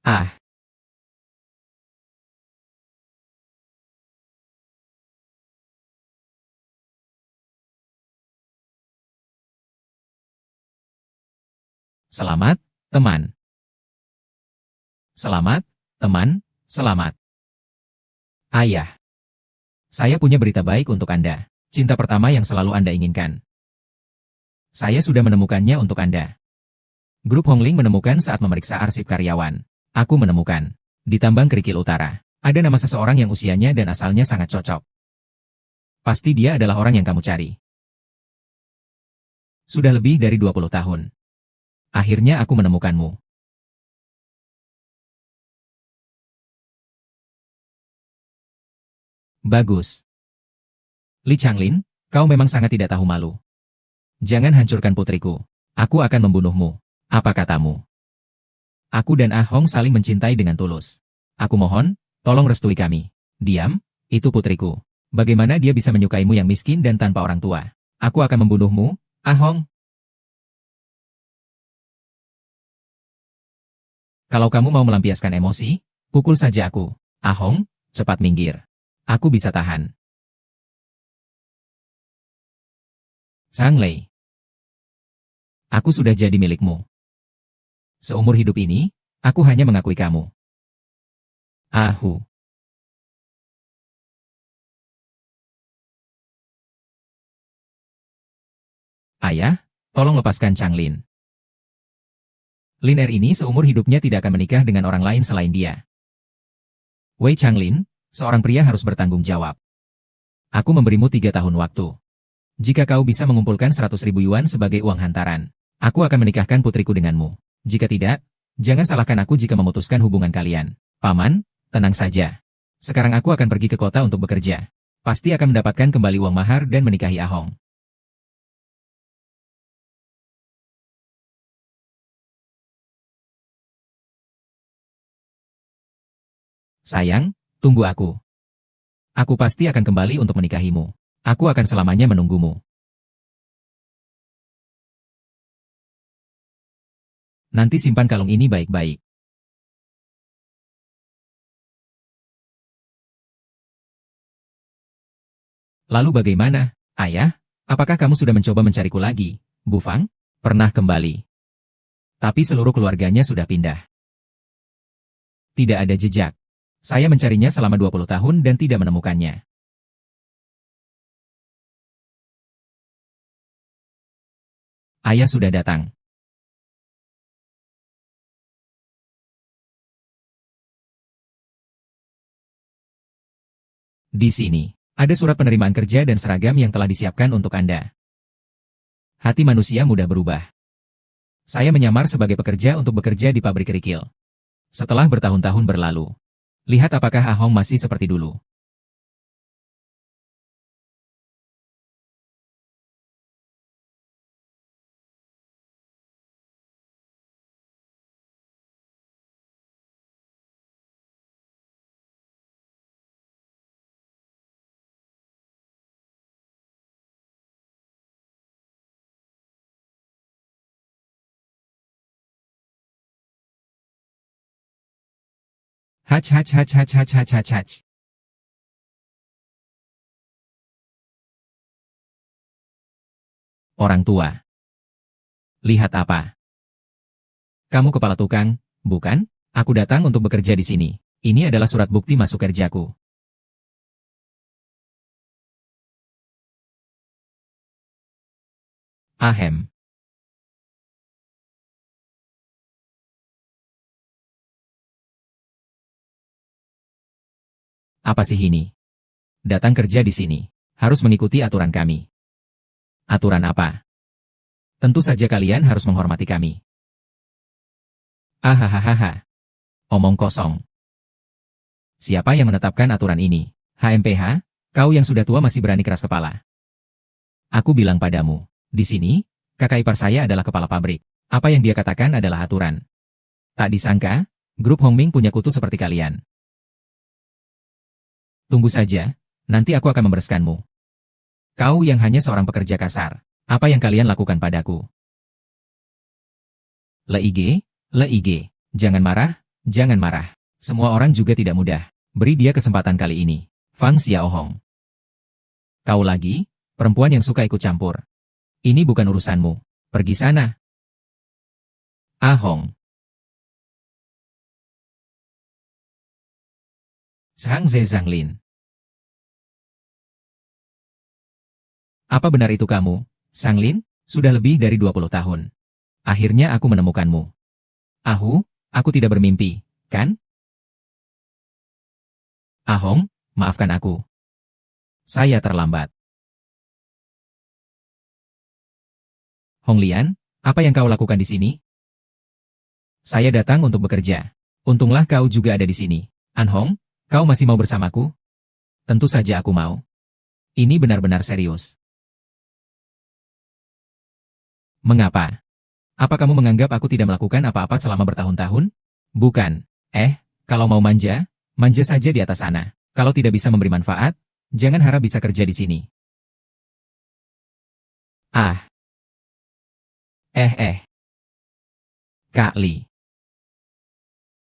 Ah, selamat, teman. Selamat, teman, selamat. Ayah, saya punya berita baik untuk Anda. Cinta pertama yang selalu Anda inginkan. Saya sudah menemukannya untuk Anda. Grup Hongling menemukan saat memeriksa arsip karyawan. Aku menemukan. Di Tambang Kerikil Utara, ada nama seseorang yang usianya dan asalnya sangat cocok. Pasti dia adalah orang yang kamu cari. Sudah lebih dari 20 tahun. Akhirnya aku menemukanmu. Bagus. Li Changlin, kau memang sangat tidak tahu malu. Jangan hancurkan putriku. Aku akan membunuhmu. Apa katamu? Aku dan Ah Hong saling mencintai dengan tulus. Aku mohon, tolong restui kami. Diam, itu putriku. Bagaimana dia bisa menyukaimu yang miskin dan tanpa orang tua? Aku akan membunuhmu, Ah Hong. Kalau kamu mau melampiaskan emosi, pukul saja aku. Ah Hong, cepat minggir. Aku bisa tahan. Zhang Lei, aku sudah jadi milikmu. Seumur hidup ini, aku hanya mengakui kamu. Ahu. Ayah, tolong lepaskan Changlin. Lin Er ini seumur hidupnya tidak akan menikah dengan orang lain selain dia. Wei Changlin, seorang pria harus bertanggung jawab. Aku memberimu 3 tahun waktu. Jika kau bisa mengumpulkan 100.000 yuan sebagai uang hantaran, aku akan menikahkan putriku denganmu. Jika tidak, jangan salahkan aku jika memutuskan hubungan kalian. Paman, tenang saja. Sekarang aku akan pergi ke kota untuk bekerja. Pasti akan mendapatkan kembali uang mahar dan menikahi Ahong. Sayang, tunggu aku. Aku pasti akan kembali untuk menikahimu. Aku akan selamanya menunggumu. Nanti simpan kalung ini baik-baik. Lalu bagaimana, ayah? Apakah kamu sudah mencoba mencariku lagi, Bu Fang? Pernah kembali. Tapi seluruh keluarganya sudah pindah. Tidak ada jejak. Saya mencarinya selama 20 tahun dan tidak menemukannya. Ayah sudah datang. Di sini, ada surat penerimaan kerja dan seragam yang telah disiapkan untuk Anda. Hati manusia mudah berubah. Saya menyamar sebagai pekerja untuk bekerja di pabrik kerikil. Setelah bertahun-tahun berlalu, lihat apakah Ahong masih seperti dulu. Hach hach hach hach hach hach hach hach. Orang tua. Lihat apa? Kamu kepala tukang, bukan? Aku datang untuk bekerja di sini. Ini adalah surat bukti masuk kerjaku. Ahem. Apa sih ini? Datang kerja di sini. Harus mengikuti aturan kami. Aturan apa? Tentu saja kalian harus menghormati kami. Ahahaha. Omong kosong. Siapa yang menetapkan aturan ini? HMPH, kau yang sudah tua masih berani keras kepala. Aku bilang padamu, di sini, kakak ipar saya adalah kepala pabrik. Apa yang dia katakan adalah aturan. Tak disangka, grup Hongming punya kutu seperti kalian. Tunggu saja, nanti aku akan membereskanmu. Kau yang hanya seorang pekerja kasar. Apa yang kalian lakukan padaku? Leige, Leige, jangan marah, Jangan marah. Semua orang juga tidak mudah. Beri dia kesempatan kali ini. Fang Xiaohong. Kau lagi? Perempuan yang suka ikut campur. Ini bukan urusanmu. Pergi sana. Ahong. Zhang Ze Zhanglin. Apa benar itu kamu, Zhanglin? Sudah lebih dari 20 tahun. Akhirnya aku menemukanmu. Aku tidak bermimpi, kan? Ahong, maafkan aku. Saya terlambat. Hong Lian, apa yang kau lakukan di sini? Saya datang untuk bekerja. Untunglah kau juga ada di sini. An Hong, kau masih mau bersamaku? Tentu saja aku mau. Ini benar-benar serius. Mengapa? Apa kamu menganggap aku tidak melakukan apa-apa selama bertahun-tahun? Bukan. Kalau mau manja, manja saja di atas sana. Kalau tidak bisa memberi manfaat, jangan harap bisa kerja di sini. Kak Li.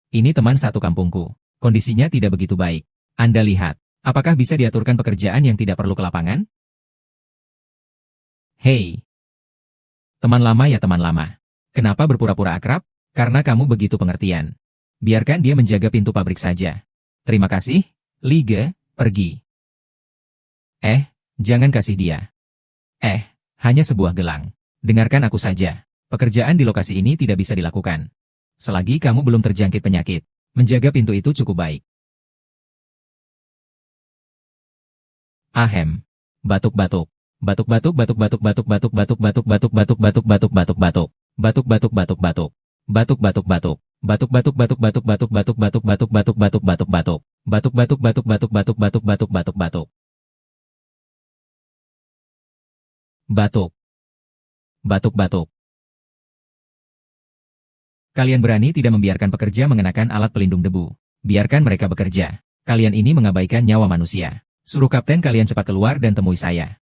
Ini teman satu kampungku. Kondisinya tidak begitu baik. Anda lihat, apakah bisa diaturkan pekerjaan yang tidak perlu ke lapangan? Hei. Teman lama ya teman lama. Kenapa berpura-pura akrab? Karena kamu begitu pengertian. Biarkan dia menjaga pintu pabrik saja. Terima kasih, Liga, pergi. Jangan kasih dia. Hanya sebuah gelang. Dengarkan aku saja. Pekerjaan di lokasi ini tidak bisa dilakukan. Selagi kamu belum terjangkit penyakit, menjaga pintu itu cukup baik. Ahem. Batuk-batuk. Batuk-batuk batuk-batuk batuk-batuk batuk-batuk batuk-batuk batuk-batuk batuk-batuk. Batuk-batuk batuk-batuk. Batuk-batuk batuk. Batuk-batuk batuk-batuk batuk-batuk batuk-batuk batuk-batuk batuk-batuk. Batuk-batuk batuk-batuk batuk-batuk batuk-batuk batuk. Batuk. Batuk-batuk. Kalian berani tidak membiarkan pekerja mengenakan alat pelindung debu. Biarkan mereka bekerja. Kalian ini mengabaikan nyawa manusia. Suruh kapten kalian cepat keluar dan temui saya.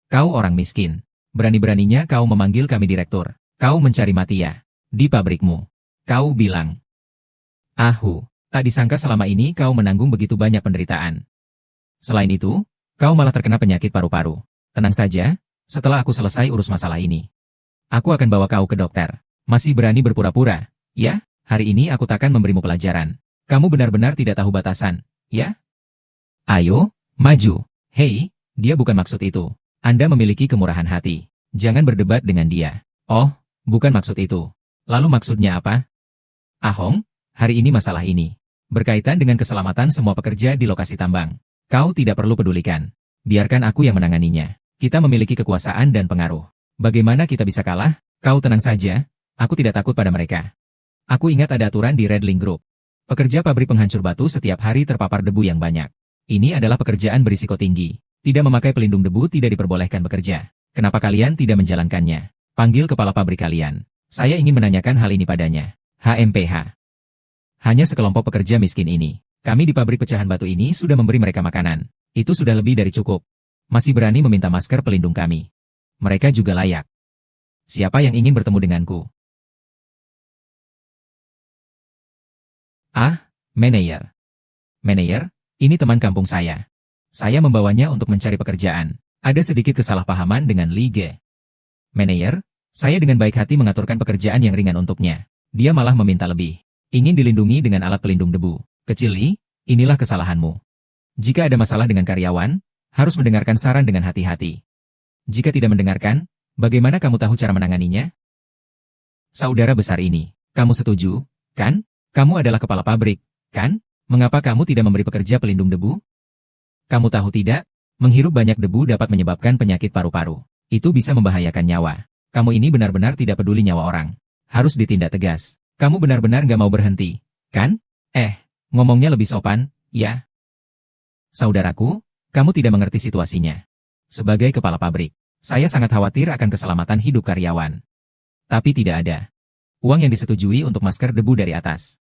Kau orang miskin. Berani-beraninya kau memanggil kami direktur. Kau mencari mati ya. Di pabrikmu. Kau bilang. Tak disangka selama ini kau menanggung begitu banyak penderitaan. Selain itu, kau malah terkena penyakit paru-paru. Tenang saja, setelah aku selesai urus masalah ini. Aku akan bawa kau ke dokter. Masih berani berpura-pura, ya? Hari ini aku takkan memberimu pelajaran. Kamu benar-benar tidak tahu batasan, ya? Ayo, maju. Hei, dia bukan maksud itu. Anda memiliki kemurahan hati. Jangan berdebat dengan dia. Oh, bukan maksud itu. Lalu maksudnya apa? Ahong, hari ini masalah ini berkaitan dengan keselamatan semua pekerja di lokasi tambang. Kau tidak perlu pedulikan. Biarkan aku yang menanganinya. Kita memiliki kekuasaan dan pengaruh. Bagaimana kita bisa kalah? Kau tenang saja. Aku tidak takut pada mereka. Aku ingat ada aturan di Redling Group. Pekerja pabrik penghancur batu setiap hari terpapar debu yang banyak. Ini adalah pekerjaan berisiko tinggi. Tidak memakai pelindung debu tidak diperbolehkan bekerja. Kenapa kalian tidak menjalankannya? Panggil kepala pabrik kalian. Saya ingin menanyakan hal ini padanya. HMPH. Hanya sekelompok pekerja miskin ini. Kami di pabrik pecahan batu ini sudah memberi mereka makanan. Itu sudah lebih dari cukup. Masih berani meminta masker pelindung kami. Mereka juga layak. Siapa yang ingin bertemu denganku? Manajer. Manajer, ini teman kampung saya. Saya membawanya untuk mencari pekerjaan. Ada sedikit kesalahpahaman dengan Liga. Manajer, saya dengan baik hati mengaturkan pekerjaan yang ringan untuknya. Dia malah meminta lebih. Ingin dilindungi dengan alat pelindung debu. Kecil Li, inilah kesalahanmu. Jika ada masalah dengan karyawan, harus mendengarkan saran dengan hati-hati. Jika tidak mendengarkan, bagaimana kamu tahu cara menanganinya? Saudara besar ini, kamu setuju, kan? Kamu adalah kepala pabrik, kan? Mengapa kamu tidak memberi pekerja pelindung debu? Kamu tahu tidak? Menghirup banyak debu dapat menyebabkan penyakit paru-paru. Itu bisa membahayakan nyawa. Kamu ini benar-benar tidak peduli nyawa orang. Harus ditindak tegas. Kamu benar-benar gak mau berhenti, kan? Ngomongnya lebih sopan, ya? Saudaraku, kamu tidak mengerti situasinya. Sebagai kepala pabrik, saya sangat khawatir akan keselamatan hidup karyawan. Tapi tidak ada uang yang disetujui untuk masker debu dari atas.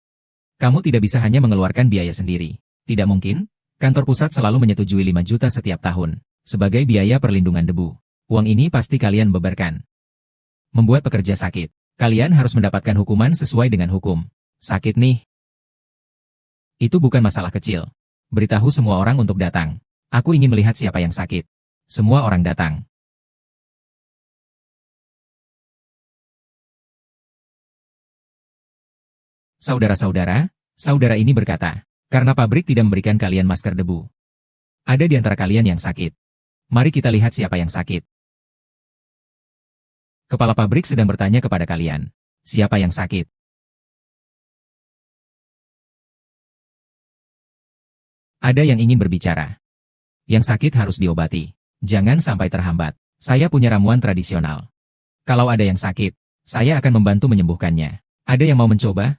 Kamu tidak bisa hanya mengeluarkan biaya sendiri. Tidak mungkin, kantor pusat selalu menyetujui 5 juta setiap tahun, sebagai biaya perlindungan debu. Uang ini pasti kalian beberkan. Membuat pekerja sakit. Kalian harus mendapatkan hukuman sesuai dengan hukum. Sakit nih. Itu bukan masalah kecil. Beritahu semua orang untuk datang. Aku ingin melihat siapa yang sakit. Semua orang datang. Saudara-saudara, saudara ini berkata, karena pabrik tidak memberikan kalian masker debu. Ada di antara kalian yang sakit. Mari kita lihat siapa yang sakit. Kepala pabrik sedang bertanya kepada kalian. Siapa yang sakit? Ada yang ingin berbicara. Yang sakit harus diobati. Jangan sampai terhambat. Saya punya ramuan tradisional. Kalau ada yang sakit, saya akan membantu menyembuhkannya. Ada yang mau mencoba?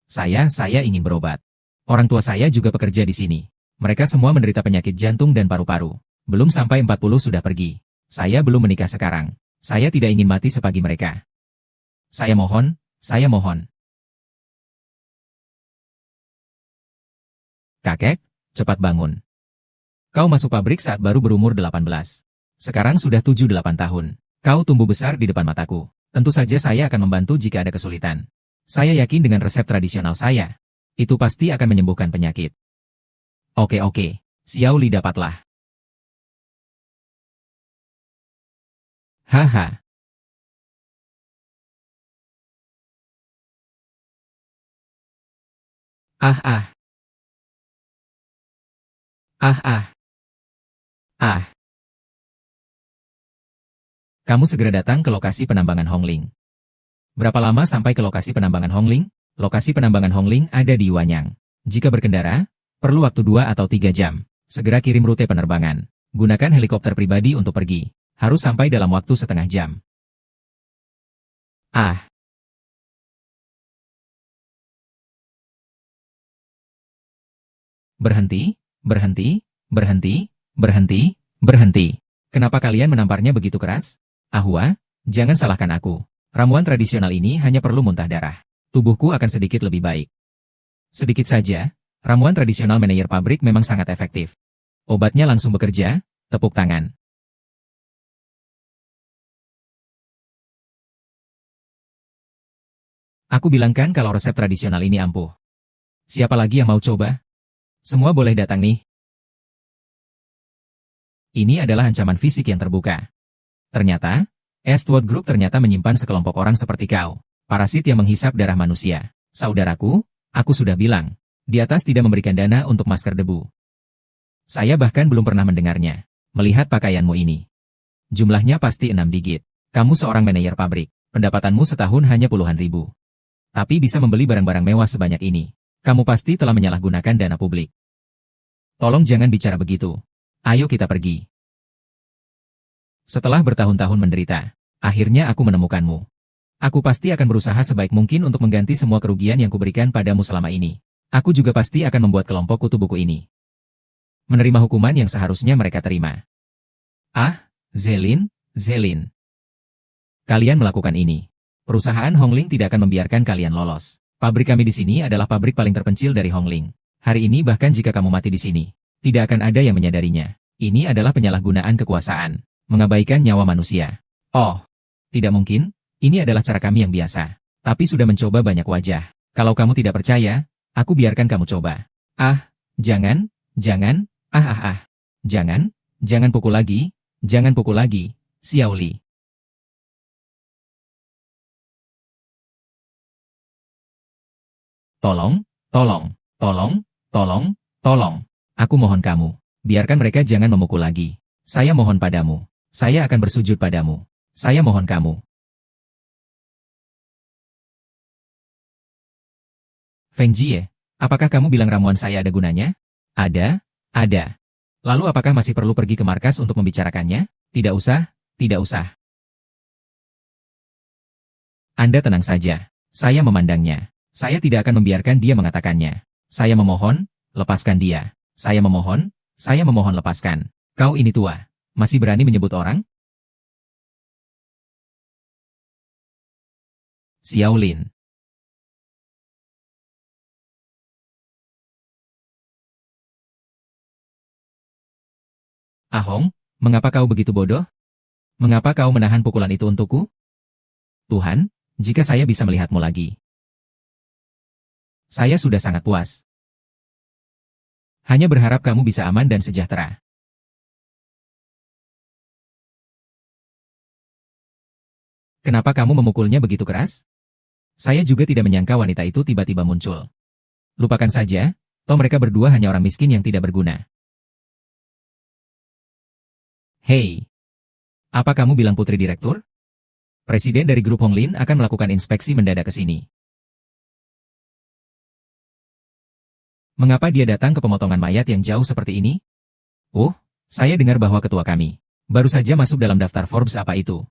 Saya ingin berobat. Orang tua saya juga bekerja di sini. Mereka semua menderita penyakit jantung dan paru-paru. Belum sampai 40 sudah pergi. Saya belum menikah sekarang. Saya tidak ingin mati sepagi mereka. Saya mohon, saya mohon. Kakek, cepat bangun. Kau masuk pabrik saat baru berumur 18. Sekarang sudah 7-8 tahun. Kau tumbuh besar di depan mataku. Tentu saja saya akan membantu jika ada kesulitan. Saya yakin dengan resep tradisional saya. Itu pasti akan menyembuhkan penyakit. Oke. Xiao Li dapatlah. Haha. Ah ah. Ah ah. Ah. Kamu segera datang ke lokasi penambangan Hongling. Berapa lama sampai ke lokasi penambangan Hongling? Lokasi penambangan Hongling ada di Yuanyang. Jika berkendara, perlu waktu 2 atau 3 jam. Segera kirim rute penerbangan. Gunakan helikopter pribadi untuk pergi. Harus sampai dalam waktu setengah jam. Ah, berhenti, berhenti, berhenti, berhenti, berhenti. Kenapa kalian menamparnya begitu keras? Ahwa, jangan salahkan aku. Ramuan tradisional ini hanya perlu muntah darah. Tubuhku akan sedikit lebih baik. Sedikit saja, ramuan tradisional manajer pabrik memang sangat efektif. Obatnya langsung bekerja, tepuk tangan. Aku bilangkan kalau resep tradisional ini ampuh. Siapa lagi yang mau coba? Semua boleh datang nih. Ini adalah ancaman fisik yang terbuka. Ternyata, Eastwood Group ternyata menyimpan sekelompok orang seperti kau. Parasit yang menghisap darah manusia. Saudaraku, aku sudah bilang. Di atas tidak memberikan dana untuk masker debu. Saya bahkan belum pernah mendengarnya. Melihat pakaianmu ini. Jumlahnya pasti 6 digit. Kamu seorang manajer pabrik. Pendapatanmu setahun hanya puluhan ribu. Tapi bisa membeli barang-barang mewah sebanyak ini. Kamu pasti telah menyalahgunakan dana publik. Tolong jangan bicara begitu. Ayo kita pergi. Setelah bertahun-tahun menderita, akhirnya aku menemukanmu. Aku pasti akan berusaha sebaik mungkin untuk mengganti semua kerugian yang kuberikan padamu selama ini. Aku juga pasti akan membuat kelompok kutu buku ini menerima hukuman yang seharusnya mereka terima. Ah, Zelin. Kalian melakukan ini. Perusahaan Hongling tidak akan membiarkan kalian lolos. Pabrik kami di sini adalah pabrik paling terpencil dari Hongling. Hari ini bahkan jika kamu mati di sini, tidak akan ada yang menyadarinya. Ini adalah penyalahgunaan kekuasaan. Mengabaikan nyawa manusia. Oh, tidak mungkin, ini adalah cara kami yang biasa. Tapi sudah mencoba banyak wajah. Kalau kamu tidak percaya, aku biarkan kamu coba. Ah, jangan, jangan pukul lagi, Xiao Li. Tolong. Aku mohon kamu, biarkan mereka jangan memukul lagi. Saya mohon padamu. Saya akan bersujud padamu. Saya mohon kamu. Feng Jie, apakah kamu bilang ramuan saya ada gunanya? Ada. Lalu apakah masih perlu pergi ke markas untuk membicarakannya? Tidak usah. Anda tenang saja. Saya memandangnya. Saya tidak akan membiarkan dia mengatakannya. Saya memohon, lepaskan dia. Saya memohon lepaskan. Kau ini tua. Masih berani menyebut orang? Xiao Lin. Ahong, mengapa kau begitu bodoh? Mengapa kau menahan pukulan itu untukku? Tuhan, jika saya bisa melihatmu lagi. Saya sudah sangat puas. Hanya berharap kamu bisa aman dan sejahtera. Kenapa kamu memukulnya begitu keras? Saya juga tidak menyangka wanita itu tiba-tiba muncul. Lupakan saja, toh mereka berdua hanya orang miskin yang tidak berguna. Hei, apa kamu bilang putri direktur? Presiden dari grup Honglin akan melakukan inspeksi mendadak ke sini. Mengapa dia datang ke pemotongan mayat yang jauh seperti ini? Oh, saya dengar bahwa ketua kami baru saja masuk dalam daftar Forbes apa itu.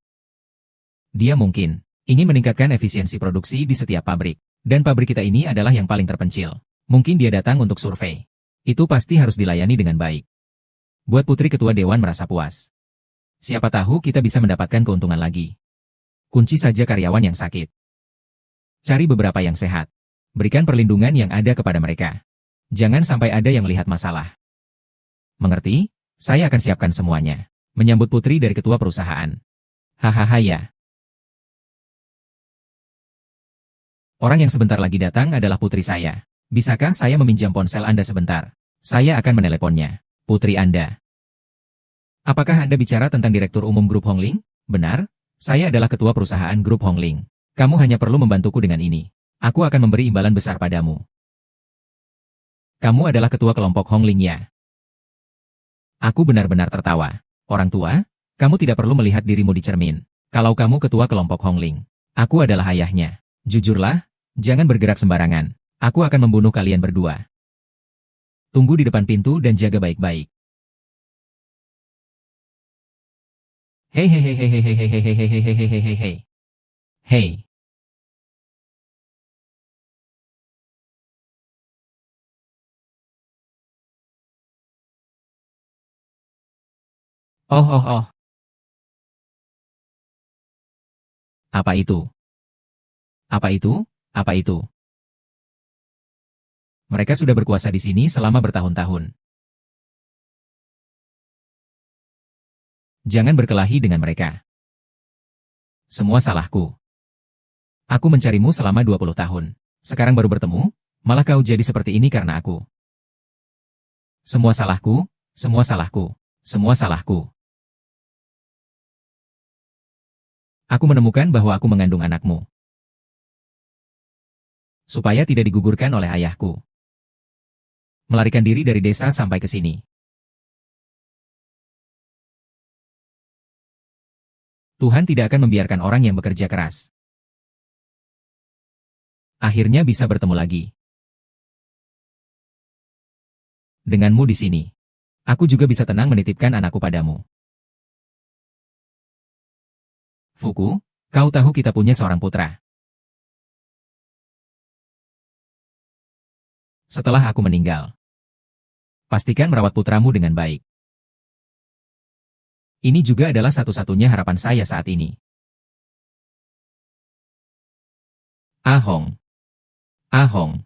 Dia mungkin ingin meningkatkan efisiensi produksi di setiap pabrik. Dan pabrik kita ini adalah yang paling terpencil. Mungkin dia datang untuk survei. Itu pasti harus dilayani dengan baik. Buat putri ketua dewan merasa puas. Siapa tahu kita bisa mendapatkan keuntungan lagi. Kunci saja karyawan yang sakit. Cari beberapa yang sehat. Berikan perlindungan yang ada kepada mereka. Jangan sampai ada yang melihat masalah. Mengerti? Saya akan siapkan semuanya. Menyambut putri dari ketua perusahaan. Hahaha ya. Orang yang sebentar lagi datang adalah putri saya. Bisakah saya meminjam ponsel Anda sebentar? Saya akan meneleponnya. Putri Anda. Apakah Anda bicara tentang Direktur Umum Grup Hongling? Benar, saya adalah ketua perusahaan Grup Hongling. Kamu hanya perlu membantuku dengan ini. Aku akan memberi imbalan besar padamu. Kamu adalah ketua kelompok Hongling ya? Aku benar-benar tertawa. Orang tua, kamu tidak perlu melihat dirimu di cermin. Kalau kamu ketua kelompok Hongling, aku adalah ayahnya. Jujurlah, jangan bergerak sembarangan. Aku akan membunuh kalian berdua. Tunggu di depan pintu dan jaga baik-baik. Hei hei hei hei hei hei hei hei hei hei hei hei hei hei. Hei. Oh oh oh. Apa itu? Apa itu? Apa itu? Mereka sudah berkuasa di sini selama bertahun-tahun. Jangan berkelahi dengan mereka. Semua salahku. Aku mencarimu selama 20 tahun. Sekarang baru bertemu, malah kau jadi seperti ini karena aku. Semua salahku, semua salahku, semua salahku. Aku menemukan bahwa aku mengandung anakmu. Supaya tidak digugurkan oleh ayahku. Melarikan diri dari desa sampai ke sini. Tuhan tidak akan membiarkan orang yang bekerja keras. Akhirnya bisa bertemu lagi. Denganmu di sini. Aku juga bisa tenang menitipkan anakku padamu. Fuku, kau tahu kita punya seorang putra. Setelah aku meninggal, pastikan merawat putramu dengan baik. Ini juga adalah satu-satunya harapan saya saat ini. Ahong. Ahong.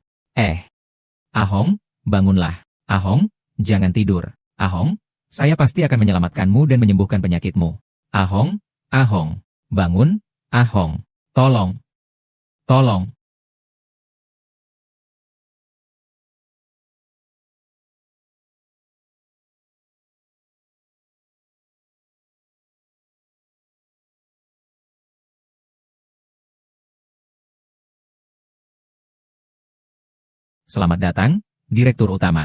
Ahong, bangunlah. Ahong, jangan tidur. Ahong, saya pasti akan menyelamatkanmu dan menyembuhkan penyakitmu. Ahong, Ahong, bangun. Ahong, tolong. Tolong. Selamat datang, Direktur Utama.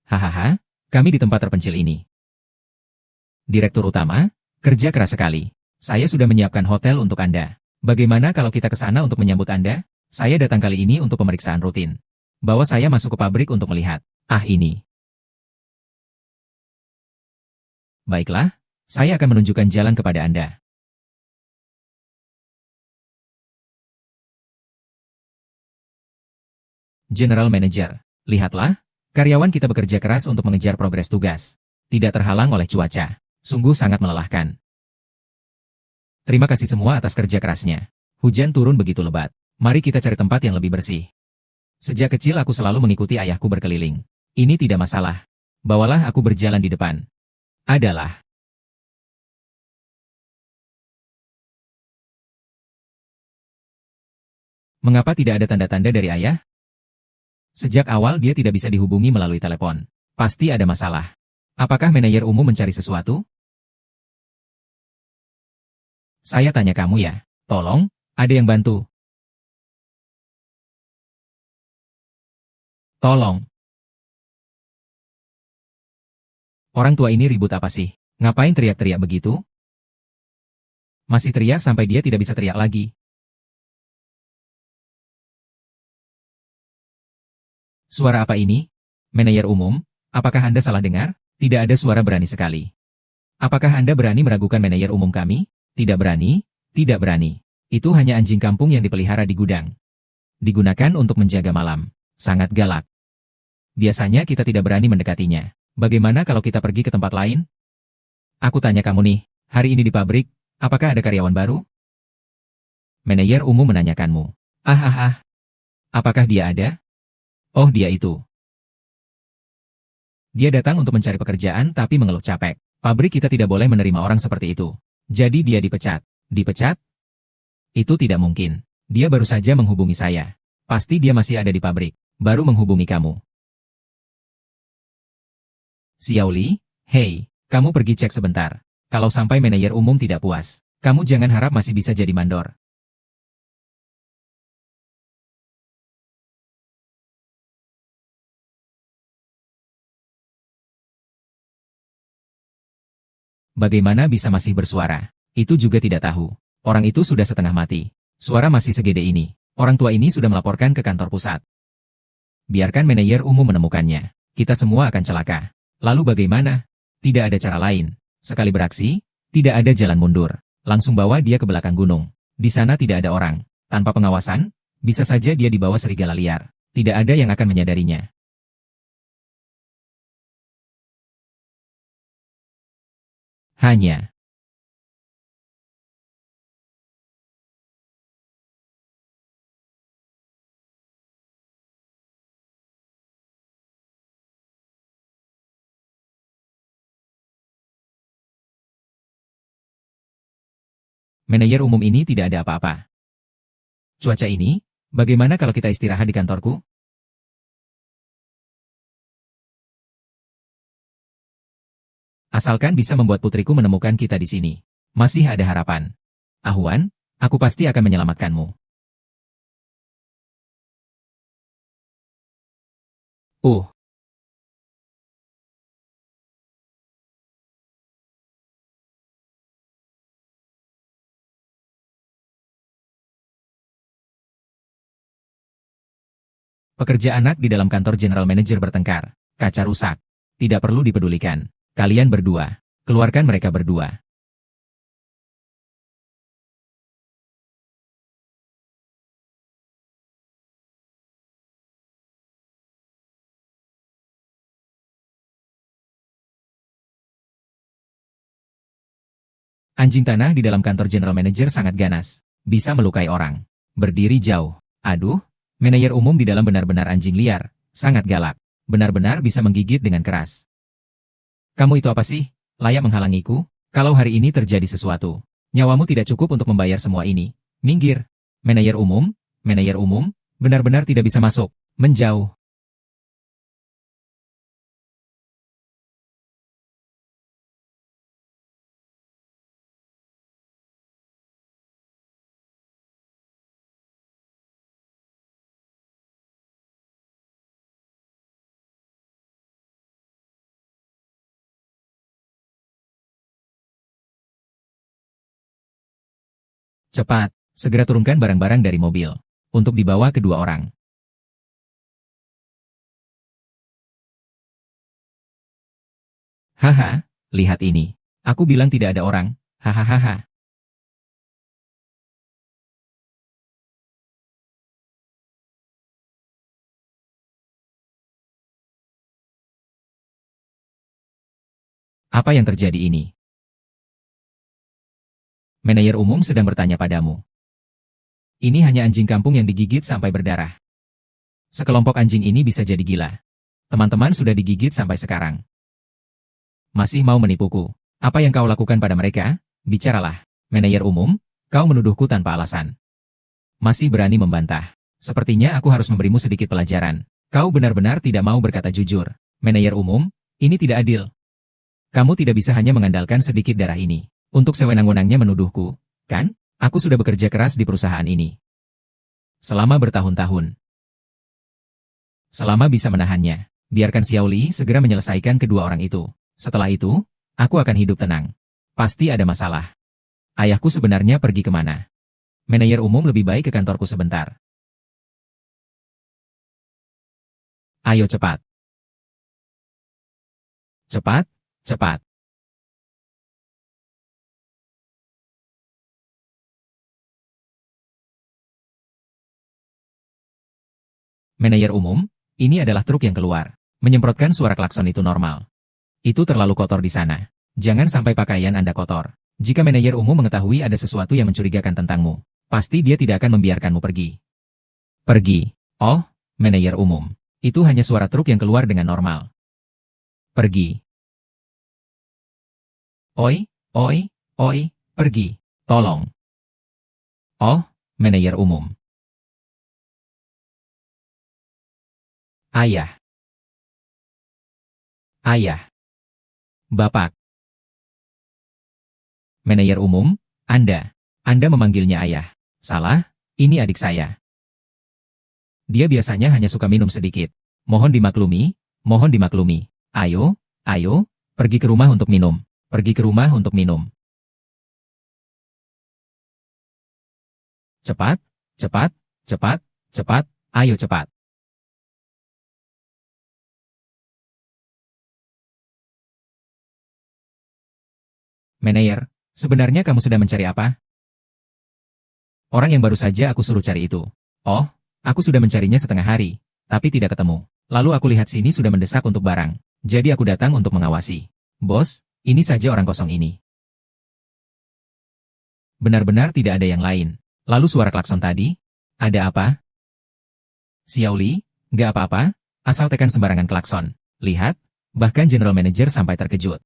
Hahaha, kami di tempat terpencil ini. Direktur Utama, kerja keras sekali. Saya sudah menyiapkan hotel untuk Anda. Bagaimana kalau kita ke sana untuk menyambut Anda? Saya datang kali ini untuk pemeriksaan rutin. Bawa saya masuk ke pabrik untuk melihat. Ah ini. Baiklah, saya akan menunjukkan jalan kepada Anda. General Manager, lihatlah, karyawan kita bekerja keras untuk mengejar progres tugas. Tidak terhalang oleh cuaca. Sungguh sangat melelahkan. Terima kasih semua atas kerja kerasnya. Hujan turun begitu lebat. Mari kita cari tempat yang lebih bersih. Sejak kecil aku selalu mengikuti ayahku berkeliling. Ini tidak masalah. Bawalah aku berjalan di depan. adalah mengapa tidak ada tanda-tanda dari ayah? Sejak awal dia tidak bisa dihubungi melalui telepon. Pasti ada masalah. Apakah manajer umum mencari sesuatu? Saya tanya kamu ya. Tolong, ada yang bantu. Tolong. Orang tua ini ribut apa sih? Ngapain teriak-teriak begitu? Masih teriak sampai dia tidak bisa teriak lagi. Suara apa ini? Manajer umum, apakah Anda salah dengar? Tidak ada suara berani sekali. Apakah Anda berani meragukan manajer umum kami? Tidak berani, tidak berani. Itu hanya anjing kampung yang dipelihara di gudang. Digunakan untuk menjaga malam. Sangat galak. Biasanya kita tidak berani mendekatinya. Bagaimana kalau kita pergi ke tempat lain? Aku tanya kamu nih, hari ini di pabrik, apakah ada karyawan baru? Manajer umum menanyakanmu. Apakah dia ada? Oh, dia itu. Dia datang untuk mencari pekerjaan tapi mengeluh capek. Pabrik kita tidak boleh menerima orang seperti itu. Jadi dia dipecat. Dipecat? Itu tidak mungkin. Dia baru saja menghubungi saya. Pasti dia masih ada di pabrik. Baru menghubungi kamu. Xiaoli, hei, kamu pergi cek sebentar. Kalau sampai manajer umum tidak puas, kamu jangan harap masih bisa jadi mandor. Bagaimana bisa masih bersuara? Itu juga tidak tahu. Orang itu sudah setengah mati. Suara masih segede ini. Orang tua ini sudah melaporkan ke kantor pusat. Biarkan manajer umum menemukannya. Kita semua akan celaka. Lalu bagaimana? Tidak ada cara lain. Sekali beraksi, tidak ada jalan mundur. Langsung bawa dia ke belakang gunung. Di sana tidak ada orang. Tanpa pengawasan, bisa saja dia dibawa serigala liar. Tidak ada yang akan menyadarinya. Hanya manajer umum ini tidak ada apa-apa. Cuaca ini, bagaimana kalau kita istirahat di kantorku? Asalkan bisa membuat putriku menemukan kita di sini. Masih ada harapan. Ahuan, aku pasti akan menyelamatkanmu. Uh, pekerja anak di dalam kantor General Manager bertengkar. Kaca rusak. Tidak perlu dipedulikan. Kalian berdua. Keluarkan mereka berdua. Anjing tanah di dalam kantor General Manager sangat ganas. Bisa melukai orang. Berdiri jauh. Aduh, manajer umum di dalam benar-benar anjing liar. Sangat galak. Benar-benar bisa menggigit dengan keras. Kamu itu apa sih? Layak menghalangiku? Kalau hari ini terjadi sesuatu, nyawamu tidak cukup untuk membayar semua ini. Minggir. Manajer umum, benar-benar tidak bisa masuk. Menjauh. Cepat, segera turunkan barang-barang dari mobil. Untuk dibawa kedua orang. Haha, lihat ini. Aku bilang tidak ada orang. Hahaha. Apa yang terjadi ini? Manajer umum sedang bertanya padamu. Ini hanya anjing kampung yang digigit sampai berdarah. Sekelompok anjing ini bisa jadi gila. Teman-teman sudah digigit sampai sekarang. Masih mau menipuku? Apa yang kau lakukan pada mereka? Bicaralah. Manajer umum, kau menuduhku tanpa alasan. Masih berani membantah. Sepertinya aku harus memberimu sedikit pelajaran. Kau benar-benar tidak mau berkata jujur. Manajer umum, ini tidak adil. Kamu tidak bisa hanya mengandalkan sedikit darah ini untuk sewenang-wenangnya menuduhku, kan? Aku sudah bekerja keras di perusahaan ini selama bertahun-tahun. Selama bisa menahannya, biarkan Xiao Li segera menyelesaikan kedua orang itu. Setelah itu, aku akan hidup tenang. Pasti ada masalah. Ayahku sebenarnya pergi kemana? Manajer umum lebih baik ke kantorku sebentar. Ayo cepat. Cepat, cepat. Manajer umum, ini adalah truk yang keluar. Menyemprotkan suara klakson itu normal. Itu terlalu kotor di sana. Jangan sampai pakaian Anda kotor. Jika manajer umum mengetahui ada sesuatu yang mencurigakan tentangmu, pasti dia tidak akan membiarkanmu pergi. Pergi. Oh, manajer umum. Itu hanya suara truk yang keluar dengan normal. Pergi. Oi, oi, oi, pergi. Tolong. Oh, manajer umum. Ayah. Ayah. Bapak. Manajer umum, Anda memanggilnya ayah. Salah, ini adik saya. Dia biasanya hanya suka minum sedikit. Mohon dimaklumi, mohon dimaklumi. Ayo, ayo, pergi ke rumah untuk minum. Pergi ke rumah untuk minum. Cepat, cepat, cepat, cepat, ayo cepat. Manajer, sebenarnya kamu sedang mencari apa? Orang yang baru saja aku suruh cari itu. Oh, aku sudah mencarinya setengah hari, tapi tidak ketemu. Lalu aku lihat sini sudah mendesak untuk barang. Jadi aku datang untuk mengawasi. Bos, ini saja orang kosong ini. Benar-benar tidak ada yang lain. Lalu suara klakson tadi? Ada apa? Xiao Li, nggak apa-apa, asal tekan sembarangan klakson. Lihat, bahkan General Manager sampai terkejut.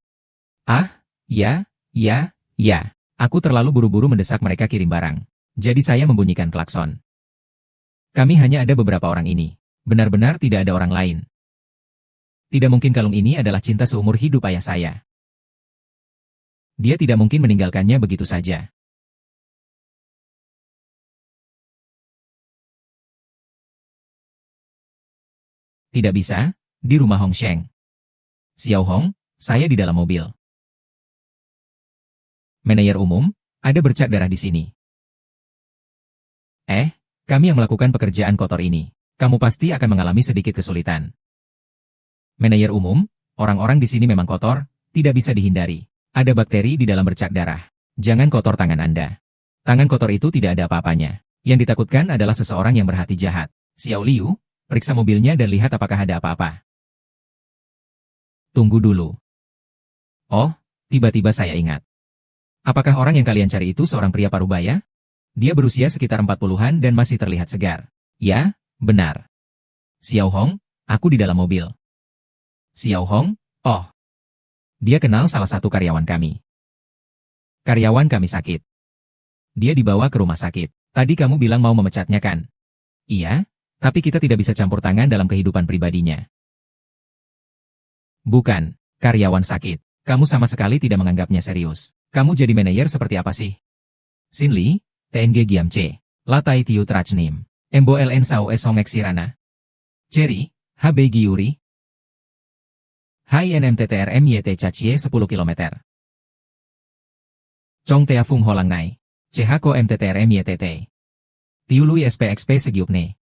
Ah, ya, ya, ya. Aku terlalu buru-buru mendesak mereka kirim barang. Jadi saya membunyikan klakson. Kami hanya ada beberapa orang ini. Benar-benar tidak ada orang lain. Tidak mungkin kalung ini adalah cinta seumur hidup ayah saya. Dia tidak mungkin meninggalkannya begitu saja. Tidak bisa, di rumah Hong Sheng. Xiao Hong, saya di dalam mobil. Manajer umum, ada bercak darah di sini. Kami yang melakukan pekerjaan kotor ini. Kamu pasti akan mengalami sedikit kesulitan. Manajer umum, orang-orang di sini memang kotor, tidak bisa dihindari. Ada bakteri di dalam bercak darah. Jangan kotor tangan Anda. Tangan kotor itu tidak ada apa-apanya. Yang ditakutkan adalah seseorang yang berhati jahat. Xiao Liu, periksa mobilnya dan lihat apakah ada apa-apa. Tunggu dulu. Oh, tiba-tiba saya ingat. Apakah orang yang kalian cari itu seorang pria parubaya? Dia berusia sekitar 40-an dan masih terlihat segar. Ya, benar. Xiao Hong, aku di dalam mobil. Xiao Hong, oh. Dia kenal salah satu karyawan kami. Karyawan kami sakit. Dia dibawa ke rumah sakit. Tadi kamu bilang mau memecatnya kan? Iya, tapi kita tidak bisa campur tangan dalam kehidupan pribadinya. Bukan, karyawan sakit. Kamu sama sekali tidak menganggapnya serius. Kamu jadi manajer seperti apa sih? Xin Li, TNG Giam C. Latai Tiu Trachnim. Embo LN Sao Esong Xirana. Cherry, HB Giuri. Hai NMTTRM YT Chachie 10 km. Chong Tea Fung Holang Nai. CHKO MTTRM YTT. Tiului SPXP Segiupne.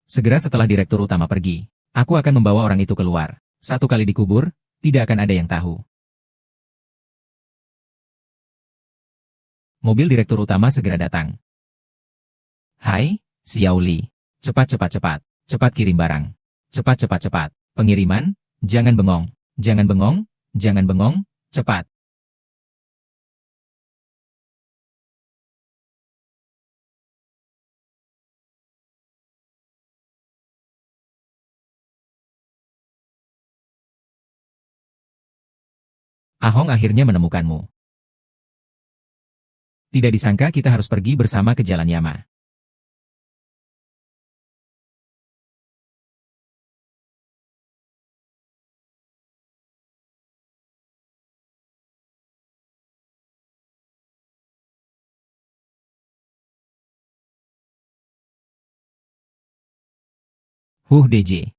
Segera setelah direktur utama pergi, aku akan membawa orang itu keluar. Satu kali dikubur, tidak akan ada yang tahu. Mobil direktur utama segera datang. Hai, Xiao Li. Cepat cepat cepat. Cepat kirim barang. Cepat cepat cepat. Pengiriman, jangan bengong. Jangan bengong, jangan bengong, cepat. Ahong akhirnya menemukanmu. Tidak disangka kita harus pergi bersama ke Jalan Yama. DJ.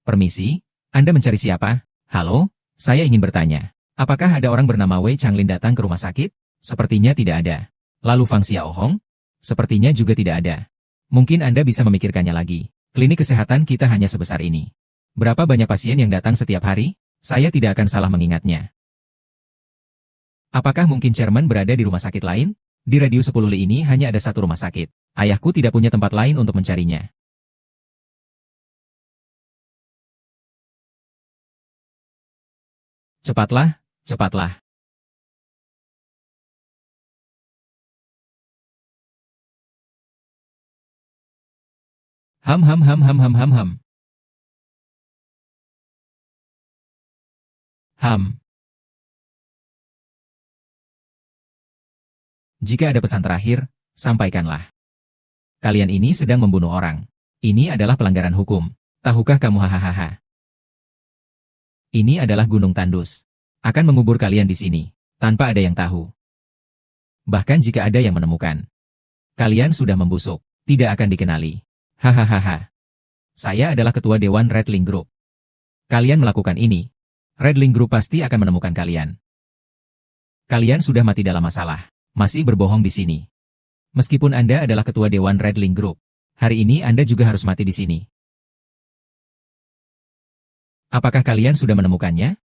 Permisi, Anda mencari siapa? Halo, saya ingin bertanya. Apakah ada orang bernama Wei Changlin datang ke rumah sakit? Sepertinya tidak ada. Lalu Fang Xiaohong? Sepertinya juga tidak ada. Mungkin Anda bisa memikirkannya lagi. Klinik kesehatan kita hanya sebesar ini. Berapa banyak pasien yang datang setiap hari? Saya tidak akan salah mengingatnya. Apakah mungkin Chairman berada di rumah sakit lain? Di radius 10 li ini hanya ada satu rumah sakit. Ayahku tidak punya tempat lain untuk mencarinya. Cepatlah, cepatlah. Ham ham ham ham ham ham ham. Ham. Jika ada pesan terakhir, sampaikanlah. Kalian ini sedang membunuh orang. Ini adalah pelanggaran hukum. Tahukah kamu hahaha? Ini adalah Gunung Tandus. Akan mengubur kalian di sini, tanpa ada yang tahu. Bahkan jika ada yang menemukan. Kalian sudah membusuk, tidak akan dikenali. Hahaha. Saya adalah ketua Dewan Redling Group. Kalian melakukan ini. Redling Group pasti akan menemukan kalian. Kalian sudah mati dalam masalah. Masih berbohong di sini. Meskipun Anda adalah ketua Dewan Redling Group, hari ini Anda juga harus mati di sini. Apakah kalian sudah menemukannya?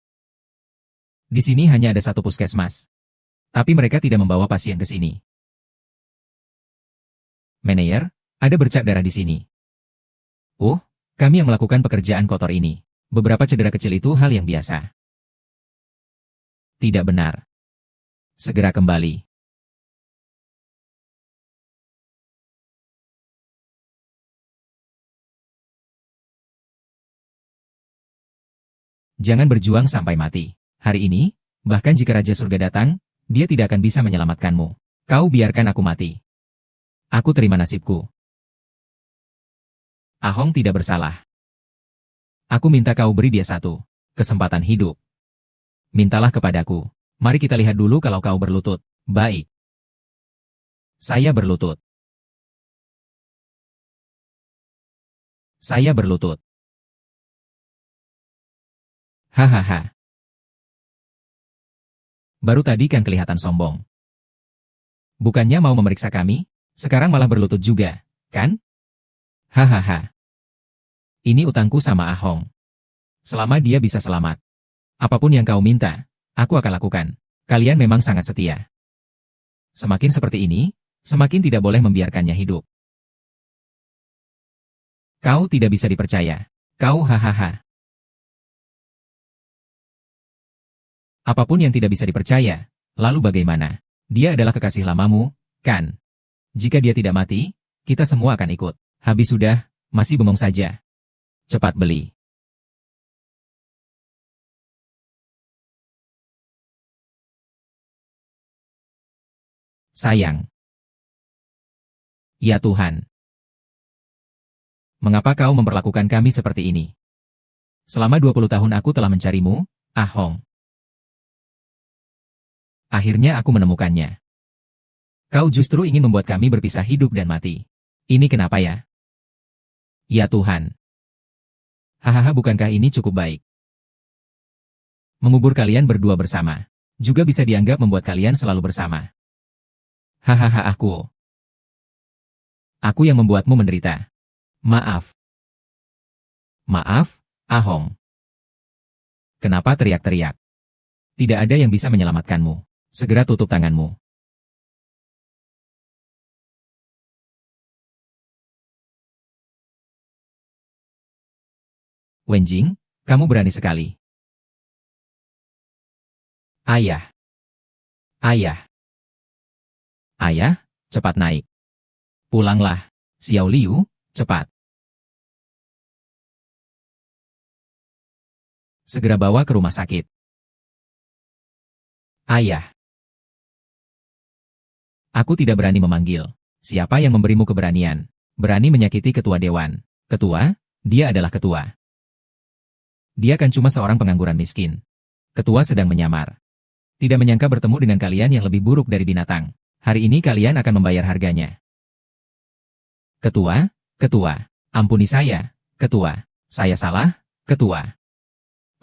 Di sini hanya ada satu puskesmas. Tapi mereka tidak membawa pasien ke sini. Manajer, ada bercak darah di sini. Kami yang melakukan pekerjaan kotor ini. Beberapa cedera kecil itu hal yang biasa. Tidak benar. Segera kembali. Jangan berjuang sampai mati. Hari ini, bahkan jika Raja Surga datang, dia tidak akan bisa menyelamatkanmu. Kau biarkan aku mati. Aku terima nasibku. Ahong tidak bersalah. Aku minta kau beri dia satu kesempatan hidup. Mintalah kepadaku. Mari kita lihat dulu kalau kau berlutut. Baik. Saya berlutut. Saya berlutut. Hahaha. Baru tadi kan kelihatan sombong. Bukannya mau memeriksa kami, sekarang malah berlutut juga, kan? Hahaha. Ini utangku sama Ahong. Selama dia bisa selamat. Apapun yang kau minta, aku akan lakukan. Kalian memang sangat setia. Semakin seperti ini, semakin tidak boleh membiarkannya hidup. Kau tidak bisa dipercaya. Kau hahaha. Apapun yang tidak bisa dipercaya, lalu bagaimana? Dia adalah kekasih lamamu, kan? Jika dia tidak mati, kita semua akan ikut. Habis sudah, masih bengong saja. Cepat beli. Sayang. Ya Tuhan. Mengapa kau memperlakukan kami seperti ini? Selama 20 tahun aku telah mencarimu, Ahong. Akhirnya aku menemukannya. Kau justru ingin membuat kami berpisah hidup dan mati. Ini kenapa ya? Ya Tuhan. Hahaha, bukankah ini cukup baik? Mengubur kalian berdua bersama. Juga bisa dianggap membuat kalian selalu bersama. Hahaha, aku. Aku yang membuatmu menderita. Maaf. Maaf, Ahong. Kenapa teriak-teriak? Tidak ada yang bisa menyelamatkanmu. Segera tutup tanganmu. Wenjing, kamu berani sekali. Ayah. Ayah. Ayah, cepat naik. Pulanglah. Xiao Liu, cepat. Segera bawa ke rumah sakit. Ayah. Aku tidak berani memanggil. Siapa yang memberimu keberanian? Berani menyakiti ketua dewan. Ketua? Dia adalah ketua. Dia kan cuma seorang pengangguran miskin. Ketua sedang menyamar. Tidak menyangka bertemu dengan kalian yang lebih buruk dari binatang. Hari ini kalian akan membayar harganya. Ketua, ketua, ampuni saya, ketua. Saya salah, ketua.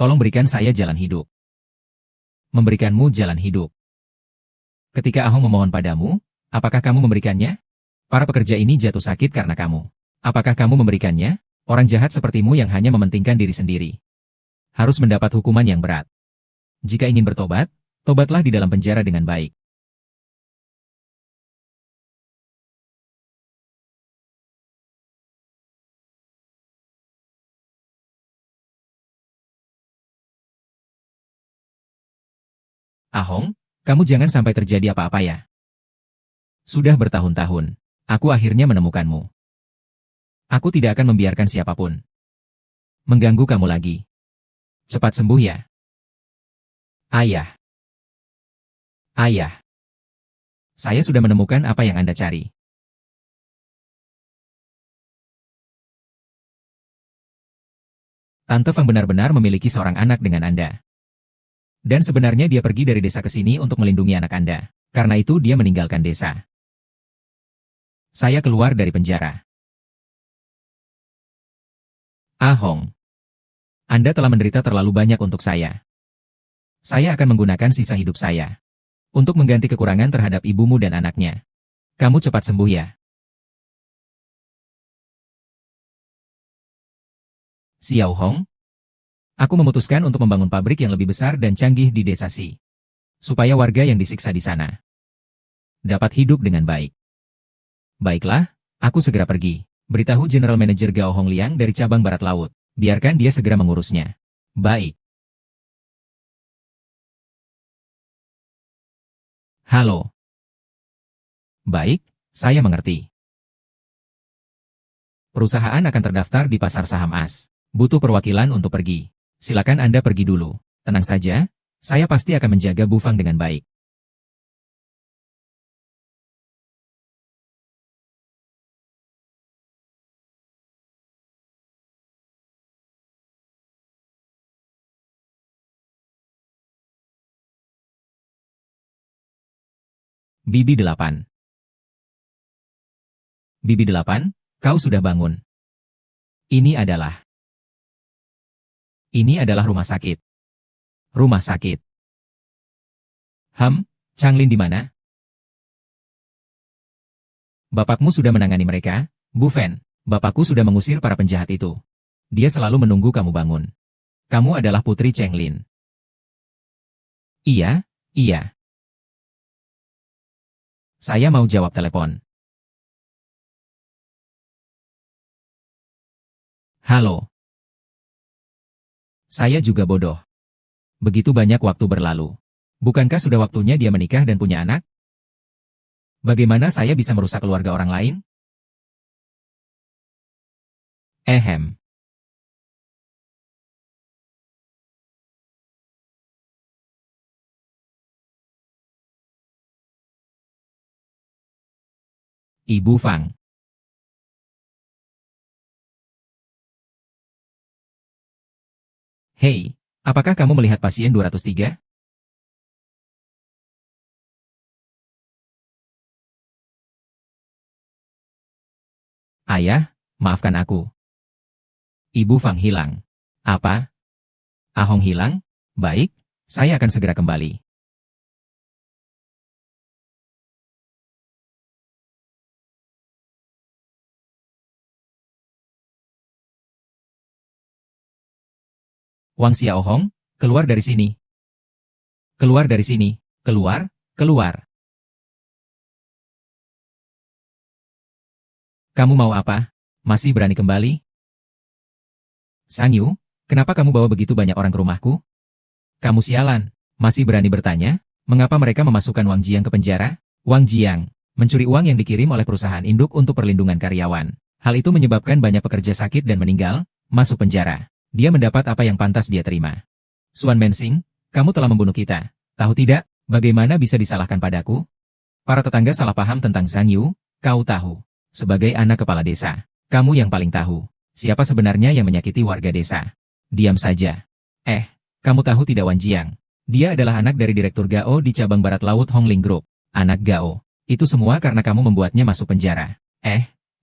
Tolong berikan saya jalan hidup. Memberikanmu jalan hidup. Ketika Ahong memohon padamu, apakah kamu memberikannya? Para pekerja ini jatuh sakit karena kamu. Apakah kamu memberikannya? Orang jahat sepertimu yang hanya mementingkan diri sendiri harus mendapat hukuman yang berat. Jika ingin bertobat, tobatlah di dalam penjara dengan baik. Ahong, kamu jangan sampai terjadi apa-apa ya. Sudah bertahun-tahun, aku akhirnya menemukanmu. Aku tidak akan membiarkan siapapun mengganggu kamu lagi. Cepat sembuh ya. Ayah. Ayah. Saya sudah menemukan apa yang Anda cari. Tante Fang benar-benar memiliki seorang anak dengan Anda. Dan sebenarnya dia pergi dari desa ke sini untuk melindungi anak Anda. Karena itu dia meninggalkan desa. Saya keluar dari penjara. Ahong. Anda telah menderita terlalu banyak untuk saya. Saya akan menggunakan sisa hidup saya untuk mengganti kekurangan terhadap ibumu dan anaknya. Kamu cepat sembuh ya. Xiao Hong. Aku memutuskan untuk membangun pabrik yang lebih besar dan canggih di desa Si. Supaya warga yang disiksa di sana dapat hidup dengan baik. Baiklah, aku segera pergi. Beritahu General Manager Gao Hongliang dari cabang Barat Laut. Biarkan dia segera mengurusnya. Baik. Halo. Baik, saya mengerti. Perusahaan akan terdaftar di pasar saham AS. Butuh perwakilan untuk pergi. Silakan Anda pergi dulu. Tenang saja, saya pasti akan menjaga Bu Fang dengan baik. Bibi 8. Bibi 8, kau sudah bangun. Ini adalah rumah sakit. Rumah sakit. Changlin di mana? Bapakmu sudah menangani mereka, Bu Fen. Bapakku sudah mengusir para penjahat itu. Dia selalu menunggu kamu bangun. Kamu adalah putri Changlin. Iya, iya. Saya mau jawab telepon. Halo. Saya juga bodoh. Begitu banyak waktu berlalu. Bukankah sudah waktunya dia menikah dan punya anak? Bagaimana saya bisa merusak keluarga orang lain? Ehem. Ibu Fang. Hei, apakah kamu melihat pasien 203? Ayah, maafkan aku. Ibu Fang hilang. Apa? Ahong hilang? Baik, saya akan segera kembali. Wang Xiaohong, keluar dari sini. Keluar dari sini. Keluar, keluar. Kamu mau apa? Masih berani kembali? Sang Yu, kenapa kamu bawa begitu banyak orang ke rumahku? Kamu sialan. Masih berani bertanya? Mengapa mereka memasukkan Wang Jiang ke penjara? Wang Jiang mencuri uang yang dikirim oleh perusahaan induk untuk perlindungan karyawan. Hal itu menyebabkan banyak pekerja sakit dan meninggal, masuk penjara. Dia mendapat apa yang pantas dia terima. Suan Mensing, kamu telah membunuh kita. Tahu tidak, bagaimana bisa disalahkan padaku? Para tetangga salah paham tentang Zhang Yu, kau tahu. Sebagai anak kepala desa, kamu yang paling tahu. Siapa sebenarnya yang menyakiti warga desa? Diam saja. Kamu tahu tidak Wan Jiang? Dia adalah anak dari Direktur Gao di cabang Barat Laut Hongling Group. Anak Gao. Itu semua karena kamu membuatnya masuk penjara.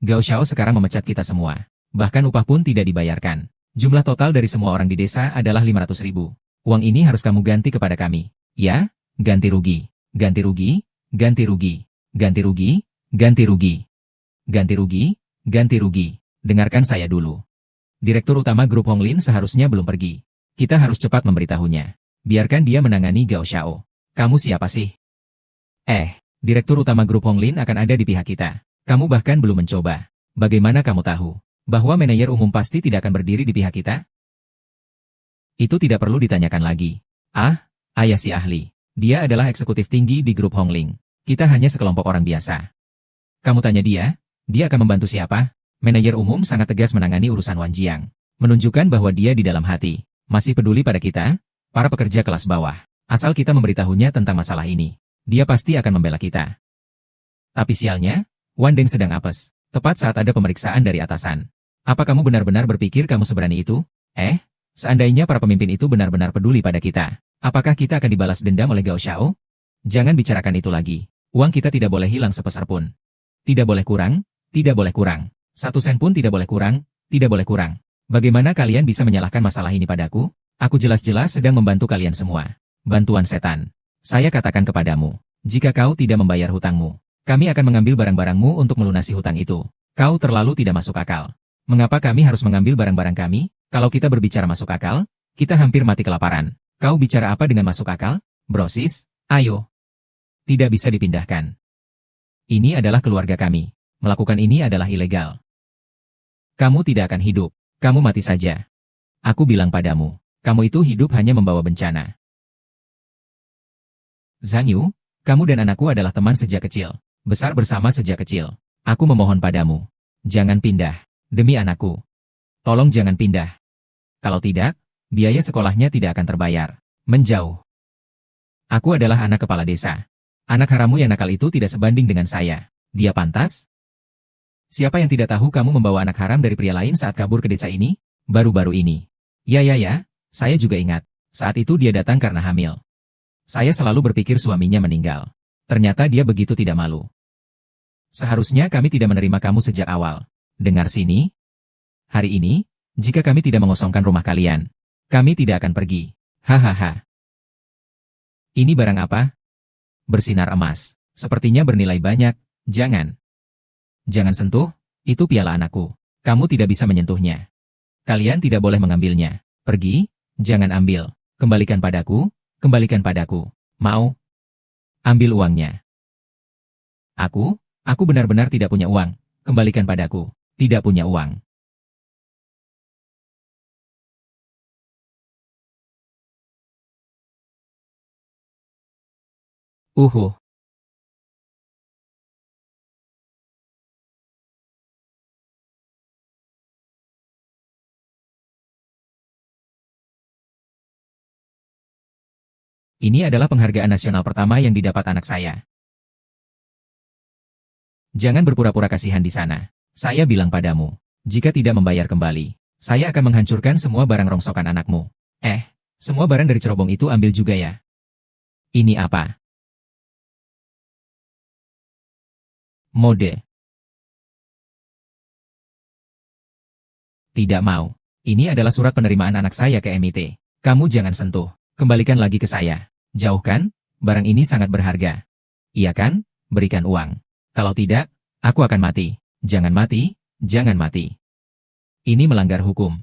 Gao Xiao sekarang memecat kita semua. Bahkan upah pun tidak dibayarkan. Jumlah total dari semua orang di desa adalah 500.000. Uang ini harus kamu ganti kepada kami. Ya, ganti rugi. Ganti rugi, ganti rugi. Ganti rugi, ganti rugi. Ganti rugi, ganti rugi. Dengarkan saya dulu. Direktur utama grup Honglin seharusnya belum pergi. Kita harus cepat memberitahunya. Biarkan dia menangani Gao Xiao. Kamu siapa sih? Direktur utama grup Honglin akan ada di pihak kita. Kamu bahkan belum mencoba. Bagaimana kamu tahu bahwa manajer umum pasti tidak akan berdiri di pihak kita? Itu tidak perlu ditanyakan lagi. Ayah si ahli. Dia adalah eksekutif tinggi di grup Hongling. Kita hanya sekelompok orang biasa. Kamu tanya dia akan membantu siapa? Manajer umum sangat tegas menangani urusan Wan Jiang. Menunjukkan bahwa dia di dalam hati masih peduli pada kita, para pekerja kelas bawah. Asal kita memberitahunya tentang masalah ini, dia pasti akan membela kita. Tapi sialnya, Wan Deng sedang apes, tepat saat ada pemeriksaan dari atasan. Apa kamu benar-benar berpikir kamu seberani itu? Seandainya para pemimpin itu benar-benar peduli pada kita, apakah kita akan dibalas dendam oleh Gao Xiao? Jangan bicarakan itu lagi. Uang kita tidak boleh hilang sepeser pun. Tidak boleh kurang, tidak boleh kurang. 1 sen pun tidak boleh kurang, tidak boleh kurang. Bagaimana kalian bisa menyalahkan masalah ini padaku? Aku jelas-jelas sedang membantu kalian semua. Bantuan setan. Saya katakan kepadamu, jika kau tidak membayar hutangmu, kami akan mengambil barang-barangmu untuk melunasi hutang itu. Kau terlalu tidak masuk akal. Mengapa kami harus mengambil barang-barang kami? Kalau kita berbicara masuk akal, kita hampir mati kelaparan. Kau bicara apa dengan masuk akal? Brosis, ayo. Tidak bisa dipindahkan. Ini adalah keluarga kami. Melakukan ini adalah ilegal. Kamu tidak akan hidup. Kamu mati saja. Aku bilang padamu, kamu itu hidup hanya membawa bencana. Zhang Yu, kamu dan anakku adalah teman sejak kecil. Besar bersama sejak kecil. Aku memohon padamu. Jangan pindah. Demi anakku. Tolong jangan pindah. Kalau tidak, biaya sekolahnya tidak akan terbayar. Menjauh. Aku adalah anak kepala desa. Anak haramu yang nakal itu tidak sebanding dengan saya. Dia pantas? Siapa yang tidak tahu kamu membawa anak haram dari pria lain saat kabur ke desa ini? Baru-baru ini. Ya, saya juga ingat. Saat itu dia datang karena hamil. Saya selalu berpikir suaminya meninggal. Ternyata dia begitu tidak malu. Seharusnya kami tidak menerima kamu sejak awal. Dengar sini. Hari ini, jika kami tidak mengosongkan rumah kalian, kami tidak akan pergi. Hahaha. Ini barang apa? Bersinar emas. Sepertinya bernilai banyak. Jangan. Jangan sentuh, itu piala anakku. Kamu tidak bisa menyentuhnya. Kalian tidak boleh mengambilnya. Pergi, jangan ambil. Kembalikan padaku, kembalikan padaku. Mau? Ambil uangnya. Aku benar-benar tidak punya uang. Kembalikan padaku. Tidak punya uang. Ini adalah penghargaan nasional pertama yang didapat anak saya. Jangan berpura-pura kasihan di sana. Saya bilang padamu, jika tidak membayar kembali, saya akan menghancurkan semua barang rongsokan anakmu. Semua barang dari cerobong itu ambil juga ya. Ini apa? Mode. Tidak mau. Ini adalah surat penerimaan anak saya ke MIT. Kamu jangan sentuh. Kembalikan lagi ke saya. Jauhkan, barang ini sangat berharga. Iya kan? Berikan uang. Kalau tidak, aku akan mati. Jangan mati, jangan mati. Ini melanggar hukum.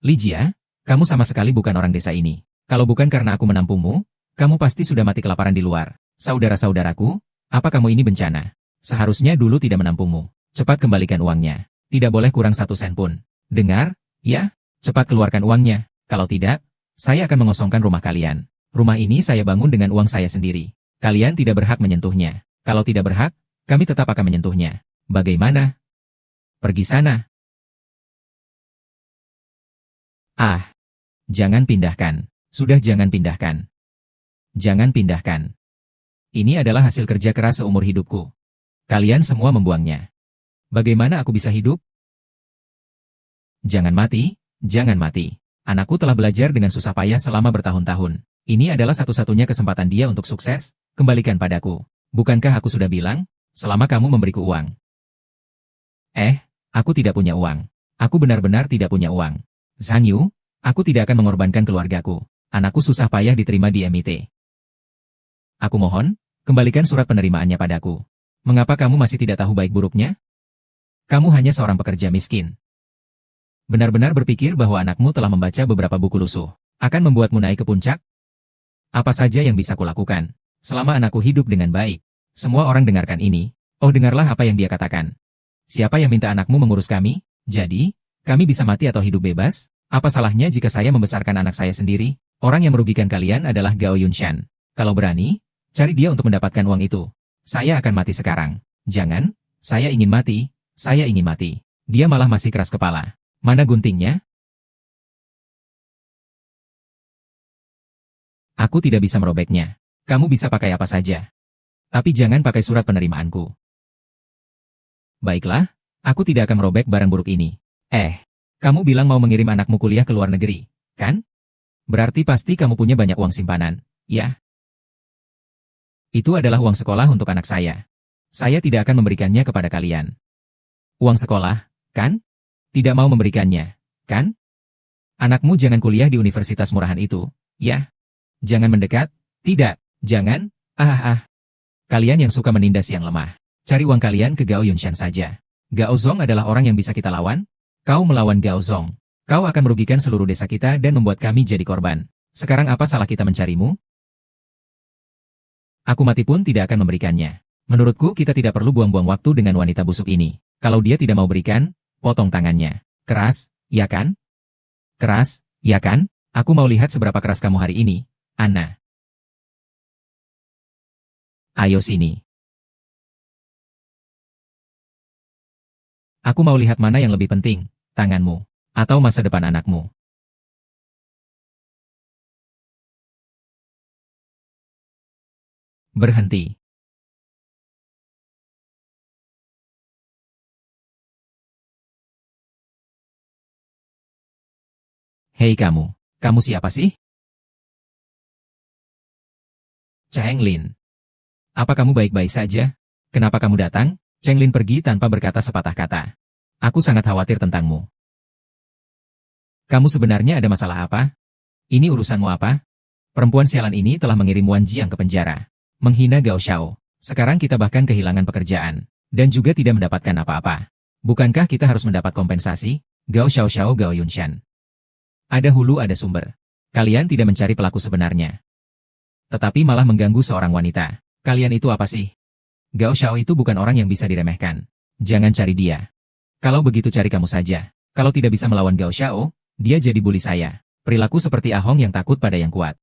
Lijia, kamu sama sekali bukan orang desa ini. Kalau bukan karena aku menampungmu, kamu pasti sudah mati kelaparan di luar. Saudara-saudaraku, apa kamu ini bencana? Seharusnya dulu tidak menampungmu. Cepat kembalikan uangnya. Tidak boleh kurang 1 sen pun. Dengar? Ya? Cepat keluarkan uangnya. Kalau tidak, saya akan mengosongkan rumah kalian. Rumah ini saya bangun dengan uang saya sendiri. Kalian tidak berhak menyentuhnya. Kalau tidak berhak, kami tetap akan menyentuhnya. Bagaimana? Pergi sana. Jangan pindahkan. Sudah jangan pindahkan. Jangan pindahkan. Ini adalah hasil kerja keras seumur hidupku. Kalian semua membuangnya. Bagaimana aku bisa hidup? Jangan mati, jangan mati. Anakku telah belajar dengan susah payah selama bertahun-tahun. Ini adalah satu-satunya kesempatan dia untuk sukses, kembalikan padaku. Bukankah aku sudah bilang, selama kamu memberiku uang? Aku tidak punya uang. Aku benar-benar tidak punya uang. Zhang Yu, aku tidak akan mengorbankan keluargaku. Anakku susah payah diterima di MIT. Aku mohon, kembalikan surat penerimaannya padaku. Mengapa kamu masih tidak tahu baik buruknya? Kamu hanya seorang pekerja miskin. Benar-benar berpikir bahwa anakmu telah membaca beberapa buku lusuh, akan membuatmu naik ke puncak? Apa saja yang bisa kulakukan, selama anakku hidup dengan baik? Semua orang dengarkan ini. Oh, dengarlah apa yang dia katakan. Siapa yang minta anakmu mengurus kami? Jadi, kami bisa mati atau hidup bebas? Apa salahnya jika saya membesarkan anak saya sendiri? Orang yang merugikan kalian adalah Gao Yunshan. Kalau berani, cari dia untuk mendapatkan uang itu. Saya akan mati sekarang. Jangan, saya ingin mati, saya ingin mati. Dia malah masih keras kepala. Mana guntingnya? Aku tidak bisa merobeknya. Kamu bisa pakai apa saja. Tapi jangan pakai surat penerimaanku. Baiklah, aku tidak akan merobek barang buruk ini. Kamu bilang mau mengirim anakmu kuliah ke luar negeri, kan? Berarti pasti kamu punya banyak uang simpanan, ya? Itu adalah uang sekolah untuk anak saya. Saya tidak akan memberikannya kepada kalian. Uang sekolah, kan? Tidak mau memberikannya, kan? Anakmu jangan kuliah di universitas murahan itu, ya? Jangan mendekat, tidak, jangan, Kalian yang suka menindas yang lemah, cari uang kalian ke Gao Yunshan saja. Gao Zong adalah orang yang bisa kita lawan. Kau melawan Gao Zong. Kau akan merugikan seluruh desa kita dan membuat kami jadi korban. Sekarang apa salah kita mencarimu? Aku mati pun tidak akan memberikannya. Menurutku kita tidak perlu buang-buang waktu dengan wanita busuk ini. Kalau dia tidak mau berikan, potong tangannya. Keras, ya kan? Keras, ya kan? Aku mau lihat seberapa keras kamu hari ini, Anna. Ayo sini. Aku mau lihat mana yang lebih penting, tanganmu, atau masa depan anakmu. Berhenti. Hei kamu siapa sih? Cheng Lin. Apa kamu baik-baik saja? Kenapa kamu datang? Cheng Lin pergi tanpa berkata sepatah kata. Aku sangat khawatir tentangmu. Kamu sebenarnya ada masalah apa? Ini urusanmu apa? Perempuan sialan ini telah mengirim Wan Jiang ke penjara. Menghina Gao Xiao. Sekarang kita bahkan kehilangan pekerjaan. Dan juga tidak mendapatkan apa-apa. Bukankah kita harus mendapat kompensasi? Gao Xiao Xiao Gao Yunshan. Ada hulu ada sumber. Kalian tidak mencari pelaku sebenarnya. Tetapi malah mengganggu seorang wanita. Kalian itu apa sih? Gao Xiao itu bukan orang yang bisa diremehkan. Jangan cari dia. Kalau begitu cari kamu saja. Kalau tidak bisa melawan Gao Xiao, dia jadi bully saya. Perilaku seperti Ahong yang takut pada yang kuat.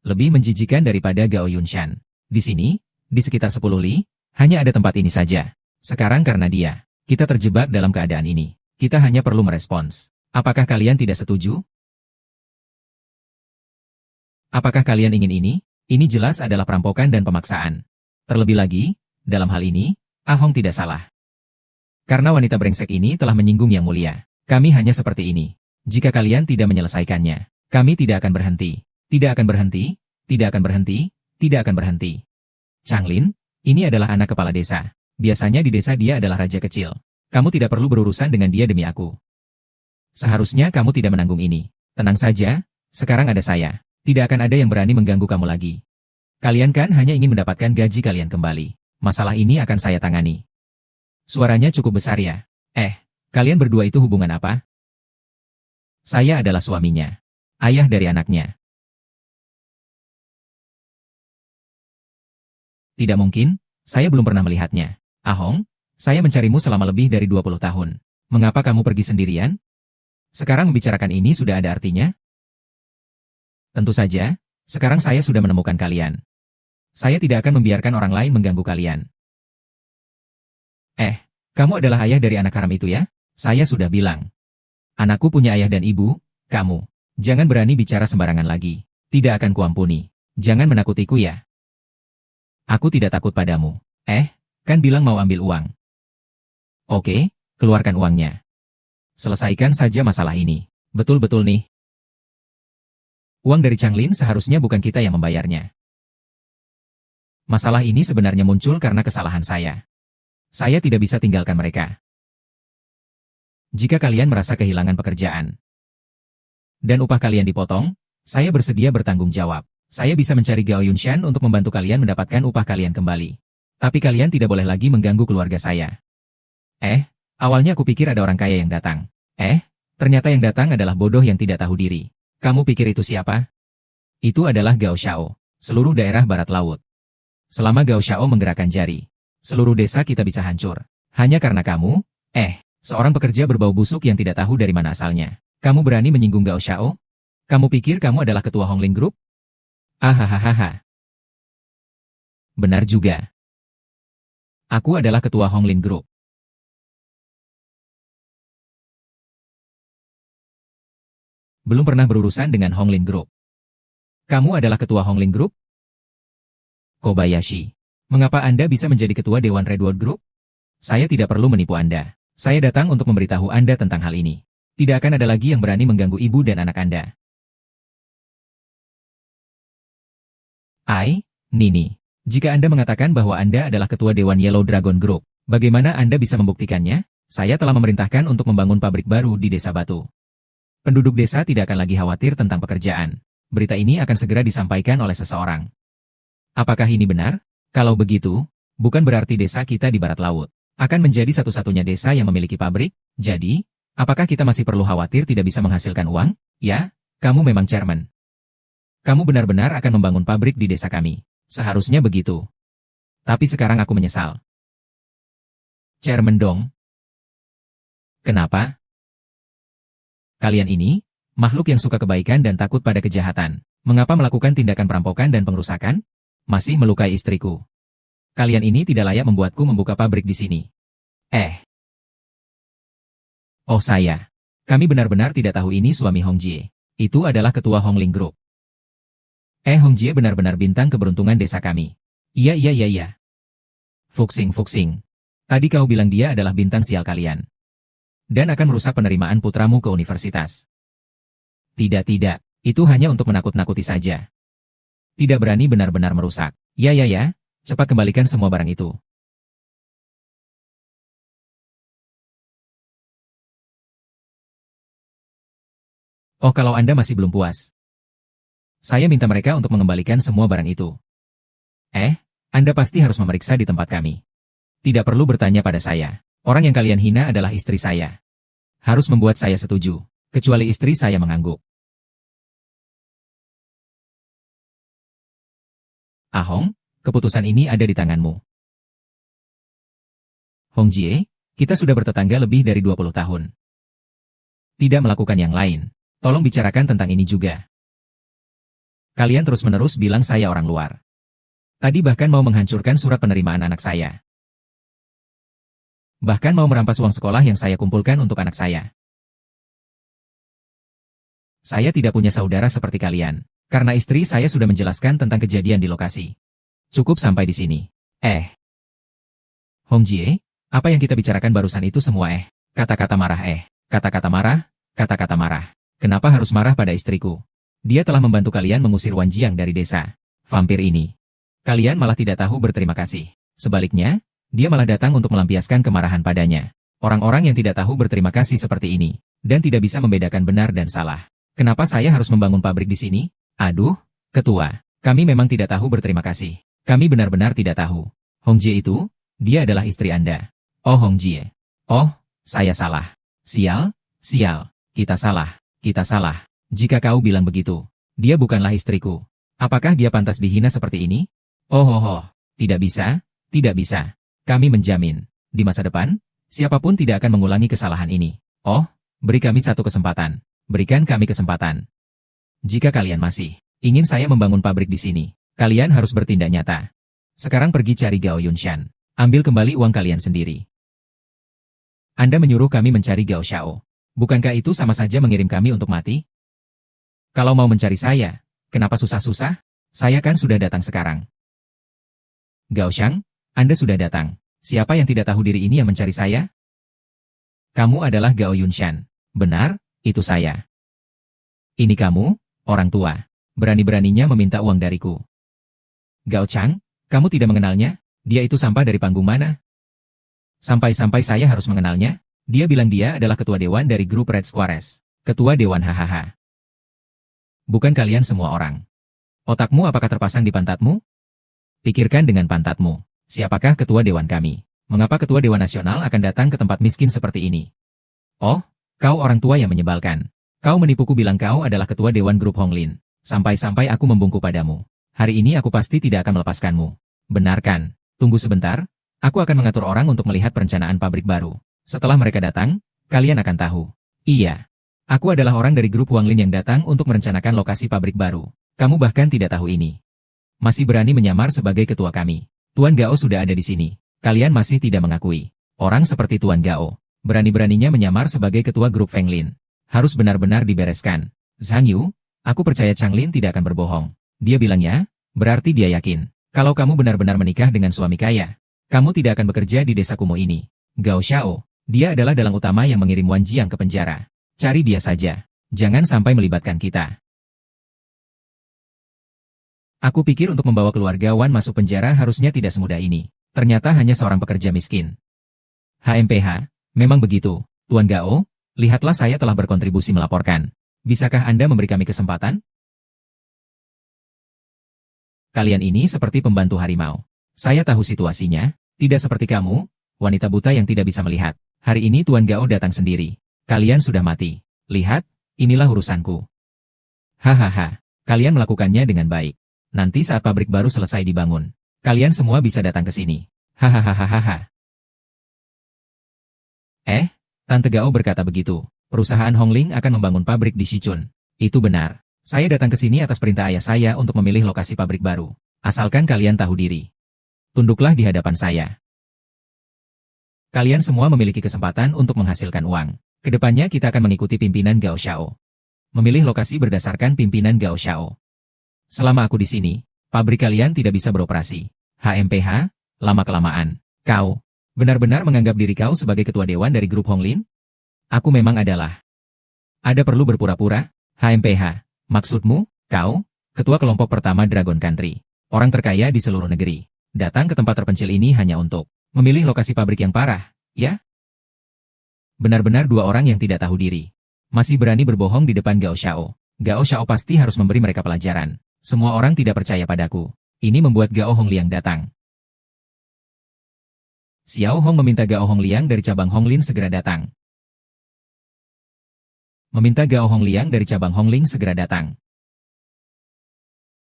Lebih menjijikan daripada Gao Yunshan. Di sini, di sekitar 10 li, hanya ada tempat ini saja. Sekarang karena dia, kita terjebak dalam keadaan ini. Kita hanya perlu merespons. Apakah kalian tidak setuju? Apakah kalian ingin ini? Ini jelas adalah perampokan dan pemaksaan. Terlebih lagi, dalam hal ini, Ahong tidak salah. Karena wanita brengsek ini telah menyinggung Yang Mulia. Kami hanya seperti ini. Jika kalian tidak menyelesaikannya, kami tidak akan berhenti. Tidak akan berhenti, tidak akan berhenti, tidak akan berhenti. Chang Lin, ini adalah anak kepala desa. Biasanya di desa dia adalah raja kecil. Kamu tidak perlu berurusan dengan dia demi aku. Seharusnya kamu tidak menanggung ini. Tenang saja, sekarang ada saya. Tidak akan ada yang berani mengganggu kamu lagi. Kalian kan hanya ingin mendapatkan gaji kalian kembali. Masalah ini akan saya tangani. Suaranya cukup besar ya. Kalian berdua itu hubungan apa? Saya adalah suaminya. Ayah dari anaknya. Tidak mungkin, saya belum pernah melihatnya. Ahong, saya mencarimu selama lebih dari 20 tahun. Mengapa kamu pergi sendirian? Sekarang membicarakan ini sudah ada artinya? Tentu saja, sekarang saya sudah menemukan kalian. Saya tidak akan membiarkan orang lain mengganggu kalian. Kamu adalah ayah dari anak haram itu ya? Saya sudah bilang. Anakku punya ayah dan ibu, kamu. Jangan berani bicara sembarangan lagi. Tidak akan kuampuni. Jangan menakutiku ya. Aku tidak takut padamu. Kan bilang mau ambil uang. Oke, keluarkan uangnya. Selesaikan saja masalah ini. Betul-betul nih. Uang dari Changlin seharusnya bukan kita yang membayarnya. Masalah ini sebenarnya muncul karena kesalahan saya. Saya tidak bisa tinggalkan mereka. Jika kalian merasa kehilangan pekerjaan dan upah kalian dipotong, saya bersedia bertanggung jawab. Saya bisa mencari Gao Yunshan untuk membantu kalian mendapatkan upah kalian kembali. Tapi kalian tidak boleh lagi mengganggu keluarga saya. Awalnya aku pikir ada orang kaya yang datang. Ternyata yang datang adalah bodoh yang tidak tahu diri. Kamu pikir itu siapa? Itu adalah Gao Xiao, seluruh daerah barat laut. Selama Gao Xiao menggerakkan jari, seluruh desa kita bisa hancur. Hanya karena kamu, seorang pekerja berbau busuk yang tidak tahu dari mana asalnya. Kamu berani menyinggung Gao Xiao? Kamu pikir kamu adalah ketua Hongling Group? Ahahaha. Benar juga. Aku adalah ketua Hongling Group. Belum pernah berurusan dengan Hongling Group. Kamu adalah ketua Hongling Group? Kobayashi. Mengapa Anda bisa menjadi ketua Dewan Redwood Group? Saya tidak perlu menipu Anda. Saya datang untuk memberitahu Anda tentang hal ini. Tidak akan ada lagi yang berani mengganggu ibu dan anak Anda. Nini. Jika Anda mengatakan bahwa Anda adalah ketua Dewan Yellow Dragon Group, bagaimana Anda bisa membuktikannya? Saya telah memerintahkan untuk membangun pabrik baru di Desa Batu. Penduduk desa tidak akan lagi khawatir tentang pekerjaan. Berita ini akan segera disampaikan oleh seseorang. Apakah ini benar? Kalau begitu, bukan berarti desa kita di barat laut akan menjadi satu-satunya desa yang memiliki pabrik. Jadi, apakah kita masih perlu khawatir tidak bisa menghasilkan uang? Ya, kamu memang chairman. Kamu benar-benar akan membangun pabrik di desa kami. Seharusnya begitu. Tapi sekarang aku menyesal. Chairman dong. Kenapa? Kalian ini, makhluk yang suka kebaikan dan takut pada kejahatan. Mengapa melakukan tindakan perampokan dan pengrusakan? Masih melukai istriku. Kalian ini tidak layak membuatku membuka pabrik di sini. Oh saya. Kami benar-benar tidak tahu ini suami Hong Jie. Itu adalah ketua Hongling Group. Hong Jie benar-benar bintang keberuntungan desa kami. Iya. Fuxing. Tadi kau bilang dia adalah bintang sial kalian. Dan akan merusak penerimaan putramu ke universitas. Tidak. Itu hanya untuk menakut-nakuti saja. Tidak berani benar-benar merusak. Ya. Cepat kembalikan semua barang itu. Oh, kalau Anda masih belum puas. Saya minta mereka untuk mengembalikan semua barang itu. Anda pasti harus memeriksa di tempat kami. Tidak perlu bertanya pada saya. Orang yang kalian hina adalah istri saya. Harus membuat saya setuju. Kecuali istri saya mengangguk. Hong, keputusan ini ada di tanganmu. Hong Jie, kita sudah bertetangga lebih dari 20 tahun. Tidak melakukan yang lain. Tolong bicarakan tentang ini juga. Kalian terus-menerus bilang saya orang luar. Tadi bahkan mau menghancurkan surat penerimaan anak saya. Bahkan mau merampas uang sekolah yang saya kumpulkan untuk anak saya. Saya tidak punya saudara seperti kalian, karena istri saya sudah menjelaskan tentang kejadian di lokasi. Cukup sampai di sini. Hong Jie, apa yang kita bicarakan barusan itu semua kata-kata marah kata-kata marah. Kenapa harus marah pada istriku? Dia telah membantu kalian mengusir Wan Jiang dari desa vampir ini. Kalian malah tidak tahu berterima kasih. Sebaliknya, dia malah datang untuk melampiaskan kemarahan padanya. Orang-orang yang tidak tahu berterima kasih seperti ini, dan tidak bisa membedakan benar dan salah. Kenapa saya harus membangun pabrik di sini? Aduh, ketua, kami memang tidak tahu berterima kasih. Kami benar-benar tidak tahu. Hong Jie itu, dia adalah istri Anda. Oh Hong Jie. Oh, saya salah. Sial, kita salah. Jika kau bilang begitu, dia bukanlah istriku. Apakah dia pantas dihina seperti ini? Oh, tidak bisa. Kami menjamin, di masa depan, siapapun tidak akan mengulangi kesalahan ini. Oh, beri kami satu kesempatan. Berikan kami kesempatan. Jika kalian masih ingin saya membangun pabrik di sini, kalian harus bertindak nyata. Sekarang pergi cari Gao Yunshan. Ambil kembali uang kalian sendiri. Anda menyuruh kami mencari Gao Xiao. Bukankah itu sama saja mengirim kami untuk mati? Kalau mau mencari saya, kenapa susah-susah? Saya kan sudah datang sekarang. Gao Shang, Anda sudah datang. Siapa yang tidak tahu diri ini yang mencari saya? Kamu adalah Gao Yunshan. Benar, itu saya. Ini kamu, orang tua. Berani-beraninya meminta uang dariku. Gao Chang, kamu tidak mengenalnya? Dia itu sampah dari panggung mana? Sampai-sampai saya harus mengenalnya? Dia bilang dia adalah ketua dewan dari grup Red Squares. Ketua dewan hahaha. Bukan kalian semua orang. Otakmu apakah terpasang di pantatmu? Pikirkan dengan pantatmu. Siapakah ketua dewan kami? Mengapa ketua dewan nasional akan datang ke tempat miskin seperti ini? Oh, kau orang tua yang menyebalkan. Kau menipuku bilang kau adalah ketua dewan grup Honglin. Sampai-sampai aku membungkuk padamu. Hari ini aku pasti tidak akan melepaskanmu. Benarkan. Tunggu sebentar. Aku akan mengatur orang untuk melihat perencanaan pabrik baru. Setelah mereka datang, kalian akan tahu. Iya. Aku adalah orang dari grup Wang Lin yang datang untuk merencanakan lokasi pabrik baru. Kamu bahkan tidak tahu ini. Masih berani menyamar sebagai ketua kami. Tuan Gao sudah ada di sini. Kalian masih tidak mengakui. Orang seperti Tuan Gao, berani-beraninya menyamar sebagai ketua grup Feng Lin. Harus benar-benar dibereskan. Zhang Yu, aku percaya Chang Lin tidak akan berbohong. Dia bilangnya, berarti dia yakin. Kalau kamu benar-benar menikah dengan suami kaya, kamu tidak akan bekerja di desa kumuh ini. Gao Xiao, dia adalah dalang utama yang mengirim Wan Jiang ke penjara. Cari dia saja. Jangan sampai melibatkan kita. Aku pikir untuk membawa keluarga Wan masuk penjara harusnya tidak semudah ini. Ternyata hanya seorang pekerja miskin. HMPH, memang begitu. Tuan Gao, lihatlah saya telah berkontribusi melaporkan. Bisakah Anda memberi kami kesempatan? Kalian ini seperti pembantu harimau. Saya tahu situasinya, tidak seperti kamu, wanita buta yang tidak bisa melihat. Hari ini Tuan Gao datang sendiri. Kalian sudah mati. Lihat, inilah urusanku. Hahaha, kalian melakukannya dengan baik. Nanti saat pabrik baru selesai dibangun, kalian semua bisa datang ke sini. Hahaha. Tante Gao berkata begitu. Perusahaan Hongling akan membangun pabrik di Shichun. Itu benar. Saya datang ke sini atas perintah ayah saya untuk memilih lokasi pabrik baru. Asalkan kalian tahu diri. Tunduklah di hadapan saya. Kalian semua memiliki kesempatan untuk menghasilkan uang. Kedepannya kita akan mengikuti pimpinan Gao Xiao. Memilih lokasi berdasarkan pimpinan Gao Xiao. Selama aku di sini, pabrik kalian tidak bisa beroperasi. HMPH, lama-kelamaan. Kau benar-benar menganggap diri kau sebagai ketua dewan dari grup Honglin? Aku memang adalah. Ada perlu berpura-pura? HMPH, maksudmu, kau, ketua kelompok pertama Dragon Country, orang terkaya di seluruh negeri, datang ke tempat terpencil ini hanya untuk memilih lokasi pabrik yang parah, ya? Benar-benar dua orang yang tidak tahu diri. Masih berani berbohong di depan Gao Xiao. Gao Xiao pasti harus memberi mereka pelajaran. Semua orang tidak percaya padaku. Ini membuat Gao Hongliang datang. Xiao Hong meminta Gao Hongliang dari cabang Honglin segera datang.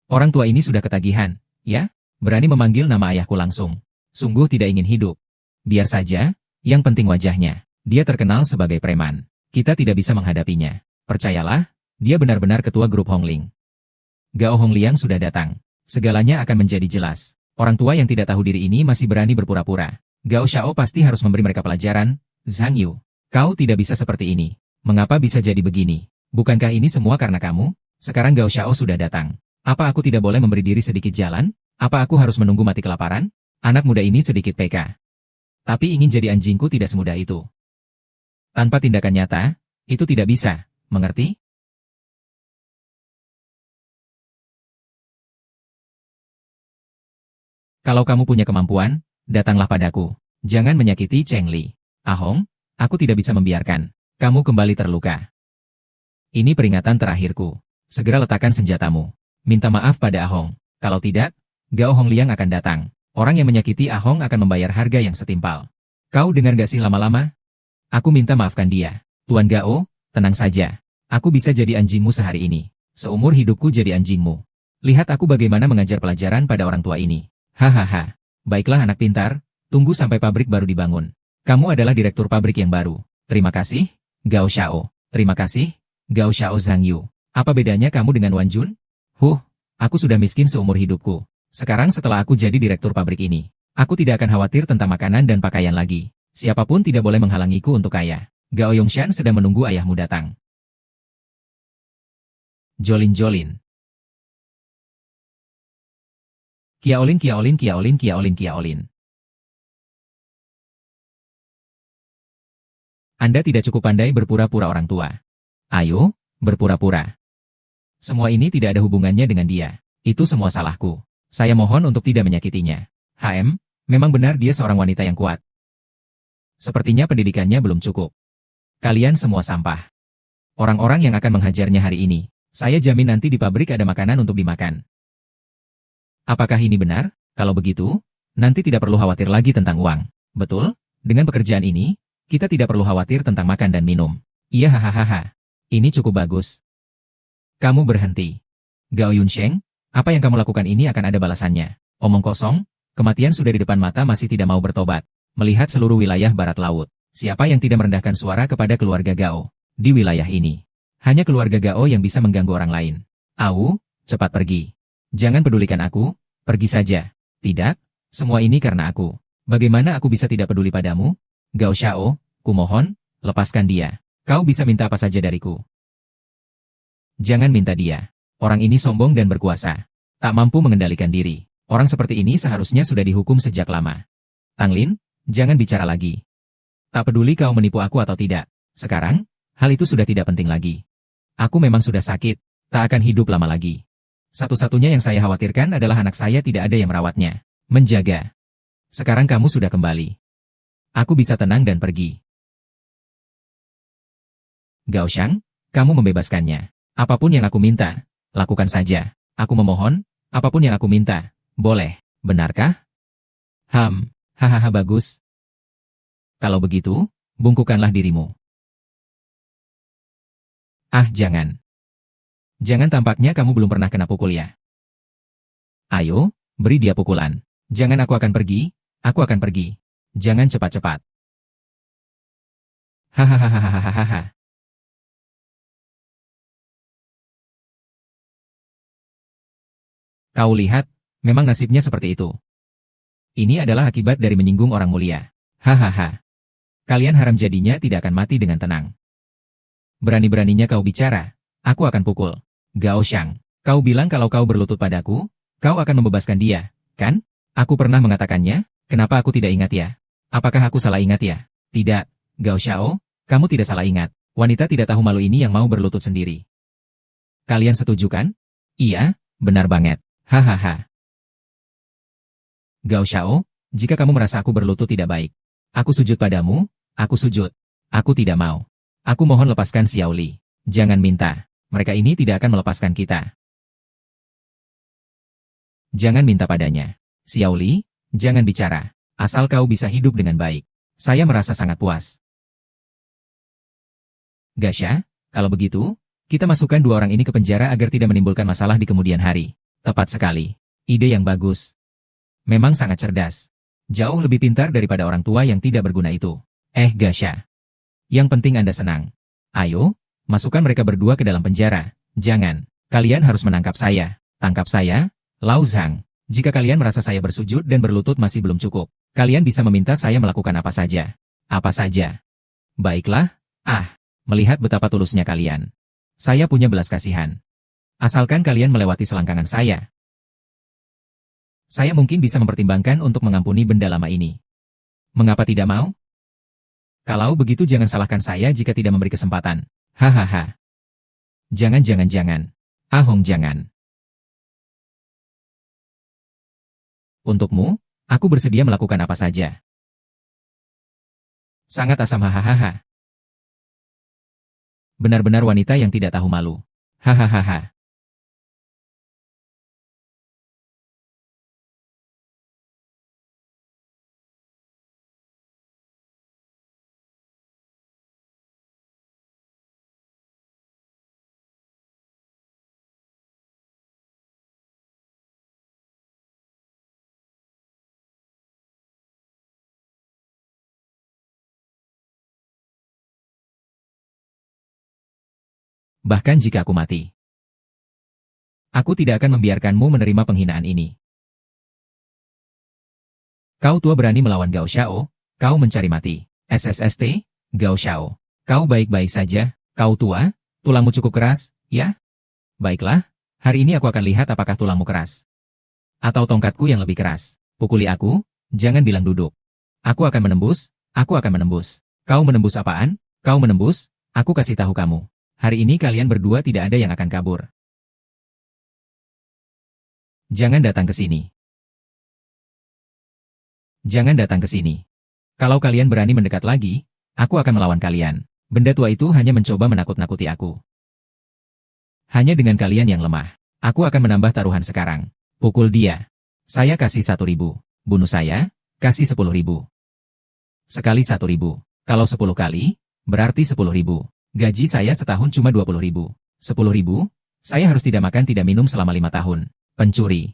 Orang tua ini sudah ketagihan, ya? Berani memanggil nama ayahku langsung. Sungguh tidak ingin hidup. Biar saja, yang penting wajahnya. Dia terkenal sebagai preman. Kita tidak bisa menghadapinya. Percayalah, dia benar-benar ketua grup Hongling. Gao Hongliang sudah datang. Segalanya akan menjadi jelas. Orang tua yang tidak tahu diri ini masih berani berpura-pura. Gao Xiao pasti harus memberi mereka pelajaran. Zhang Yu, kau tidak bisa seperti ini. Mengapa bisa jadi begini? Bukankah ini semua karena kamu? Sekarang Gao Xiao sudah datang. Apa aku tidak boleh memberi diri sedikit jalan? Apa aku harus menunggu mati kelaparan? Anak muda ini sedikit PK. Tapi ingin jadi anjingku tidak semudah itu. Tanpa tindakan nyata, itu tidak bisa, mengerti? Kalau kamu punya kemampuan, datanglah padaku. Jangan menyakiti Cheng Li. Ahong, aku tidak bisa membiarkan kamu kembali terluka. Ini peringatan terakhirku. Segera letakkan senjatamu. Minta maaf pada Ahong. Kalau tidak, Gao Hongliang akan datang. Orang yang menyakiti Ahong akan membayar harga yang setimpal. Kau dengar gak sih lama-lama? Aku minta maafkan dia. Tuan Gao, tenang saja. Aku bisa jadi anjingmu sehari ini. Seumur hidupku jadi anjingmu. Lihat aku bagaimana mengajar pelajaran pada orang tua ini. Hahaha. Baiklah anak pintar, tunggu sampai pabrik baru dibangun. Kamu adalah direktur pabrik yang baru. Terima kasih, Gao Xiao. Terima kasih, Gao Xiao Zhang Yu. Apa bedanya kamu dengan Wan Jun? Aku sudah miskin seumur hidupku. Sekarang setelah aku jadi direktur pabrik ini, aku tidak akan khawatir tentang makanan dan pakaian lagi. Siapapun tidak boleh menghalangiku untuk kaya. Gao Yongshan sedang menunggu ayahmu datang. Jolin. Kiaolin. Anda tidak cukup pandai berpura-pura orang tua. Ayo, berpura-pura. Semua ini tidak ada hubungannya dengan dia. Itu semua salahku. Saya mohon untuk tidak menyakitinya. Memang benar dia seorang wanita yang kuat. Sepertinya pendidikannya belum cukup. Kalian semua sampah. Orang-orang yang akan menghajarnya hari ini, saya jamin nanti di pabrik ada makanan untuk dimakan. Apakah ini benar? Kalau begitu, nanti tidak perlu khawatir lagi tentang uang. Betul? Dengan pekerjaan ini, kita tidak perlu khawatir tentang makan dan minum. Iya hahaha. Ini cukup bagus. Kamu berhenti. Gao Yunsheng, apa yang kamu lakukan ini akan ada balasannya. Omong kosong, kematian sudah di depan mata masih tidak mau bertobat. Melihat seluruh wilayah barat laut, siapa yang tidak merendahkan suara kepada keluarga Gao? Di wilayah ini, hanya keluarga Gao yang bisa mengganggu orang lain. Au, cepat pergi. Jangan pedulikan aku, pergi saja. Tidak, semua ini karena aku. Bagaimana aku bisa tidak peduli padamu? Gao Xiao, kumohon, lepaskan dia. Kau bisa minta apa saja dariku. Jangan minta dia. Orang ini sombong dan berkuasa. Tak mampu mengendalikan diri. Orang seperti ini seharusnya sudah dihukum sejak lama. Tang Lin, jangan bicara lagi. Tak peduli kau menipu aku atau tidak. Sekarang, hal itu sudah tidak penting lagi. Aku memang sudah sakit, tak akan hidup lama lagi. Satu-satunya yang saya khawatirkan adalah anak saya tidak ada yang merawatnya. Menjaga. Sekarang kamu sudah kembali. Aku bisa tenang dan pergi. Gao Shang, kamu membebaskannya. Apapun yang aku minta, lakukan saja. Aku memohon, apapun yang aku minta, boleh. Benarkah? Hahaha bagus. Kalau begitu, bungkukanlah dirimu. Ah jangan. Jangan, tampaknya kamu belum pernah kena pukul ya. Ayo, beri dia pukulan. Jangan, aku akan pergi, Jangan cepat-cepat. Hahaha. Kau lihat, memang nasibnya seperti itu. Ini adalah akibat dari menyinggung orang mulia. Hahaha. Kalian haram jadinya tidak akan mati dengan tenang. Berani-beraninya kau bicara, aku akan pukul. Gao Shang, kau bilang kalau kau berlutut padaku, kau akan membebaskan dia, kan? Aku pernah mengatakannya, kenapa aku tidak ingat ya? Apakah aku salah ingat ya? Tidak, Gao Xiao, kamu tidak salah ingat. Wanita tidak tahu malu ini yang mau berlutut sendiri. Kalian setuju kan? Iya, benar banget. Hahaha. Gao Xiao, jika kamu merasa aku berlutut tidak baik, aku sujud padamu, aku sujud. Aku tidak mau. Aku mohon lepaskan Xiao Li. Jangan minta. Mereka ini tidak akan melepaskan kita. Jangan minta padanya. Xiao Li, jangan bicara. Asal kau bisa hidup dengan baik. Saya merasa sangat puas. Gasha, kalau begitu, kita masukkan dua orang ini ke penjara agar tidak menimbulkan masalah di kemudian hari. Tepat sekali. Ide yang bagus. Memang sangat cerdas. Jauh lebih pintar daripada orang tua yang tidak berguna itu. Gasha. Yang penting Anda senang. Ayo, masukkan mereka berdua ke dalam penjara. Jangan. Kalian harus menangkap saya. Tangkap saya, Lao Zhang. Jika kalian merasa saya bersujud dan berlutut masih belum cukup, kalian bisa meminta saya melakukan apa saja. Apa saja. Baiklah, melihat betapa tulusnya kalian. Saya punya belas kasihan. Asalkan kalian melewati selangkangan saya. Saya mungkin bisa mempertimbangkan untuk mengampuni benda lama ini. Mengapa tidak mau? Kalau begitu jangan salahkan saya jika tidak memberi kesempatan. Hahaha. Jangan. Ahong jangan. Untukmu, aku bersedia melakukan apa saja. Sangat asam hahaha. Benar-benar wanita yang tidak tahu malu. Hahaha. Bahkan jika aku mati, aku tidak akan membiarkanmu menerima penghinaan ini. Kau tua berani melawan Gao Xiao, kau mencari mati. SSST, Gao Xiao. Kau baik-baik saja, kau tua, tulangmu cukup keras, ya? Baiklah, hari ini aku akan lihat apakah tulangmu keras. Atau tongkatku yang lebih keras. Pukuli aku, jangan bilang duduk. Aku akan menembus, aku akan menembus. Kau menembus apaan? Kau menembus, aku kasih tahu kamu. Hari ini kalian berdua tidak ada yang akan kabur. Jangan datang ke sini. Jangan datang ke sini. Kalau kalian berani mendekat lagi, aku akan melawan kalian. Benda tua itu hanya mencoba menakut-nakuti aku. Hanya dengan kalian yang lemah. Aku akan menambah taruhan sekarang. Pukul dia. Saya kasih 1.000. Bunuh saya, kasih 10.000. Sekali 1.000. Kalau 10 kali, berarti 10.000. Gaji saya setahun cuma 20.000. 10.000, saya harus tidak makan tidak minum selama 5 tahun. Pencuri.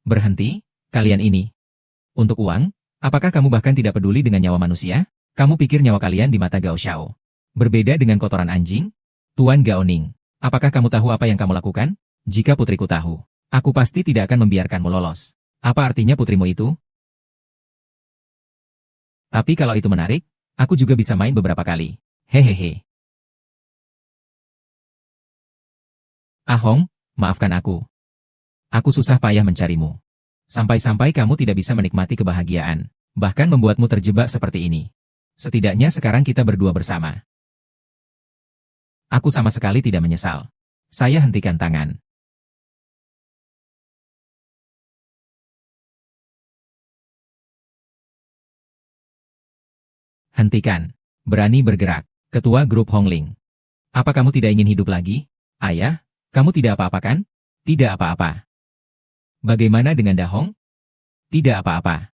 Berhenti, kalian ini. Untuk uang, apakah kamu bahkan tidak peduli dengan nyawa manusia? Kamu pikir nyawa kalian di mata Gao Xiao berbeda dengan kotoran anjing? Tuan Gao Ning, apakah kamu tahu apa yang kamu lakukan? Jika putriku tahu, aku pasti tidak akan membiarkanmu lolos. Apa artinya putrimu itu? Tapi kalau itu menarik, aku juga bisa main beberapa kali. Hehehe. Ahong, maafkan aku. Aku susah payah mencarimu. Sampai-sampai kamu tidak bisa menikmati kebahagiaan, bahkan membuatmu terjebak seperti ini. Setidaknya sekarang kita berdua bersama. Aku sama sekali tidak menyesal. Saya hentikan tangan. Hentikan. Berani bergerak. Ketua grup Hongling. Apa kamu tidak ingin hidup lagi? Ayah, kamu tidak apa-apa kan? Tidak apa-apa. Bagaimana dengan Dahong? Tidak apa-apa.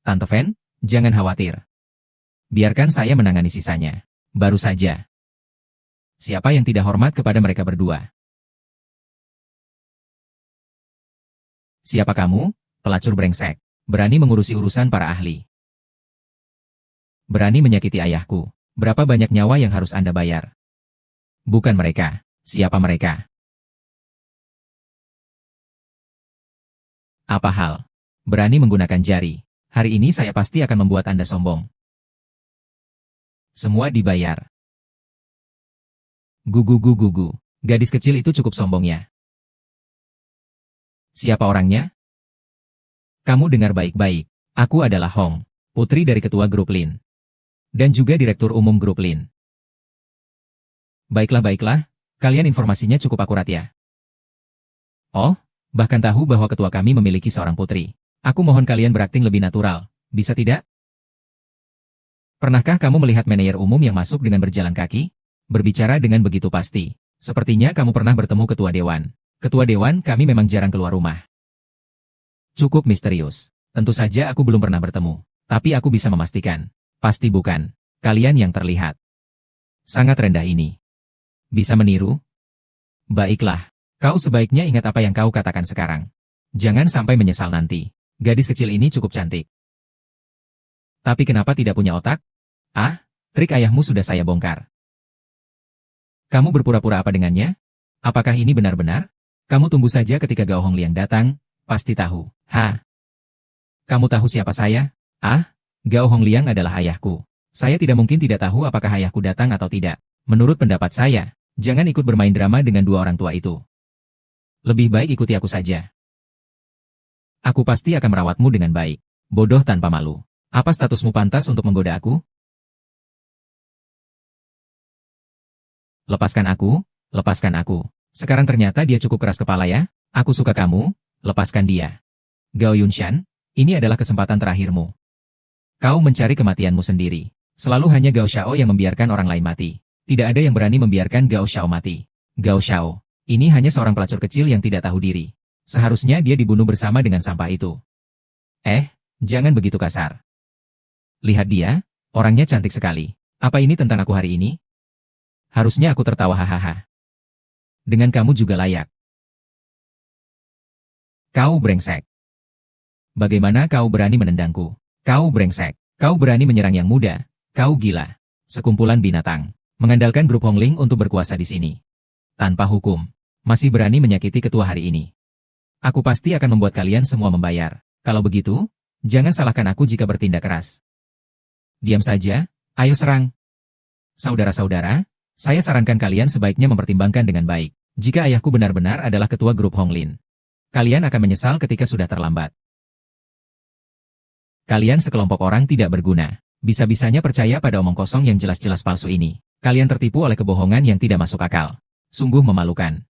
Tante Fen, jangan khawatir. Biarkan saya menangani sisanya. Baru saja. Siapa yang tidak hormat kepada mereka berdua? Siapa kamu, pelacur brengsek? Berani mengurusi urusan para ahli. Berani menyakiti ayahku. Berapa banyak nyawa yang harus Anda bayar? Bukan mereka. Siapa mereka? Apa hal? Berani menggunakan jari. Hari ini saya pasti akan membuat Anda sombong. Semua dibayar. Gugu. Gadis kecil itu cukup sombongnya. Siapa orangnya? Kamu dengar baik-baik. Aku adalah Hong, putri dari ketua grup Lin. Dan juga direktur umum grup Lin. Baiklah. Kalian informasinya cukup akurat ya. Oh, bahkan tahu bahwa ketua kami memiliki seorang putri. Aku mohon kalian berakting lebih natural, bisa tidak? Pernahkah kamu melihat manajer umum yang masuk dengan berjalan kaki? Berbicara dengan begitu pasti. Sepertinya kamu pernah bertemu ketua dewan. Ketua dewan kami memang jarang keluar rumah. Cukup misterius. Tentu saja aku belum pernah bertemu. Tapi aku bisa memastikan. Pasti bukan. Kalian yang terlihat. Sangat rendah ini. Bisa meniru? Baiklah. Kau sebaiknya ingat apa yang kau katakan sekarang. Jangan sampai menyesal nanti. Gadis kecil ini cukup cantik. Tapi kenapa tidak punya otak? Ah, trik ayahmu sudah saya bongkar. Kamu berpura-pura apa dengannya? Apakah ini benar-benar? Kamu tunggu saja ketika Gao Hongliang datang, pasti tahu. Ha! Kamu tahu siapa saya? Ah, Gao Hongliang adalah ayahku. Saya tidak mungkin tidak tahu apakah ayahku datang atau tidak. Menurut pendapat saya, jangan ikut bermain drama dengan dua orang tua itu. Lebih baik ikuti aku saja. Aku pasti akan merawatmu dengan baik. Bodoh tanpa malu. Apa statusmu pantas untuk menggoda aku? Lepaskan aku. Sekarang ternyata dia cukup keras kepala ya? Aku suka kamu, lepaskan dia. Gao Yunshan, ini adalah kesempatan terakhirmu. Kau mencari kematianmu sendiri. Selalu hanya Gao Xiao yang membiarkan orang lain mati. Tidak ada yang berani membiarkan Gao Xiao mati. Gao Xiao, ini hanya seorang pelacur kecil yang tidak tahu diri. Seharusnya dia dibunuh bersama dengan sampah itu. Jangan begitu kasar. Lihat dia, orangnya cantik sekali. Apa ini tentang aku hari ini? Harusnya aku tertawa hahaha. Dengan kamu juga layak. Kau brengsek. Bagaimana kau berani menendangku? Kau brengsek. Kau berani menyerang yang muda. Kau gila. Sekumpulan binatang. Mengandalkan grup Hongling untuk berkuasa di sini. Tanpa hukum. Masih berani menyakiti ketua hari ini. Aku pasti akan membuat kalian semua membayar. Kalau begitu, jangan salahkan aku jika bertindak keras. Diam saja, ayo serang. Saudara-saudara, saya sarankan kalian sebaiknya mempertimbangkan dengan baik. Jika ayahku benar-benar adalah ketua grup Honglin, kalian akan menyesal ketika sudah terlambat. Kalian sekelompok orang tidak berguna. Bisa-bisanya percaya pada omong kosong yang jelas-jelas palsu ini. Kalian tertipu oleh kebohongan yang tidak masuk akal. Sungguh memalukan.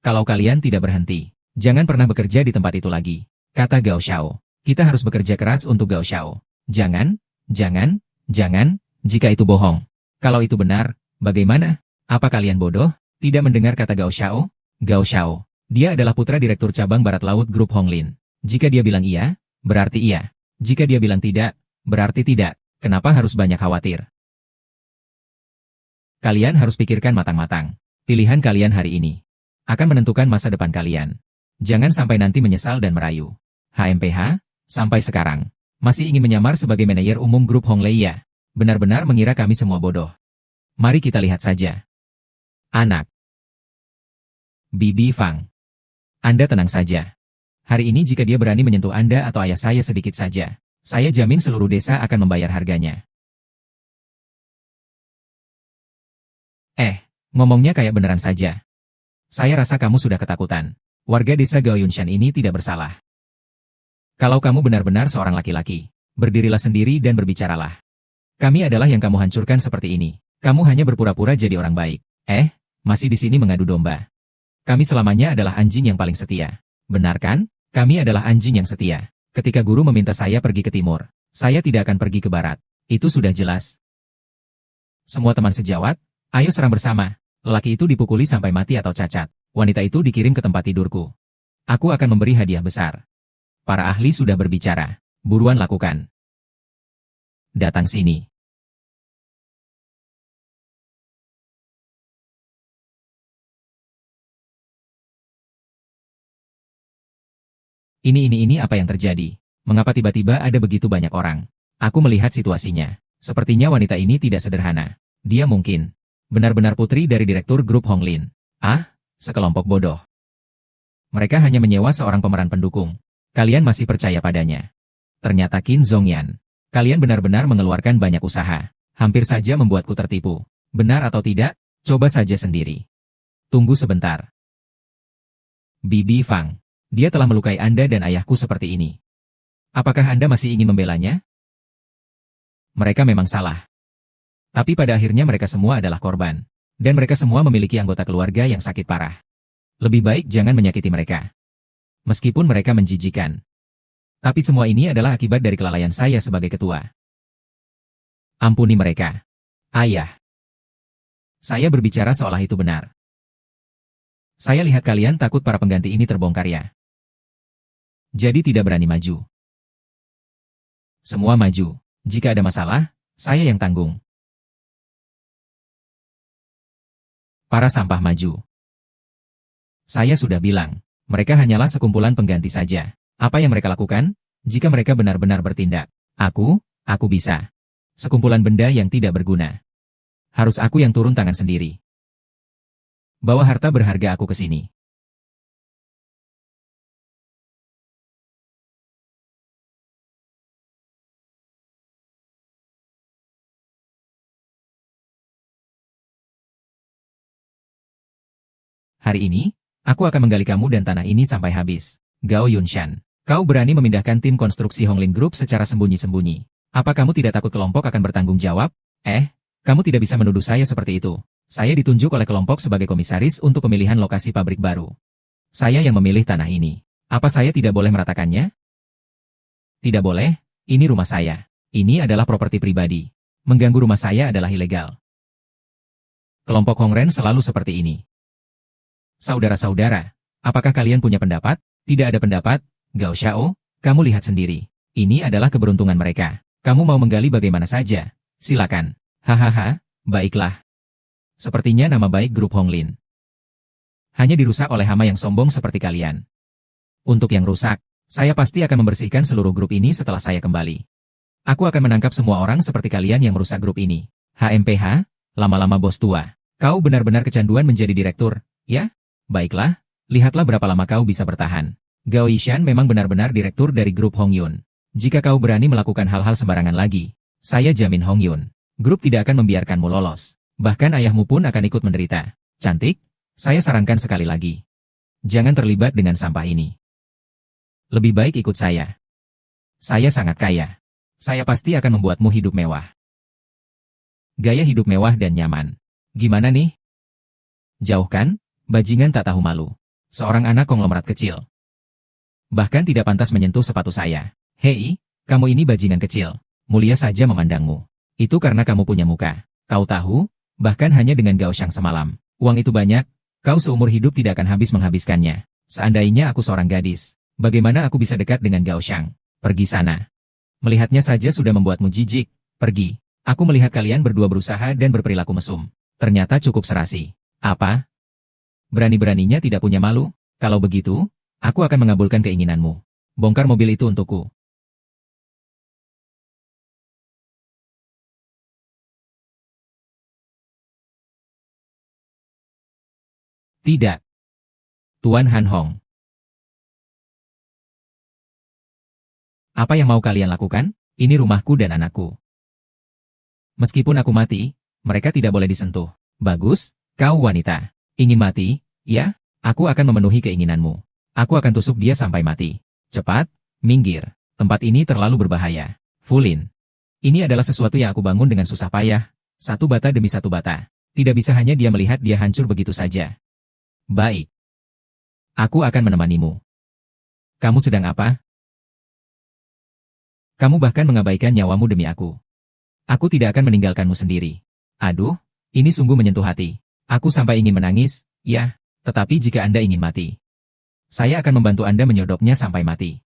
Kalau kalian tidak berhenti, jangan pernah bekerja di tempat itu lagi, kata Gao Xiao. Kita harus bekerja keras untuk Gao Xiao. Jangan, jika itu bohong. Kalau itu benar, bagaimana? Apa kalian bodoh? Tidak mendengar kata Gao Xiao? Gao Xiao, dia adalah putra direktur cabang Barat Laut Grup Honglin. Jika dia bilang iya, berarti iya. Jika dia bilang tidak, berarti tidak. Kenapa harus banyak khawatir? Kalian harus pikirkan matang-matang. Pilihan kalian hari ini akan menentukan masa depan kalian. Jangan sampai nanti menyesal dan merayu. HMPH, sampai sekarang, masih ingin menyamar sebagai manajer umum grup Honglei ya? Benar-benar mengira kami semua bodoh. Mari kita lihat saja. Anak. Bibi Fang. Anda tenang saja. Hari ini jika dia berani menyentuh Anda atau ayah saya sedikit saja, saya jamin seluruh desa akan membayar harganya. Ngomongnya kayak beneran saja. Saya rasa kamu sudah ketakutan. Warga desa Gao Yunshan ini tidak bersalah. Kalau kamu benar-benar seorang laki-laki, berdirilah sendiri dan berbicaralah. Kami adalah yang kamu hancurkan seperti ini. Kamu hanya berpura-pura jadi orang baik. Masih di sini mengadu domba. Kami selamanya adalah anjing yang paling setia. Benar kan? Kami adalah anjing yang setia. Ketika guru meminta saya pergi ke timur, saya tidak akan pergi ke barat. Itu sudah jelas. Semua teman sejawat, ayo serang bersama. Lelaki itu dipukuli sampai mati atau cacat. Wanita itu dikirim ke tempat tidurku. Aku akan memberi hadiah besar. Para ahli sudah berbicara. Buruan lakukan. Datang sini. Ini apa yang terjadi? Mengapa tiba-tiba ada begitu banyak orang? Aku melihat situasinya. Sepertinya wanita ini tidak sederhana. Dia mungkin benar-benar putri dari direktur grup Honglin. Sekelompok bodoh. Mereka hanya menyewa seorang pemeran pendukung. Kalian masih percaya padanya? Ternyata Qin Zhongyan. Kalian benar-benar mengeluarkan banyak usaha. Hampir saja membuatku tertipu. Benar atau tidak? Coba saja sendiri. Tunggu sebentar. Bibi Fang. Dia telah melukai Anda dan ayahku seperti ini. Apakah Anda masih ingin membelanya? Mereka memang salah. Tapi pada akhirnya mereka semua adalah korban. Dan mereka semua memiliki anggota keluarga yang sakit parah. Lebih baik jangan menyakiti mereka. Meskipun mereka menjijikan. Tapi semua ini adalah akibat dari kelalaian saya sebagai ketua. Ampuni mereka. Ayah. Saya berbicara seolah itu benar. Saya lihat kalian takut para pengganti ini terbongkar ya. Jadi tidak berani maju. Semua maju. Jika ada masalah, saya yang tanggung. Para sampah maju. Saya sudah bilang, mereka hanyalah sekumpulan pengganti saja. Apa yang mereka lakukan? Jika mereka benar-benar bertindak, aku bisa. Sekumpulan benda yang tidak berguna. Harus aku yang turun tangan sendiri. Bawa harta berharga aku ke sini. Hari ini, aku akan menggali kamu dan tanah ini sampai habis. Gao Yunshan, kau berani memindahkan tim konstruksi Honglin Group secara sembunyi-sembunyi. Apa kamu tidak takut kelompok akan bertanggung jawab? Kamu tidak bisa menuduh saya seperti itu. Saya ditunjuk oleh kelompok sebagai komisaris untuk pemilihan lokasi pabrik baru. Saya yang memilih tanah ini. Apa saya tidak boleh meratakannya? Tidak boleh, ini rumah saya. Ini adalah properti pribadi. Mengganggu rumah saya adalah ilegal. Kelompok Hongren selalu seperti ini. Saudara-saudara, apakah kalian punya pendapat? Tidak ada pendapat? Gao Xiao, kamu lihat sendiri. Ini adalah keberuntungan mereka. Kamu mau menggali bagaimana saja? Silakan. Hahaha, baiklah. Sepertinya nama baik grup Honglin hanya dirusak oleh hama yang sombong seperti kalian. Untuk yang rusak, saya pasti akan membersihkan seluruh grup ini setelah saya kembali. Aku akan menangkap semua orang seperti kalian yang merusak grup ini. HMPH, lama-lama bos tua. Kau benar-benar kecanduan menjadi direktur, ya? Baiklah, lihatlah berapa lama kau bisa bertahan. Gao Yishan memang benar-benar direktur dari grup Hongyun. Jika kau berani melakukan hal-hal sembarangan lagi, saya jamin Hongyun Grup tidak akan membiarkanmu lolos. Bahkan ayahmu pun akan ikut menderita. Cantik, saya sarankan sekali lagi. Jangan terlibat dengan sampah ini. Lebih baik ikut saya. Saya sangat kaya. Saya pasti akan membuatmu hidup mewah. Gaya hidup mewah dan nyaman. Gimana nih? Jauh kan? Bajingan tak tahu malu. Seorang anak konglomerat kecil. Bahkan tidak pantas menyentuh sepatu saya. Hei, kamu ini bajingan kecil. Mulia saja memandangmu. Itu karena kamu punya muka. Kau tahu, bahkan hanya dengan Gaoshang semalam. Uang itu banyak, kau seumur hidup tidak akan habis menghabiskannya. Seandainya aku seorang gadis, bagaimana aku bisa dekat dengan Gaoshang? Pergi sana. Melihatnya saja sudah membuatmu jijik. Pergi. Aku melihat kalian berdua berusaha dan berperilaku mesum. Ternyata cukup serasi. Apa? Berani-beraninya tidak punya malu? Kalau begitu, aku akan mengabulkan keinginanmu. Bongkar mobil itu untukku. Tidak. Tuan Han Hong. Apa yang mau kalian lakukan? Ini rumahku dan anakku. Meskipun aku mati, mereka tidak boleh disentuh. Bagus, kau wanita. Ingin mati? Ya, aku akan memenuhi keinginanmu. Aku akan tusuk dia sampai mati. Cepat, minggir. Tempat ini terlalu berbahaya. Fulin. Ini adalah sesuatu yang aku bangun dengan susah payah. Satu bata demi satu bata. Tidak bisa hanya dia melihat dia hancur begitu saja. Baik. Aku akan menemanimu. Kamu sedang apa? Kamu bahkan mengabaikan nyawamu demi aku. Aku tidak akan meninggalkanmu sendiri. Aduh, ini sungguh menyentuh hati. Aku sampai ingin menangis, ya, tetapi jika Anda ingin mati, saya akan membantu Anda menyodopnya sampai mati.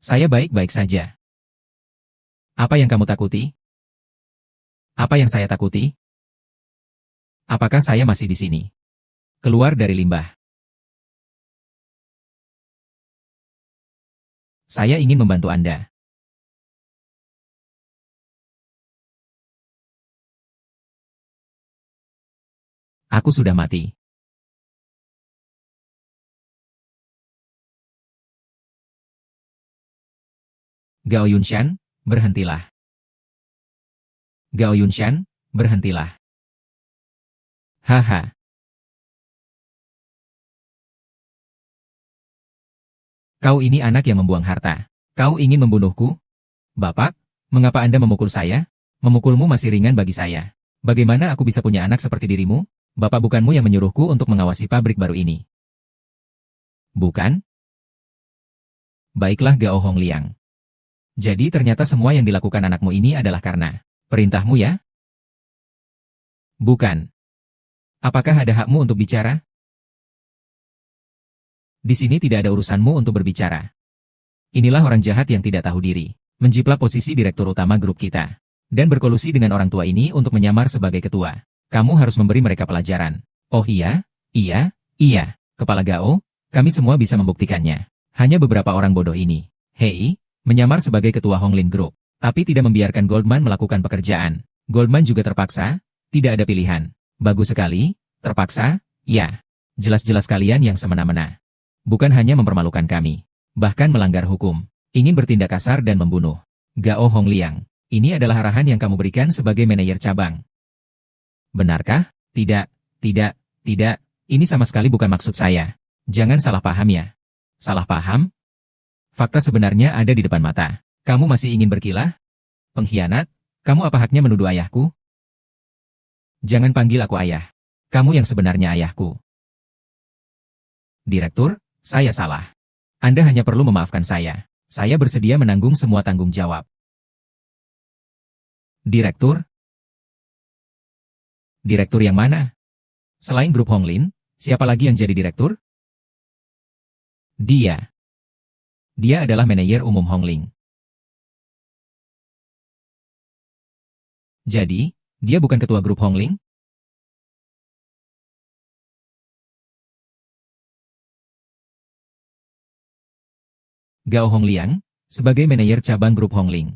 Saya baik-baik saja. Apa yang kamu takuti? Apa yang saya takuti? Apakah saya masih di sini? Keluar dari limbah. Saya ingin membantu Anda. Aku sudah mati. Gao Yunshan, berhentilah. Gao Yunshan, berhentilah. Haha. Kau ini anak yang membuang harta. Kau ingin membunuhku? Bapak, mengapa Anda memukul saya? Memukulmu masih ringan bagi saya. Bagaimana aku bisa punya anak seperti dirimu? Bapak bukanmu yang menyuruhku untuk mengawasi pabrik baru ini. Bukan? Baiklah Gao Hongliang. Jadi ternyata semua yang dilakukan anakmu ini adalah karena perintahmu ya? Bukan. Apakah ada hakmu untuk bicara? Di sini tidak ada urusanmu untuk berbicara. Inilah orang jahat yang tidak tahu diri, menjiplak posisi direktur utama grup kita, dan berkolusi dengan orang tua ini untuk menyamar sebagai ketua. Kamu harus memberi mereka pelajaran. Oh iya, iya, Kepala Gao, kami semua bisa membuktikannya. Hanya beberapa orang bodoh ini. Hei, menyamar sebagai ketua Honglin Group, tapi tidak membiarkan Goldman melakukan pekerjaan. Goldman juga terpaksa, tidak ada pilihan. Bagus sekali, terpaksa, ya. Jelas-jelas kalian yang semena-mena. Bukan hanya mempermalukan kami, bahkan melanggar hukum, ingin bertindak kasar dan membunuh. Gao Hongliang, ini adalah arahan yang kamu berikan sebagai manajer cabang. Benarkah? Tidak, ini sama sekali bukan maksud saya. Jangan salah paham ya. Salah paham? Fakta sebenarnya ada di depan mata. Kamu masih ingin berkilah? Pengkhianat? Kamu apa haknya menuduh ayahku? Jangan panggil aku ayah. Kamu yang sebenarnya ayahku. Direktur, saya salah. Anda hanya perlu memaafkan saya. Saya bersedia menanggung semua tanggung jawab. Direktur? Direktur yang mana? Selain grup Honglin, siapa lagi yang jadi direktur? Dia. Dia adalah manajer umum Hongling. Jadi, dia bukan ketua grup Hongling? Gao Hongliang, sebagai manajer cabang grup Hongling,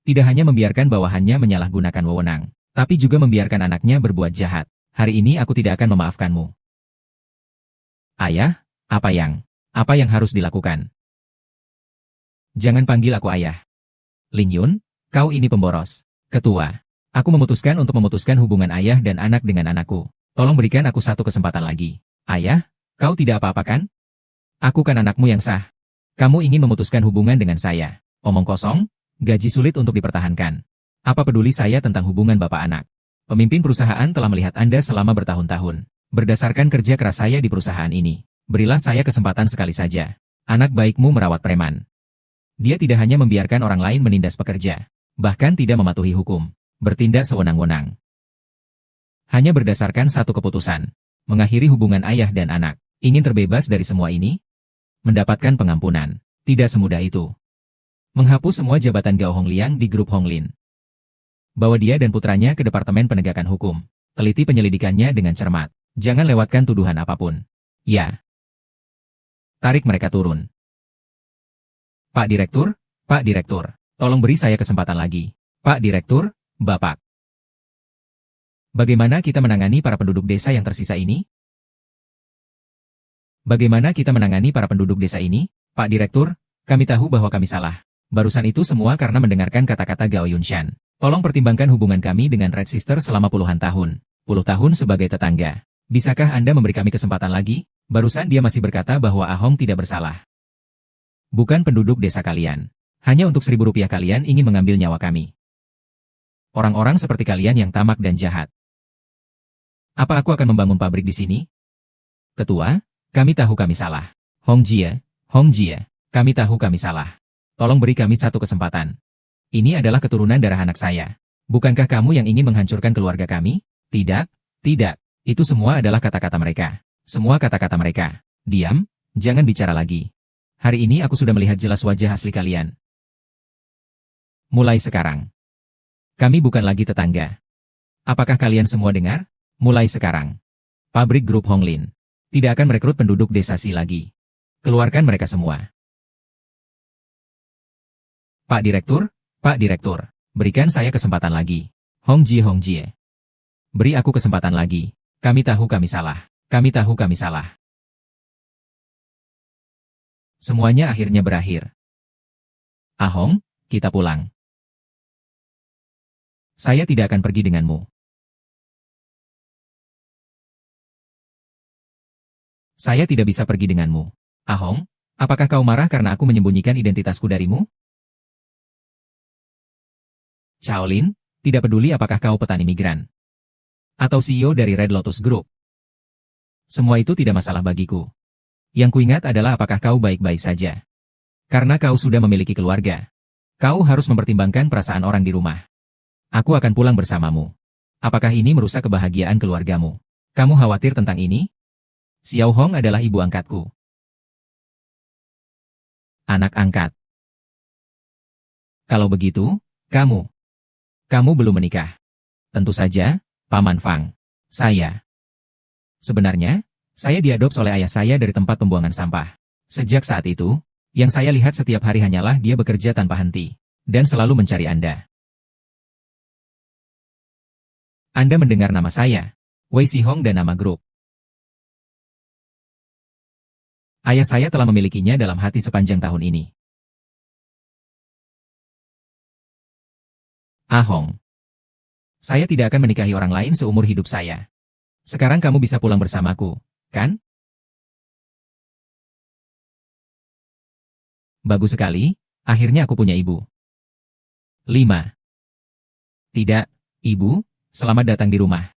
tidak hanya membiarkan bawahannya menyalahgunakan wewenang, tapi juga membiarkan anaknya berbuat jahat. Hari ini aku tidak akan memaafkanmu. Ayah, apa yang Apa yang harus dilakukan? Jangan panggil aku ayah. Lin Yun, kau ini pemboros. Ketua. Aku memutuskan untuk memutuskan hubungan ayah dan anak dengan anakku. Tolong berikan aku satu kesempatan lagi. Ayah, kau tidak apa-apa kan? Aku kan anakmu yang sah. Kamu ingin memutuskan hubungan dengan saya. Omong kosong, gaji sulit untuk dipertahankan. Apa peduli saya tentang hubungan bapak anak? Pemimpin perusahaan telah melihat Anda selama bertahun-tahun. Berdasarkan kerja keras saya di perusahaan ini, berilah saya kesempatan sekali saja. Anak baikmu merawat preman. Dia tidak hanya membiarkan orang lain menindas pekerja, bahkan tidak mematuhi hukum, bertindak sewenang-wenang. Hanya berdasarkan satu keputusan, mengakhiri hubungan ayah dan anak. Ingin terbebas dari semua ini? Mendapatkan pengampunan, tidak semudah itu. Menghapus semua jabatan Gao Hongliang di grup Honglin. Bawa dia dan putranya ke Departemen Penegakan Hukum. Teliti penyelidikannya dengan cermat. Jangan lewatkan tuduhan apapun. Ya. Tarik mereka turun. Pak Direktur, tolong beri saya kesempatan lagi. Pak Direktur, Bapak. Bagaimana kita menangani para penduduk desa yang tersisa ini? Bagaimana kita menangani para penduduk desa ini? Pak Direktur, kami tahu bahwa kami salah. Barusan itu semua karena mendengarkan kata-kata Gao Yunshan. Tolong pertimbangkan hubungan kami dengan Red Sister selama puluhan tahun. Puluh tahun sebagai tetangga. Bisakah Anda memberi kami kesempatan lagi? Barusan dia masih berkata bahwa Ahong tidak bersalah. Bukan penduduk desa kalian. Hanya untuk Rp1.000 kalian ingin mengambil nyawa kami. Orang-orang seperti kalian yang tamak dan jahat. Apa aku akan membangun pabrik di sini? Ketua, kami tahu kami salah. Hong Jie, kami tahu kami salah. Tolong beri kami satu kesempatan. Ini adalah keturunan darah anak saya. Bukankah kamu yang ingin menghancurkan keluarga kami? Tidak. Itu semua adalah kata-kata mereka. Semua kata-kata mereka. Diam, jangan bicara lagi. Hari ini aku sudah melihat jelas wajah asli kalian. Mulai sekarang. Kami bukan lagi tetangga. Apakah kalian semua dengar? Mulai sekarang. Pabrik grup Honglin tidak akan merekrut penduduk desa Si lagi. Keluarkan mereka semua. Pak Direktur, berikan saya kesempatan lagi. Hong Jie. Beri aku kesempatan lagi. Kami tahu kami salah. Semuanya akhirnya berakhir. Ahong, kita pulang. Saya tidak akan pergi denganmu. Saya tidak bisa pergi denganmu. Ahong, apakah kau marah karena aku menyembunyikan identitasku darimu? Shaolin, tidak peduli apakah kau petani migran atau CEO dari Red Lotus Group. Semua itu tidak masalah bagiku. Yang kuingat adalah apakah kau baik-baik saja. Karena kau sudah memiliki keluarga. Kau harus mempertimbangkan perasaan orang di rumah. Aku akan pulang bersamamu. Apakah ini merusak kebahagiaan keluargamu? Kamu khawatir tentang ini? Xiao Hong adalah ibu angkatku. Anak angkat. Kalau begitu, kamu belum menikah. Tentu saja, Paman Fang. Sebenarnya, saya diadopsi oleh ayah saya dari tempat pembuangan sampah. Sejak saat itu, yang saya lihat setiap hari hanyalah dia bekerja tanpa henti, dan selalu mencari Anda. Anda mendengar nama saya, Wei Sihong dan nama grup. Ayah saya telah memilikinya dalam hati sepanjang tahun ini. Ahong. Saya tidak akan menikahi orang lain seumur hidup saya. Sekarang kamu bisa pulang bersamaku, kan? Bagus sekali, akhirnya aku punya ibu. 5. Tidak, ibu, selamat datang di rumah.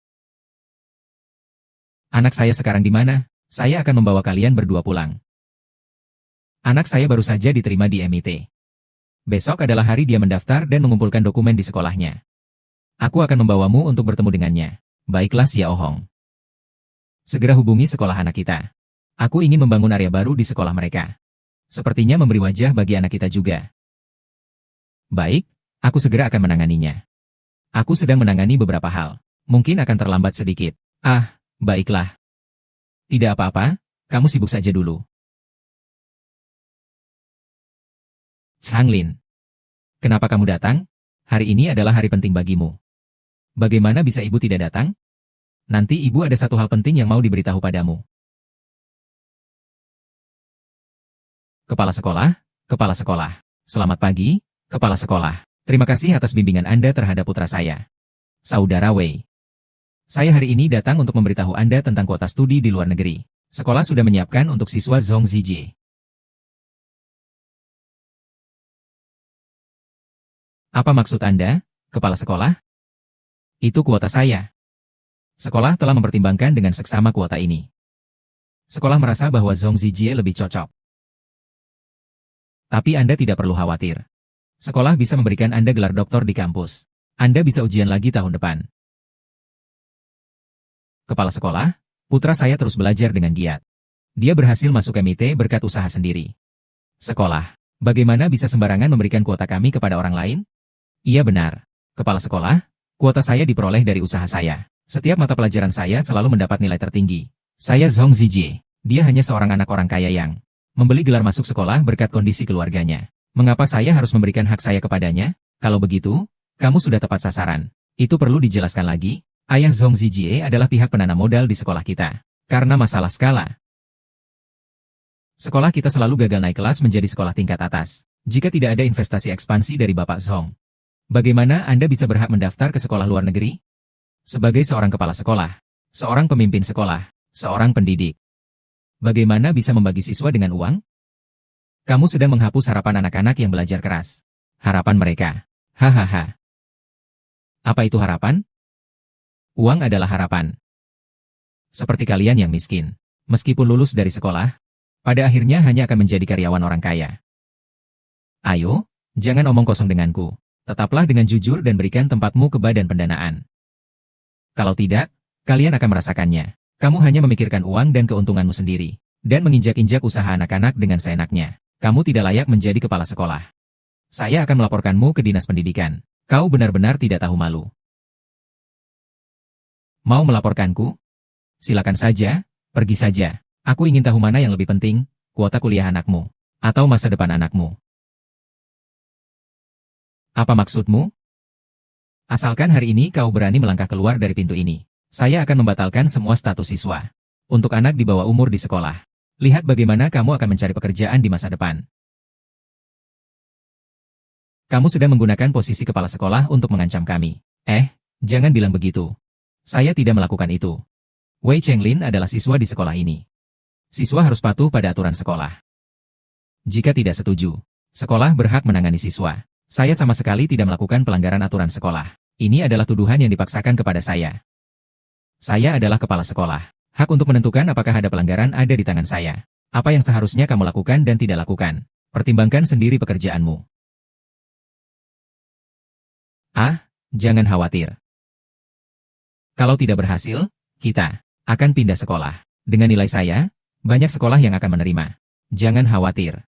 Anak saya sekarang di mana? Saya akan membawa kalian berdua pulang. Anak saya baru saja diterima di MIT. Besok adalah hari dia mendaftar dan mengumpulkan dokumen di sekolahnya. Aku akan membawamu untuk bertemu dengannya. Baiklah Xiao Hong. Segera hubungi sekolah anak kita. Aku ingin membangun area baru di sekolah mereka. Sepertinya memberi wajah bagi anak kita juga. Baik, aku segera akan menanganinya. Aku sedang menangani beberapa hal. Mungkin akan terlambat sedikit. Baiklah. Tidak apa-apa, kamu sibuk saja dulu. Changlin. Kenapa kamu datang? Hari ini adalah hari penting bagimu. Bagaimana bisa ibu tidak datang? Nanti ibu ada satu hal penting yang mau diberitahu padamu. Kepala sekolah, kepala sekolah. Selamat pagi, kepala sekolah. Terima kasih atas bimbingan Anda terhadap putra saya. Saudara Wei. Saya hari ini datang untuk memberitahu Anda tentang kuota studi di luar negeri. Sekolah sudah menyiapkan untuk siswa Zhong Zijie. Apa maksud Anda, kepala sekolah? Itu kuota saya. Sekolah telah mempertimbangkan dengan seksama kuota ini. Sekolah merasa bahwa Zhong Zijie lebih cocok. Tapi Anda tidak perlu khawatir. Sekolah bisa memberikan Anda gelar doktor di kampus. Anda bisa ujian lagi tahun depan. Kepala sekolah, putra saya terus belajar dengan giat. Dia berhasil masuk MIT berkat usaha sendiri. Sekolah, bagaimana bisa sembarangan memberikan kuota kami kepada orang lain? Iya benar. Kepala sekolah, kuota saya diperoleh dari usaha saya. Setiap mata pelajaran saya selalu mendapat nilai tertinggi. Saya Zhong Zijie. Dia hanya seorang anak orang kaya yang membeli gelar masuk sekolah berkat kondisi keluarganya. Mengapa saya harus memberikan hak saya kepadanya? Kalau begitu, kamu sudah tepat sasaran. Itu perlu dijelaskan lagi. Ayah Zhong Zijie adalah pihak penanam modal di sekolah kita. Karena masalah skala. Sekolah kita selalu gagal naik kelas menjadi sekolah tingkat atas. Jika tidak ada investasi ekspansi dari Bapak Zhong. Bagaimana Anda bisa berhak mendaftar ke sekolah luar negeri? Sebagai seorang kepala sekolah, seorang pemimpin sekolah, seorang pendidik. Bagaimana bisa membagi siswa dengan uang? Kamu sedang menghapus harapan anak-anak yang belajar keras. Harapan mereka. Hahaha. Apa itu harapan? Uang adalah harapan. Seperti kalian yang miskin, meskipun lulus dari sekolah, pada akhirnya hanya akan menjadi karyawan orang kaya. Ayo, jangan omong kosong denganku. Tetaplah dengan jujur dan berikan tempatmu ke badan pendanaan. Kalau tidak, kalian akan merasakannya. Kamu hanya memikirkan uang dan keuntunganmu sendiri, dan menginjak-injak usaha anak-anak dengan seenaknya. Kamu tidak layak menjadi kepala sekolah. Saya akan melaporkanmu ke dinas pendidikan. Kau benar-benar tidak tahu malu. Mau melaporkanku? Silakan saja, pergi saja. Aku ingin tahu mana yang lebih penting, kuota kuliah anakmu, atau masa depan anakmu. Apa maksudmu? Asalkan hari ini kau berani melangkah keluar dari pintu ini, saya akan membatalkan semua status siswa. Untuk anak di bawah umur di sekolah. Lihat bagaimana kamu akan mencari pekerjaan di masa depan. Kamu sedang menggunakan posisi kepala sekolah untuk mengancam kami. Jangan bilang begitu. Saya tidak melakukan itu. Wei Chenglin adalah siswa di sekolah ini. Siswa harus patuh pada aturan sekolah. Jika tidak setuju, sekolah berhak menangani siswa. Saya sama sekali tidak melakukan pelanggaran aturan sekolah. Ini adalah tuduhan yang dipaksakan kepada saya. Saya adalah kepala sekolah. Hak untuk menentukan apakah ada pelanggaran ada di tangan saya. Apa yang seharusnya kamu lakukan dan tidak lakukan. Pertimbangkan sendiri pekerjaanmu. Jangan khawatir. Kalau tidak berhasil, kita akan pindah sekolah. Dengan nilai saya, banyak sekolah yang akan menerima. Jangan khawatir.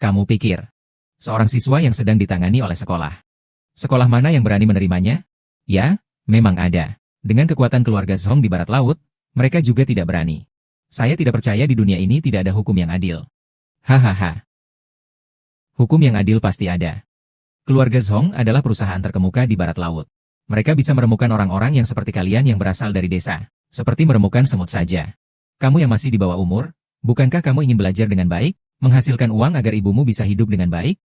Kamu pikir, seorang siswa yang sedang ditangani oleh sekolah. Sekolah mana yang berani menerimanya? Ya, memang ada. Dengan kekuatan keluarga Zhong di barat laut, mereka juga tidak berani. Saya tidak percaya di dunia ini tidak ada hukum yang adil. Hahaha. Hukum yang adil pasti ada. Keluarga Zhong adalah perusahaan terkemuka di barat laut. Mereka bisa meremukan orang-orang yang seperti kalian yang berasal dari desa. Seperti meremukan semut saja. Kamu yang masih di bawah umur, bukankah kamu ingin belajar dengan baik, menghasilkan uang agar ibumu bisa hidup dengan baik?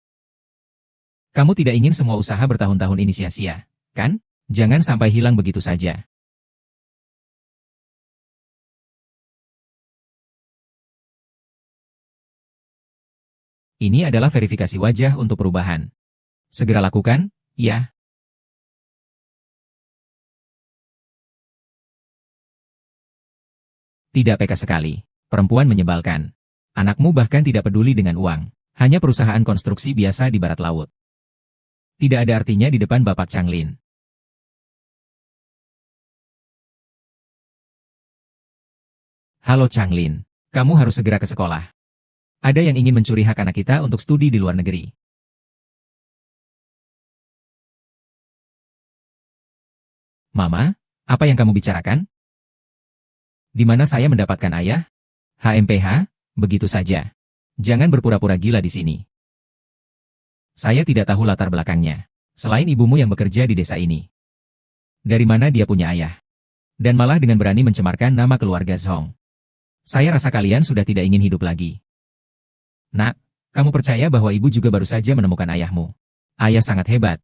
Kamu tidak ingin semua usaha bertahun-tahun ini sia-sia, kan? Jangan sampai hilang begitu saja. Ini adalah verifikasi wajah untuk perubahan. Segera lakukan, ya. Tidak peka sekali. Perempuan menyebalkan. Anakmu bahkan tidak peduli dengan uang. Hanya perusahaan konstruksi biasa di barat laut. Tidak ada artinya di depan Bapak Changlin. Halo Changlin. Kamu harus segera ke sekolah. Ada yang ingin mencuri hak anak kita untuk studi di luar negeri. Mama, apa yang kamu bicarakan? Di mana saya mendapatkan ayah? HMPH, begitu saja. Jangan berpura-pura gila di sini. Saya tidak tahu latar belakangnya. Selain ibumu yang bekerja di desa ini. Dari mana dia punya ayah? Dan malah dengan berani mencemarkan nama keluarga Zhong. Saya rasa kalian sudah tidak ingin hidup lagi. Nak, Kamu percaya bahwa ibu juga baru saja menemukan ayahmu. Ayah sangat hebat.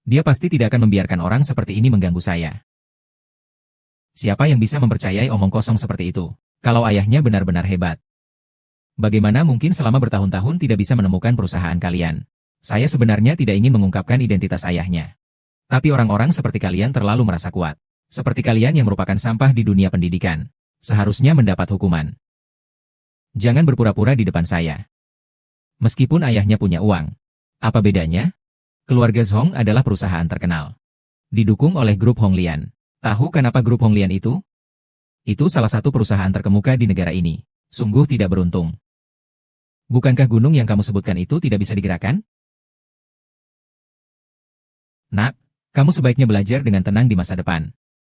Dia pasti tidak akan membiarkan orang seperti ini mengganggu saya. Siapa yang bisa mempercayai omong kosong seperti itu? Kalau ayahnya benar-benar hebat. Bagaimana mungkin selama bertahun-tahun tidak bisa menemukan perusahaan kalian? Saya sebenarnya tidak ingin mengungkapkan identitas ayahnya. Tapi orang-orang seperti kalian terlalu merasa kuat. Seperti kalian yang merupakan sampah di dunia pendidikan. Seharusnya mendapat hukuman. Jangan berpura-pura di depan saya. Meskipun ayahnya punya uang. Apa bedanya? Keluarga Zhong adalah perusahaan terkenal. Didukung oleh grup Honglian. Tahu kenapa grup Honglian itu? Itu salah satu perusahaan terkemuka di negara ini. Sungguh tidak beruntung. Bukankah gunung yang kamu sebutkan itu tidak bisa digerakkan? Nak, kamu sebaiknya belajar dengan tenang di masa depan.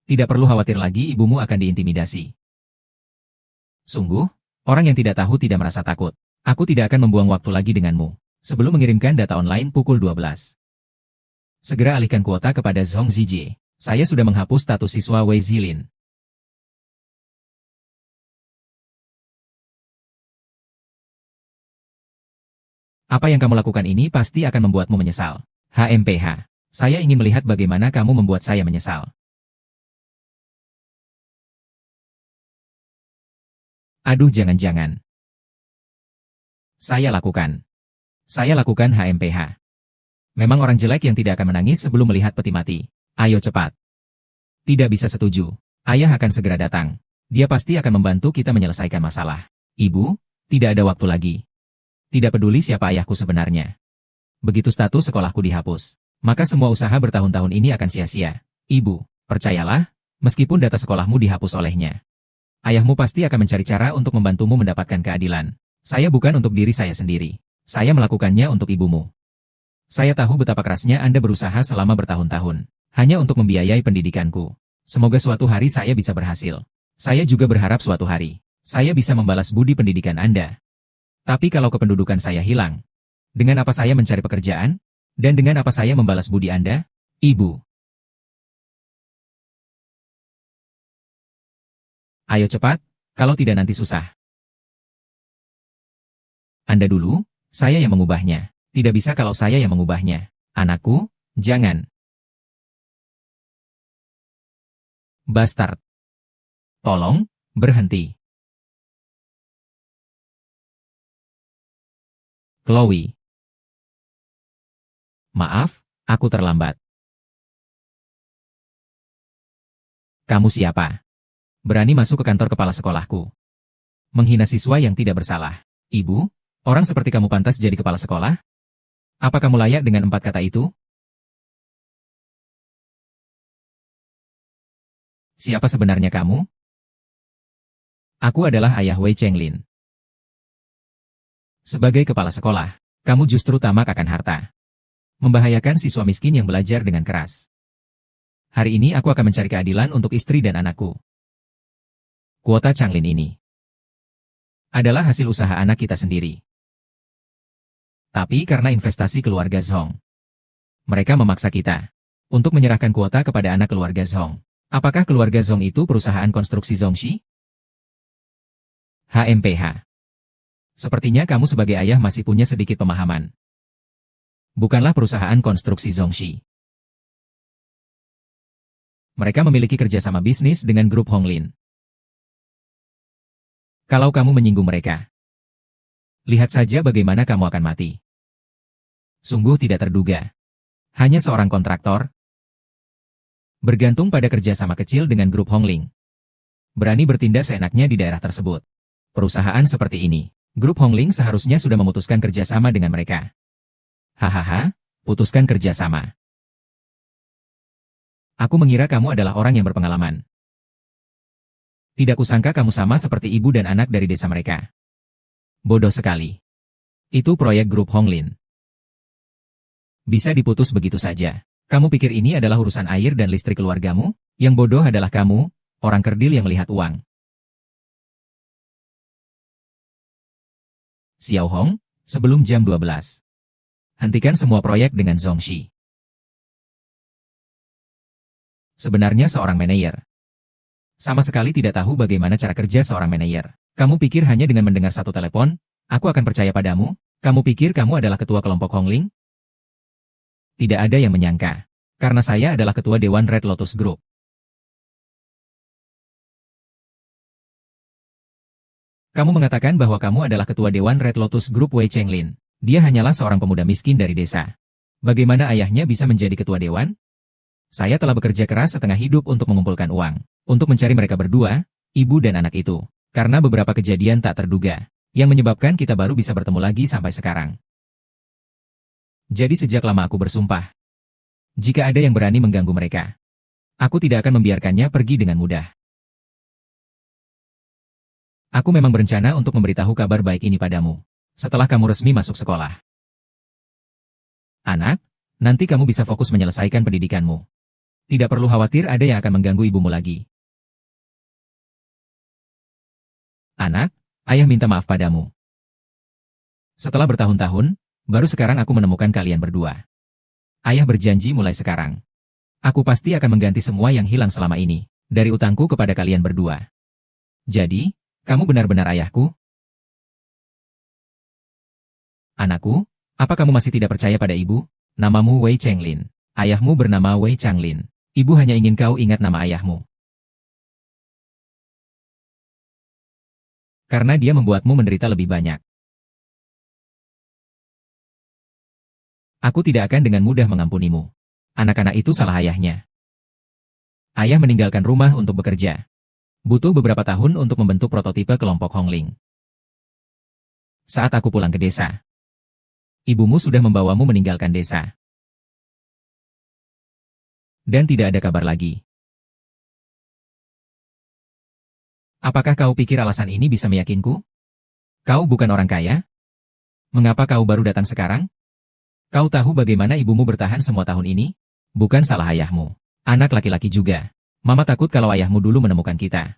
Tidak perlu khawatir lagi ibumu akan diintimidasi. Sungguh, orang yang tidak tahu tidak merasa takut. Aku tidak akan membuang waktu lagi denganmu. Sebelum mengirimkan data online pukul 12. Segera alihkan kuota kepada Zhong Zijie. Saya sudah menghapus status siswa Wei Zilin. Apa yang kamu lakukan ini pasti akan membuatmu menyesal. HMPH. Saya ingin melihat bagaimana kamu membuat saya menyesal. Aduh, jangan-jangan. Saya lakukan HMPH. Memang orang jelek yang tidak akan menangis sebelum melihat peti mati. Ayo cepat. Tidak bisa setuju. Ayah akan segera datang. Dia pasti akan membantu kita menyelesaikan masalah. Ibu, tidak ada waktu lagi. Tidak peduli siapa ayahku sebenarnya. Begitu status sekolahku dihapus, maka semua usaha bertahun-tahun ini akan sia-sia. Ibu, percayalah, meskipun data sekolahmu dihapus olehnya, ayahmu pasti akan mencari cara untuk membantumu mendapatkan keadilan. Saya bukan untuk diri saya sendiri. Saya melakukannya untuk ibumu. Saya tahu betapa kerasnya Anda berusaha selama bertahun-tahun, hanya untuk membiayai pendidikanku. Semoga suatu hari saya bisa berhasil. Saya juga berharap suatu hari, saya bisa membalas budi pendidikan Anda. Tapi kalau kependudukan saya hilang, dengan apa saya mencari pekerjaan? Dan dengan apa saya membalas budi Anda? Ibu. Ayo cepat, kalau tidak nanti susah. Anda dulu? Saya yang mengubahnya. Tidak bisa kalau saya yang mengubahnya. Anakku, jangan. Bastard. Tolong, berhenti. Chloe. Maaf, aku terlambat. Kamu siapa? Berani masuk ke kantor kepala sekolahku. Menghina siswa yang tidak bersalah. Ibu, orang seperti kamu pantas jadi kepala sekolah? Apa kamu layak dengan 4 kata itu? Siapa sebenarnya kamu? Aku adalah ayah Wei Chenglin. Sebagai kepala sekolah, kamu justru tamak akan harta. Membahayakan siswa miskin yang belajar dengan keras. Hari ini aku akan mencari keadilan untuk istri dan anakku. Kuota Changlin ini adalah hasil usaha anak kita sendiri. Tapi karena investasi keluarga Zhong, mereka memaksa kita untuk menyerahkan kuota kepada anak keluarga Zhong. Apakah keluarga Zhong itu perusahaan konstruksi Zhongxi? HMPH. Sepertinya kamu sebagai ayah masih punya sedikit pemahaman. Bukanlah perusahaan konstruksi Zhongxi. Mereka memiliki kerjasama bisnis dengan grup Honglin. Kalau kamu menyinggung mereka, lihat saja bagaimana kamu akan mati. Sungguh tidak terduga. Hanya seorang kontraktor, bergantung pada kerjasama kecil dengan grup Hongling. Berani bertindak seenaknya di daerah tersebut. Perusahaan seperti ini, grup Hongling seharusnya sudah memutuskan kerjasama dengan mereka. Hahaha, putuskan kerjasama. Aku mengira kamu adalah orang yang berpengalaman. Tidak kusangka kamu sama seperti ibu dan anak dari desa mereka. Bodoh sekali. Itu proyek grup Honglin. Bisa diputus begitu saja. Kamu pikir ini adalah urusan air dan listrik keluargamu? Yang bodoh adalah kamu, orang kerdil yang melihat uang. Xiao Hong, sebelum jam 12. Hentikan semua proyek dengan Zhongxi. Sebenarnya seorang manajer sama sekali tidak tahu bagaimana cara kerja seorang manajer. Kamu pikir hanya dengan mendengar satu telepon, Aku akan percaya padamu? Kamu pikir kamu adalah ketua kelompok Hongling? Tidak ada yang menyangka. Karena saya adalah ketua Dewan Red Lotus Group. Kamu mengatakan bahwa kamu adalah ketua Dewan Red Lotus Group Wei Chenglin. Dia hanyalah seorang pemuda miskin dari desa. Bagaimana ayahnya bisa menjadi ketua dewan? Saya telah bekerja keras setengah hidup untuk mengumpulkan uang. Untuk mencari mereka berdua, ibu dan anak itu. Karena beberapa kejadian tak terduga. Yang menyebabkan kita baru bisa bertemu lagi sampai sekarang. Jadi sejak lama aku bersumpah. Jika ada yang berani mengganggu mereka, aku tidak akan membiarkannya pergi dengan mudah. Aku memang berencana untuk memberitahu kabar baik ini padamu. Setelah kamu resmi masuk sekolah. Anak, nanti kamu bisa fokus menyelesaikan pendidikanmu. Tidak perlu khawatir ada yang akan mengganggu ibumu lagi. Anak, ayah minta maaf padamu. Setelah bertahun-tahun, baru sekarang aku menemukan kalian berdua. Ayah berjanji mulai sekarang. Aku pasti akan mengganti semua yang hilang selama ini, dari utangku kepada kalian berdua. Jadi, kamu benar-benar ayahku? Anakku, apa kamu masih tidak percaya pada ibu? Namamu Wei Chenglin. Ayahmu bernama Wei Changlin. Ibu hanya ingin kau ingat nama ayahmu. Karena dia membuatmu menderita lebih banyak. Aku tidak akan dengan mudah mengampunimu. Anak-anak itu salah ayahnya. Ayah meninggalkan rumah untuk bekerja. Butuh beberapa tahun untuk membentuk prototipe kelompok Hongling. Saat aku pulang ke desa, ibumu sudah membawamu meninggalkan desa. Dan tidak ada kabar lagi. Apakah kau pikir alasan ini bisa meyakinku? Kau bukan orang kaya? Mengapa kau baru datang sekarang? Kau tahu bagaimana ibumu bertahan semua tahun ini? Bukan salah ayahmu. Anak laki-laki juga. Mama takut kalau ayahmu dulu menemukan kita.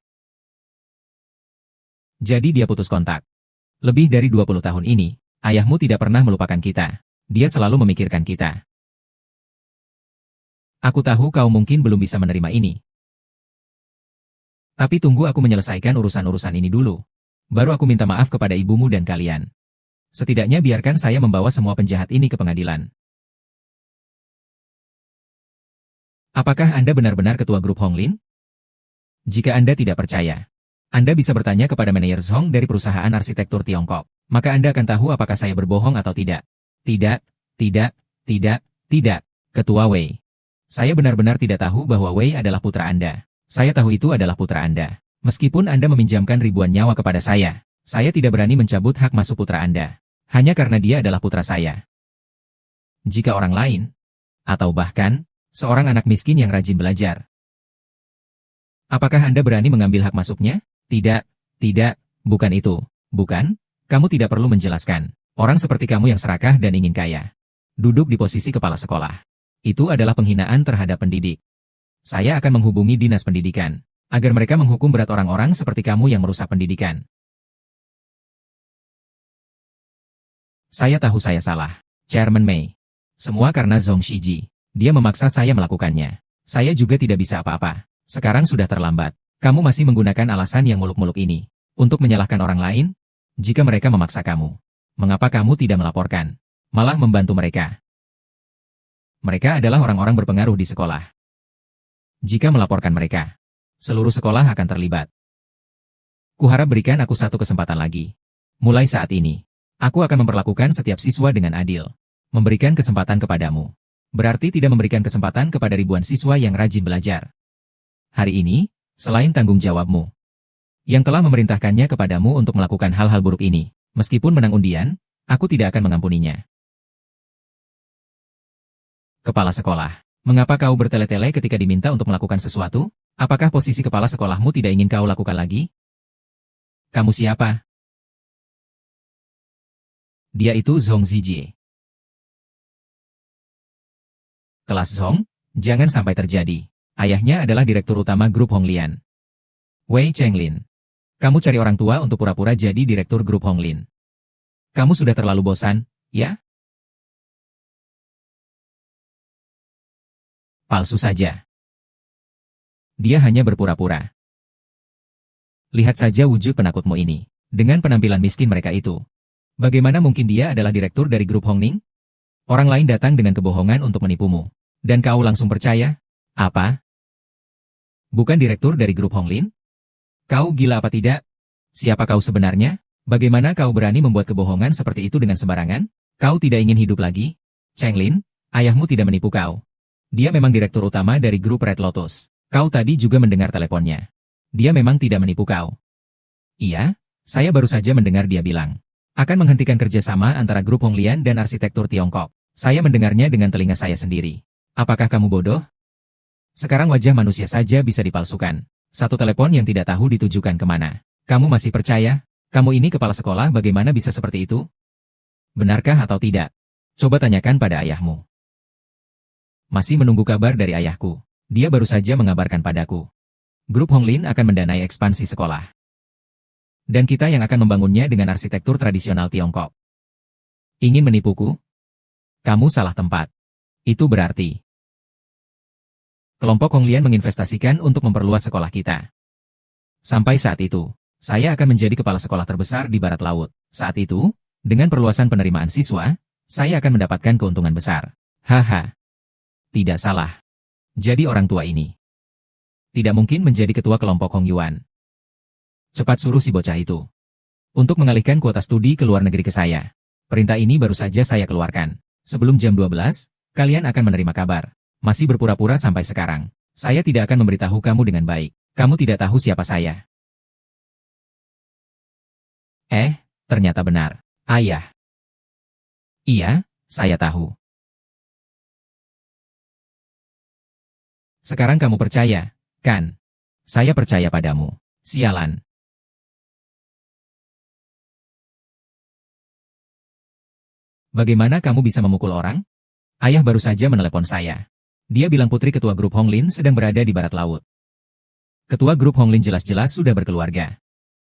Jadi dia putus kontak. Lebih dari 20 tahun ini, ayahmu tidak pernah melupakan kita. Dia selalu memikirkan kita. Aku tahu kau mungkin belum bisa menerima ini. Tapi tunggu aku menyelesaikan urusan-urusan ini dulu. Baru aku minta maaf kepada ibumu dan kalian. Setidaknya biarkan saya membawa semua penjahat ini ke pengadilan. Apakah Anda benar-benar ketua grup Honglin? Jika Anda tidak percaya, Anda bisa bertanya kepada manajer Zhong dari perusahaan arsitektur Tiongkok. Maka Anda akan tahu apakah saya berbohong atau tidak. Tidak, tidak, tidak, tidak. Ketua Wei. Saya benar-benar tidak tahu bahwa Wei adalah putra Anda. Saya tahu itu adalah putra Anda. Meskipun Anda meminjamkan ribuan nyawa kepada saya tidak berani mencabut hak masuk putra Anda. Hanya karena dia adalah putra saya. Jika orang lain, atau bahkan, seorang anak miskin yang rajin belajar. Apakah Anda berani mengambil hak masuknya? Tidak, tidak, bukan itu. Bukan, kamu tidak perlu menjelaskan. Orang seperti kamu yang serakah dan ingin kaya. Duduk di posisi kepala sekolah. Itu adalah penghinaan terhadap pendidik. Saya akan menghubungi dinas pendidikan, agar mereka menghukum berat orang-orang seperti kamu yang merusak pendidikan. Saya tahu saya salah, Chairman Mei. Semua karena Zhong Shiji. Dia memaksa saya melakukannya. Saya juga tidak bisa apa-apa. Sekarang sudah terlambat. Kamu masih menggunakan alasan yang muluk-muluk ini untuk menyalahkan orang lain? Jika mereka memaksa kamu, mengapa kamu tidak melaporkan? Malah membantu mereka. Mereka adalah orang-orang berpengaruh di sekolah. Jika melaporkan mereka, seluruh sekolah akan terlibat. Kuharap berikan aku satu kesempatan lagi. Mulai saat ini, aku akan memperlakukan setiap siswa dengan adil. Memberikan kesempatan kepadamu berarti tidak memberikan kesempatan kepada ribuan siswa yang rajin belajar. Hari ini, selain tanggung jawabmu, yang telah memerintahkannya kepadamu untuk melakukan hal-hal buruk ini, meskipun menang undian, aku tidak akan mengampuninya. Kepala sekolah, mengapa kau bertele-tele ketika diminta untuk melakukan sesuatu? Apakah posisi kepala sekolahmu tidak ingin kau lakukan lagi? Kamu siapa? Dia itu Zhong Zijie. Kelas Zhong, jangan sampai terjadi. Ayahnya adalah direktur utama grup Honglian. Wei Chenglin. Kamu cari orang tua untuk pura-pura jadi direktur grup Honglin. Kamu sudah terlalu bosan, ya? Palsu saja. Dia hanya berpura-pura. Lihat saja wujud penakutmu ini. Dengan penampilan miskin mereka itu. Bagaimana mungkin dia adalah direktur dari grup Hongning? Orang lain datang dengan kebohongan untuk menipumu. Dan kau langsung percaya? Apa? Bukan direktur dari grup Honglin? Kau gila apa tidak? Siapa kau sebenarnya? Bagaimana kau berani membuat kebohongan seperti itu dengan sembarangan? Kau tidak ingin hidup lagi? Changlin, ayahmu tidak menipu kau. Dia memang direktur utama dari grup Red Lotus. Kau tadi juga mendengar teleponnya. Dia memang tidak menipu kau. Iya, saya baru saja mendengar dia bilang akan menghentikan kerjasama antara grup Honglian dan arsitektur Tiongkok. Saya mendengarnya dengan telinga saya sendiri. Apakah kamu bodoh? Sekarang wajah manusia saja bisa dipalsukan. Satu telepon yang tidak tahu ditujukan kemana. Kamu masih percaya? Kamu ini kepala sekolah, bagaimana bisa seperti itu? Benarkah atau tidak? Coba tanyakan pada ayahmu. Masih menunggu kabar dari ayahku. Dia baru saja mengabarkan padaku. Grup Honglin akan mendanai ekspansi sekolah. Dan kita yang akan membangunnya dengan arsitektur tradisional Tiongkok. Ingin menipuku? Kamu salah tempat. Itu berarti kelompok Honglian menginvestasikan untuk memperluas sekolah kita. Sampai saat itu, saya akan menjadi kepala sekolah terbesar di Barat Laut. Saat itu, dengan perluasan penerimaan siswa, saya akan mendapatkan keuntungan besar. Haha. Tidak salah. Jadi orang tua ini tidak mungkin menjadi ketua kelompok Hong Yuan. Cepat suruh si bocah itu untuk mengalihkan kuota studi ke luar negeri ke saya. Perintah ini baru saja saya keluarkan. Sebelum jam 12, kalian akan menerima kabar. Masih berpura-pura sampai sekarang. Saya tidak akan memberitahu kamu dengan baik. Kamu tidak tahu siapa saya. Ternyata benar. Ayah. Iya, saya tahu. Sekarang kamu percaya, kan? Saya percaya padamu. Sialan. Bagaimana kamu bisa memukul orang? Ayah baru saja menelepon saya. Dia bilang putri ketua grup Honglin sedang berada di Barat Laut. Ketua grup Honglin jelas-jelas sudah berkeluarga.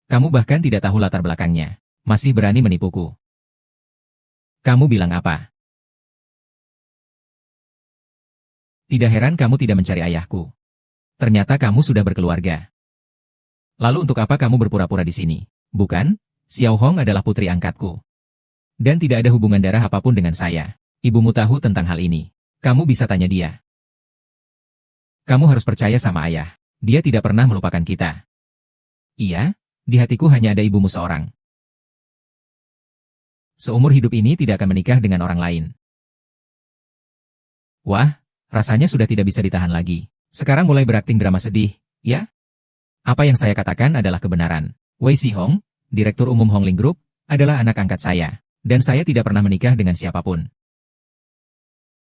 Kamu bahkan tidak tahu latar belakangnya. Masih berani menipuku. Kamu bilang apa? Tidak heran kamu tidak mencari ayahku. Ternyata kamu sudah berkeluarga. Lalu untuk apa kamu berpura-pura di sini? Bukan? Xiao Hong adalah putri angkatku. Dan tidak ada hubungan darah apapun dengan saya. Ibumu tahu tentang hal ini. Kamu bisa tanya dia. Kamu harus percaya sama ayah. Dia tidak pernah melupakan kita. Iya, di hatiku hanya ada ibumu seorang. Seumur hidup ini tidak akan menikah dengan orang lain. Wah, rasanya sudah tidak bisa ditahan lagi. Sekarang mulai berakting drama sedih, ya? Apa yang saya katakan adalah kebenaran. Wei Xihong, Direktur Umum Hongling Group, adalah anak angkat saya. Dan saya tidak pernah menikah dengan siapapun.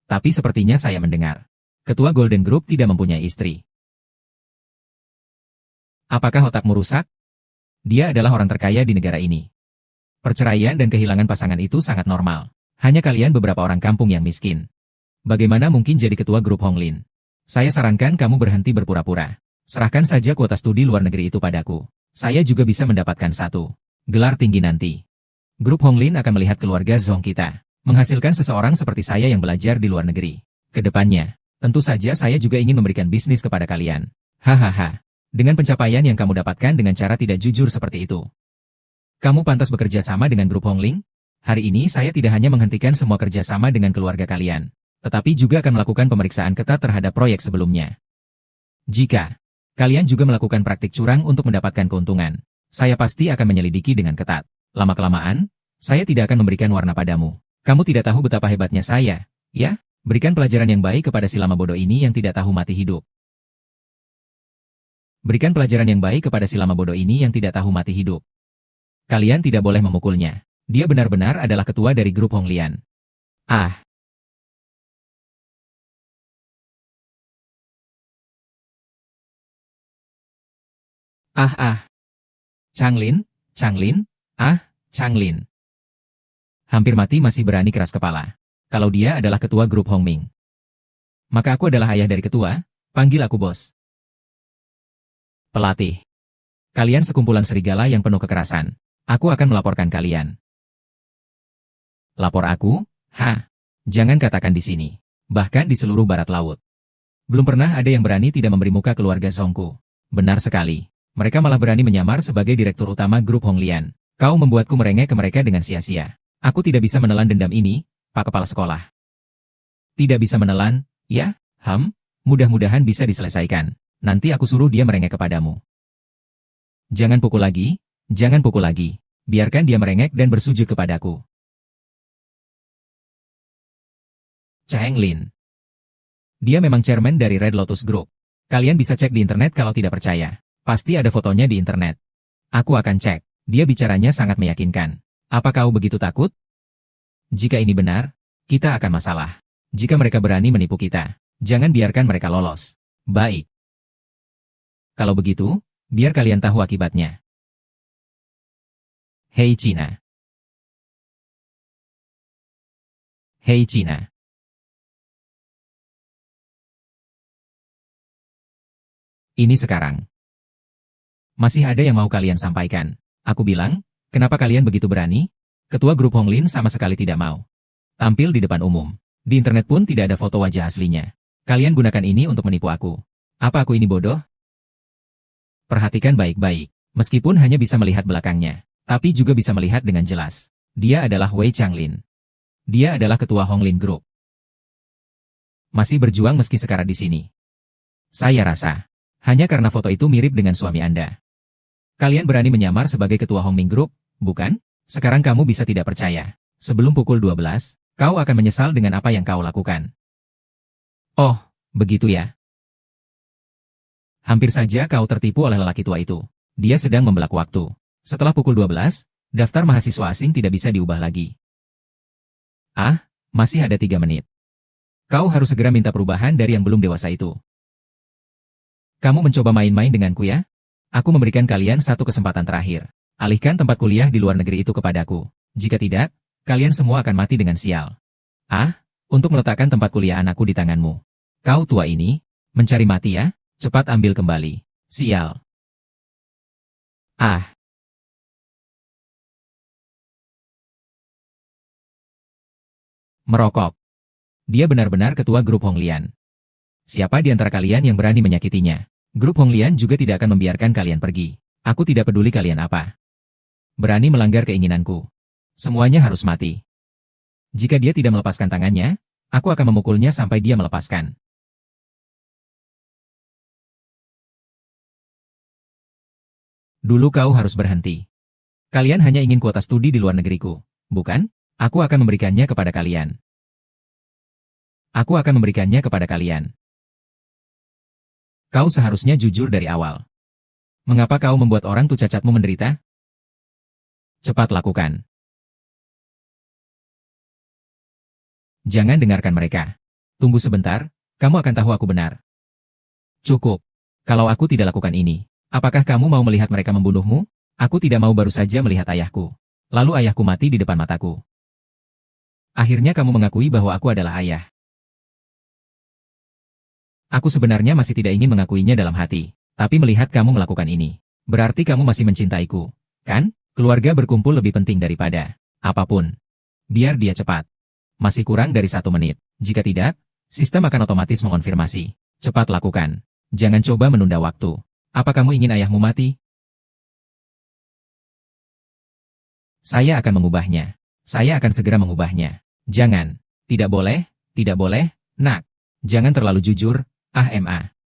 Tapi sepertinya saya mendengar. Ketua Golden Group tidak mempunyai istri. Apakah otakmu rusak? Dia adalah orang terkaya di negara ini. Perceraian dan kehilangan pasangan itu sangat normal. Hanya kalian beberapa orang kampung yang miskin. Bagaimana mungkin jadi ketua grup Honglin? Saya sarankan kamu berhenti berpura-pura. Serahkan saja kuota studi luar negeri itu padaku. Saya juga bisa mendapatkan satu gelar tinggi nanti. Grup Honglin akan melihat keluarga Zhong kita menghasilkan seseorang seperti saya yang belajar di luar negeri. Kedepannya, tentu saja saya juga ingin memberikan bisnis kepada kalian. Hahaha. Dengan pencapaian yang kamu dapatkan dengan cara tidak jujur seperti itu. Kamu pantas bekerja sama dengan grup Hongling? Hari ini saya tidak hanya menghentikan semua kerjasama dengan keluarga kalian, tetapi juga akan melakukan pemeriksaan ketat terhadap proyek sebelumnya. Jika kalian juga melakukan praktik curang untuk mendapatkan keuntungan, saya pasti akan menyelidiki dengan ketat. Lama-kelamaan, saya tidak akan memberikan warna padamu. Kamu tidak tahu betapa hebatnya saya, ya? Berikan pelajaran yang baik kepada si lama bodoh ini yang tidak tahu mati hidup. Berikan pelajaran yang baik kepada si lama bodoh ini yang tidak tahu mati hidup. Kalian tidak boleh memukulnya. Dia benar-benar adalah ketua dari grup Honglian. Ah. Changlin, Changlin. Hampir mati masih berani keras kepala. Kalau dia adalah ketua grup Hongming. Maka aku adalah ayah dari ketua, panggil aku bos. Pelatih. Kalian sekumpulan serigala yang penuh kekerasan. Aku akan melaporkan kalian. Lapor aku? Jangan katakan di sini. Bahkan di seluruh barat laut. Belum pernah ada yang berani tidak memberi muka keluarga Zhongku. Benar sekali. Mereka malah berani menyamar sebagai direktur utama grup Honglian. Kau membuatku merengek ke mereka dengan sia-sia. Aku tidak bisa menelan dendam ini, Pak Kepala Sekolah. Tidak bisa menelan, ya? Mudah-mudahan bisa diselesaikan. Nanti aku suruh dia merengek kepadamu. Jangan pukul lagi, jangan pukul lagi. Biarkan dia merengek dan bersujud kepadaku. Chang Lin. Dia memang chairman dari Red Lotus Group. Kalian bisa cek di internet kalau tidak percaya. Pasti ada fotonya di internet. Aku akan cek. Dia bicaranya sangat meyakinkan. Apa kau begitu takut? Jika ini benar, kita akan masalah. Jika mereka berani menipu kita, jangan biarkan mereka lolos. Baik. Kalau begitu, biar kalian tahu akibatnya. Hei Cina. Hei Cina. Ini sekarang. Masih ada yang mau kalian sampaikan? Aku bilang, kenapa kalian begitu berani? Ketua grup Hong Lin sama sekali tidak mau tampil di depan umum. Di internet pun tidak ada foto wajah aslinya. Kalian gunakan ini untuk menipu aku. Apa aku ini bodoh? Perhatikan baik-baik. Meskipun hanya bisa melihat belakangnya, tapi juga bisa melihat dengan jelas. Dia adalah Wei Changlin. Dia adalah ketua Hong Lin Group. Masih berjuang meski sekarang di sini. Saya rasa, hanya karena foto itu mirip dengan suami Anda. Kalian berani menyamar sebagai ketua Hong Lin Group, bukan? Sekarang kamu bisa tidak percaya. Sebelum pukul 12, kau akan menyesal dengan apa yang kau lakukan. Oh, begitu ya. Hampir saja kau tertipu oleh lelaki tua itu. Dia sedang membelak waktu. Setelah pukul 12, daftar mahasiswa asing tidak bisa diubah lagi. Ah, masih ada 3 menit. Kau harus segera minta perubahan dari yang belum dewasa itu. Kamu mencoba main-main denganku ya? Aku memberikan kalian satu kesempatan terakhir. Alihkan tempat kuliah di luar negeri itu kepadaku. Jika tidak, kalian semua akan mati dengan sial. Ah, untuk meletakkan tempat kuliah anakku di tanganmu. Kau tua ini, mencari mati ya? Cepat ambil kembali. Sial. Ah. Merokok. Dia benar-benar ketua grup Hong Lian. Siapa di antara kalian yang berani menyakitinya? Grup Hong Lian juga tidak akan membiarkan kalian pergi. Aku tidak peduli kalian apa. Berani melanggar keinginanku. Semuanya harus mati. Jika dia tidak melepaskan tangannya, aku akan memukulnya sampai dia melepaskan. Dulu kau harus berhenti. Kalian hanya ingin kuota studi di luar negeriku, bukan? Aku akan memberikannya kepada kalian. Aku akan memberikannya kepada kalian. Kau seharusnya jujur dari awal. Mengapa kau membuat orang tua cacatmu menderita? Cepat lakukan. Jangan dengarkan mereka. Tunggu sebentar, kamu akan tahu aku benar. Cukup. Kalau aku tidak lakukan ini, apakah kamu mau melihat mereka membunuhmu? Aku tidak mau baru saja melihat ayahku. Lalu ayahku mati di depan mataku. Akhirnya kamu mengakui bahwa aku adalah ayah. Aku sebenarnya masih tidak ingin mengakuinya dalam hati, tapi melihat kamu melakukan ini, berarti kamu masih mencintaiku, kan? Keluarga berkumpul lebih penting daripada apapun. Biar dia cepat. Masih kurang dari 1 menit. Jika tidak, sistem akan otomatis mengonfirmasi. Cepat lakukan. Jangan coba menunda waktu. Apa kamu ingin ayahmu mati? Saya akan mengubahnya. Saya akan segera mengubahnya. Jangan. Tidak boleh, nak. Jangan terlalu jujur,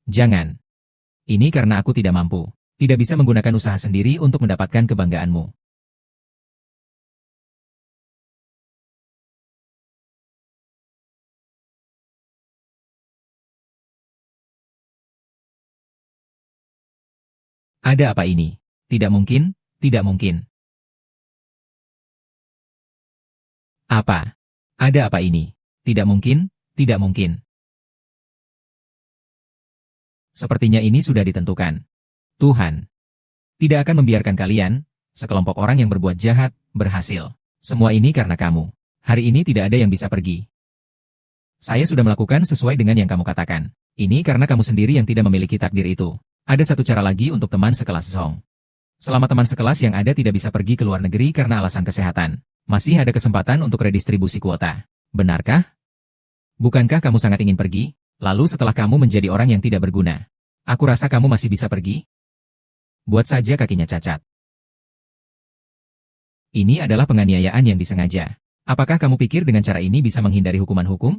Jangan. Ini karena aku tidak mampu. Tidak bisa menggunakan usaha sendiri untuk mendapatkan kebanggaanmu. Ada apa ini? Tidak mungkin, tidak mungkin. Apa? Ada apa ini? Tidak mungkin, tidak mungkin. Sepertinya ini sudah ditentukan. Tuhan tidak akan membiarkan kalian, sekelompok orang yang berbuat jahat, berhasil. Semua ini karena kamu. Hari ini tidak ada yang bisa pergi. Saya sudah melakukan sesuai dengan yang kamu katakan. Ini karena kamu sendiri yang tidak memiliki takdir itu. Ada satu cara lagi untuk teman sekelas Song. Selama teman sekelas yang ada tidak bisa pergi ke luar negeri karena alasan kesehatan, masih ada kesempatan untuk redistribusi kuota. Benarkah? Bukankah kamu sangat ingin pergi? Lalu setelah kamu menjadi orang yang tidak berguna, aku rasa kamu masih bisa pergi? Buat saja kakinya cacat. Ini adalah penganiayaan yang disengaja. Apakah kamu pikir dengan cara ini bisa menghindari hukuman hukum?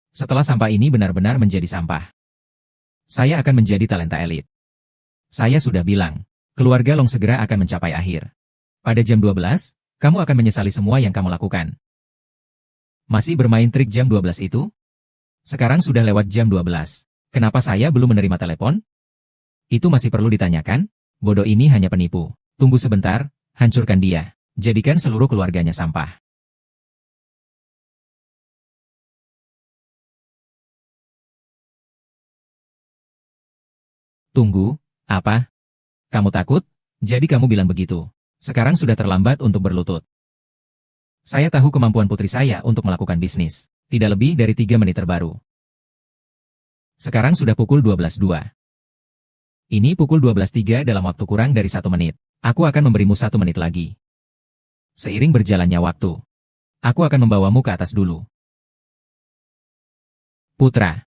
Setelah sampah ini benar-benar menjadi sampah, saya akan menjadi talenta elit. Saya sudah bilang, keluarga Long segera akan mencapai akhir. Pada jam 12, kamu akan menyesali semua yang kamu lakukan. Masih bermain trik jam 12 itu? Sekarang sudah lewat jam 12. Kenapa saya belum menerima telepon? Itu masih perlu ditanyakan? Bodoh ini hanya penipu. Tunggu sebentar, hancurkan dia. Jadikan seluruh keluarganya sampah. Tunggu, apa? Kamu takut? Jadi kamu bilang begitu. Sekarang sudah terlambat untuk berlutut. Saya tahu kemampuan putri saya untuk melakukan bisnis. Tidak lebih dari 3 menit terbaru. Sekarang sudah pukul 12.02. Ini pukul 12.03 dalam waktu kurang dari 1 menit. Aku akan memberimu 1 menit lagi. Seiring berjalannya waktu, aku akan membawamu ke atas dulu. Putra,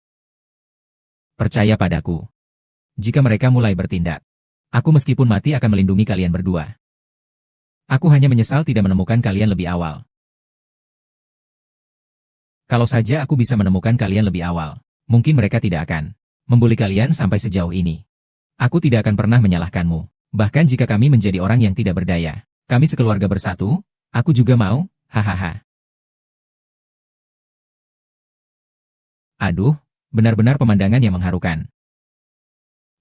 percaya padaku. Jika mereka mulai bertindak, aku meskipun mati akan melindungi kalian berdua. Aku hanya menyesal tidak menemukan kalian lebih awal. Kalau saja aku bisa menemukan kalian lebih awal, mungkin mereka tidak akan membuli kalian sampai sejauh ini. Aku tidak akan pernah menyalahkanmu. Bahkan jika kami menjadi orang yang tidak berdaya, kami sekeluarga bersatu, aku juga mau, hahaha. Aduh, benar-benar pemandangan yang mengharukan.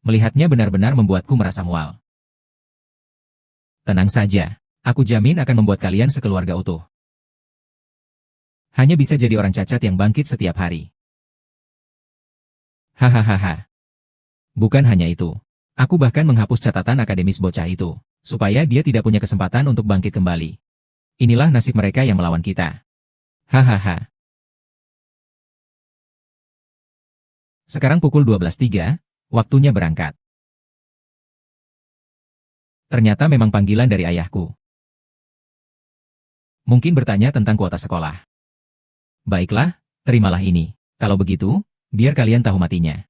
Melihatnya benar-benar membuatku merasa mual. Tenang saja. Aku jamin akan membuat kalian sekeluarga utuh. Hanya bisa jadi orang cacat yang bangkit setiap hari. Hahaha. Bukan hanya itu. Aku bahkan menghapus catatan akademis bocah itu, supaya dia tidak punya kesempatan untuk bangkit kembali. Inilah nasib mereka yang melawan kita. Hahaha. Sekarang pukul 12.03, waktunya berangkat. Ternyata memang panggilan dari ayahku. Mungkin bertanya tentang kuota sekolah. Baiklah, terimalah ini. Kalau begitu, biar kalian tahu matinya.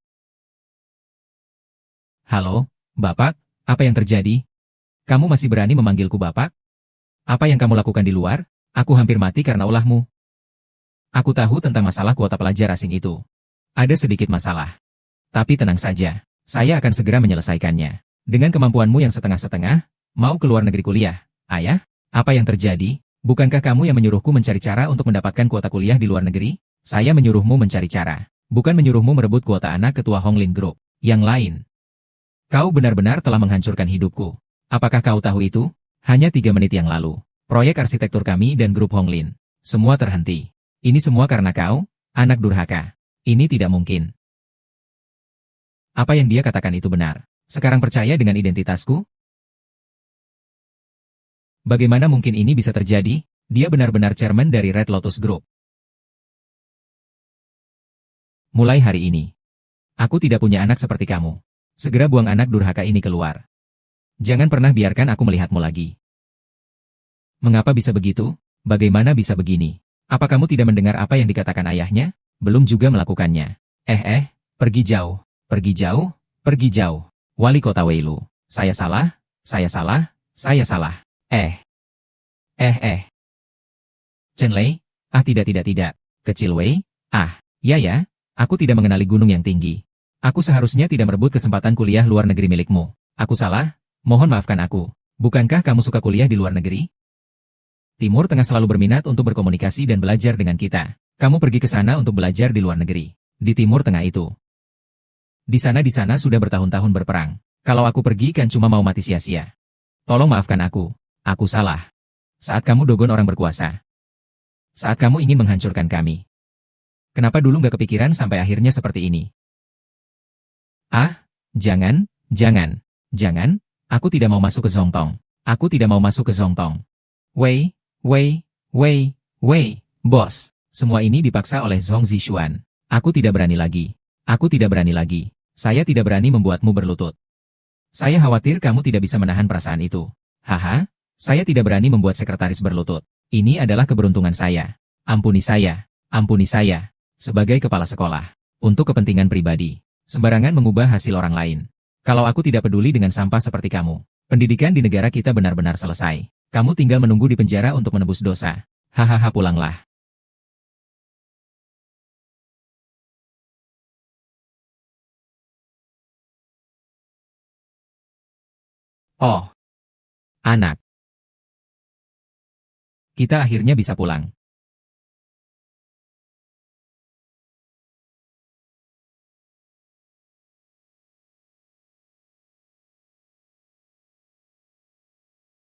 Halo, Bapak, apa yang terjadi? Kamu masih berani memanggilku Bapak? Apa yang kamu lakukan di luar? Aku hampir mati karena ulahmu. Aku tahu tentang masalah kuota pelajar asing itu. Ada sedikit masalah. Tapi tenang saja, saya akan segera menyelesaikannya. Dengan kemampuanmu yang setengah-setengah, mau keluar negeri kuliah. Ayah, apa yang terjadi? Bukankah kamu yang menyuruhku mencari cara untuk mendapatkan kuota kuliah di luar negeri? Saya menyuruhmu mencari cara, bukan menyuruhmu merebut kuota anak ketua Honglin Group. Yang lain. Kau benar-benar telah menghancurkan hidupku. Apakah kau tahu itu? Hanya 3 menit yang lalu, proyek arsitektur kami dan grup Honglin, semua terhenti. Ini semua karena kau, anak durhaka. Ini tidak mungkin. Apa yang dia katakan itu benar. Sekarang percaya dengan identitasku? Bagaimana mungkin ini bisa terjadi? Dia benar-benar chairman dari Red Lotus Group. Mulai hari ini, aku tidak punya anak seperti kamu. Segera buang anak durhaka ini keluar. Jangan pernah biarkan aku melihatmu lagi. Mengapa bisa begitu? Bagaimana bisa begini? Apa kamu tidak mendengar apa yang dikatakan ayahnya? Belum juga melakukannya. Pergi jauh, pergi jauh, pergi jauh. Wali kota Weilu. Saya salah, saya salah, saya salah. Chen Lei? Tidak. Kecil Wei? Ya, aku tidak mengenali gunung yang tinggi. Aku seharusnya tidak merebut kesempatan kuliah luar negeri milikmu. Aku salah, mohon maafkan aku. Bukankah kamu suka kuliah di luar negeri? Timur Tengah selalu berminat untuk berkomunikasi dan belajar dengan kita. Kamu pergi ke sana untuk belajar di luar negeri. Di Timur Tengah itu. Di sana sudah bertahun-tahun berperang. Kalau aku pergi kan cuma mau mati sia-sia. Tolong maafkan aku. Aku salah. Saat kamu dogon orang berkuasa. Saat kamu ingin menghancurkan kami. Kenapa dulu gak kepikiran sampai akhirnya seperti ini? Jangan. Aku tidak mau masuk ke Zongtong. Aku tidak mau masuk ke Zongtong. Wei, bos. Semua ini dipaksa oleh Zhong Zishuan. Aku tidak berani lagi. Saya tidak berani membuatmu berlutut. Saya khawatir kamu tidak bisa menahan perasaan itu. Saya tidak berani membuat sekretaris berlutut. Ini adalah keberuntungan saya. Ampuni saya. Sebagai kepala sekolah. Untuk kepentingan pribadi. Sembarangan mengubah hasil orang lain. Kalau aku tidak peduli dengan sampah seperti kamu. Pendidikan di negara kita benar-benar selesai. Kamu tinggal menunggu di penjara untuk menebus dosa. Hahaha, pulanglah. Oh, anak. Kita akhirnya bisa pulang.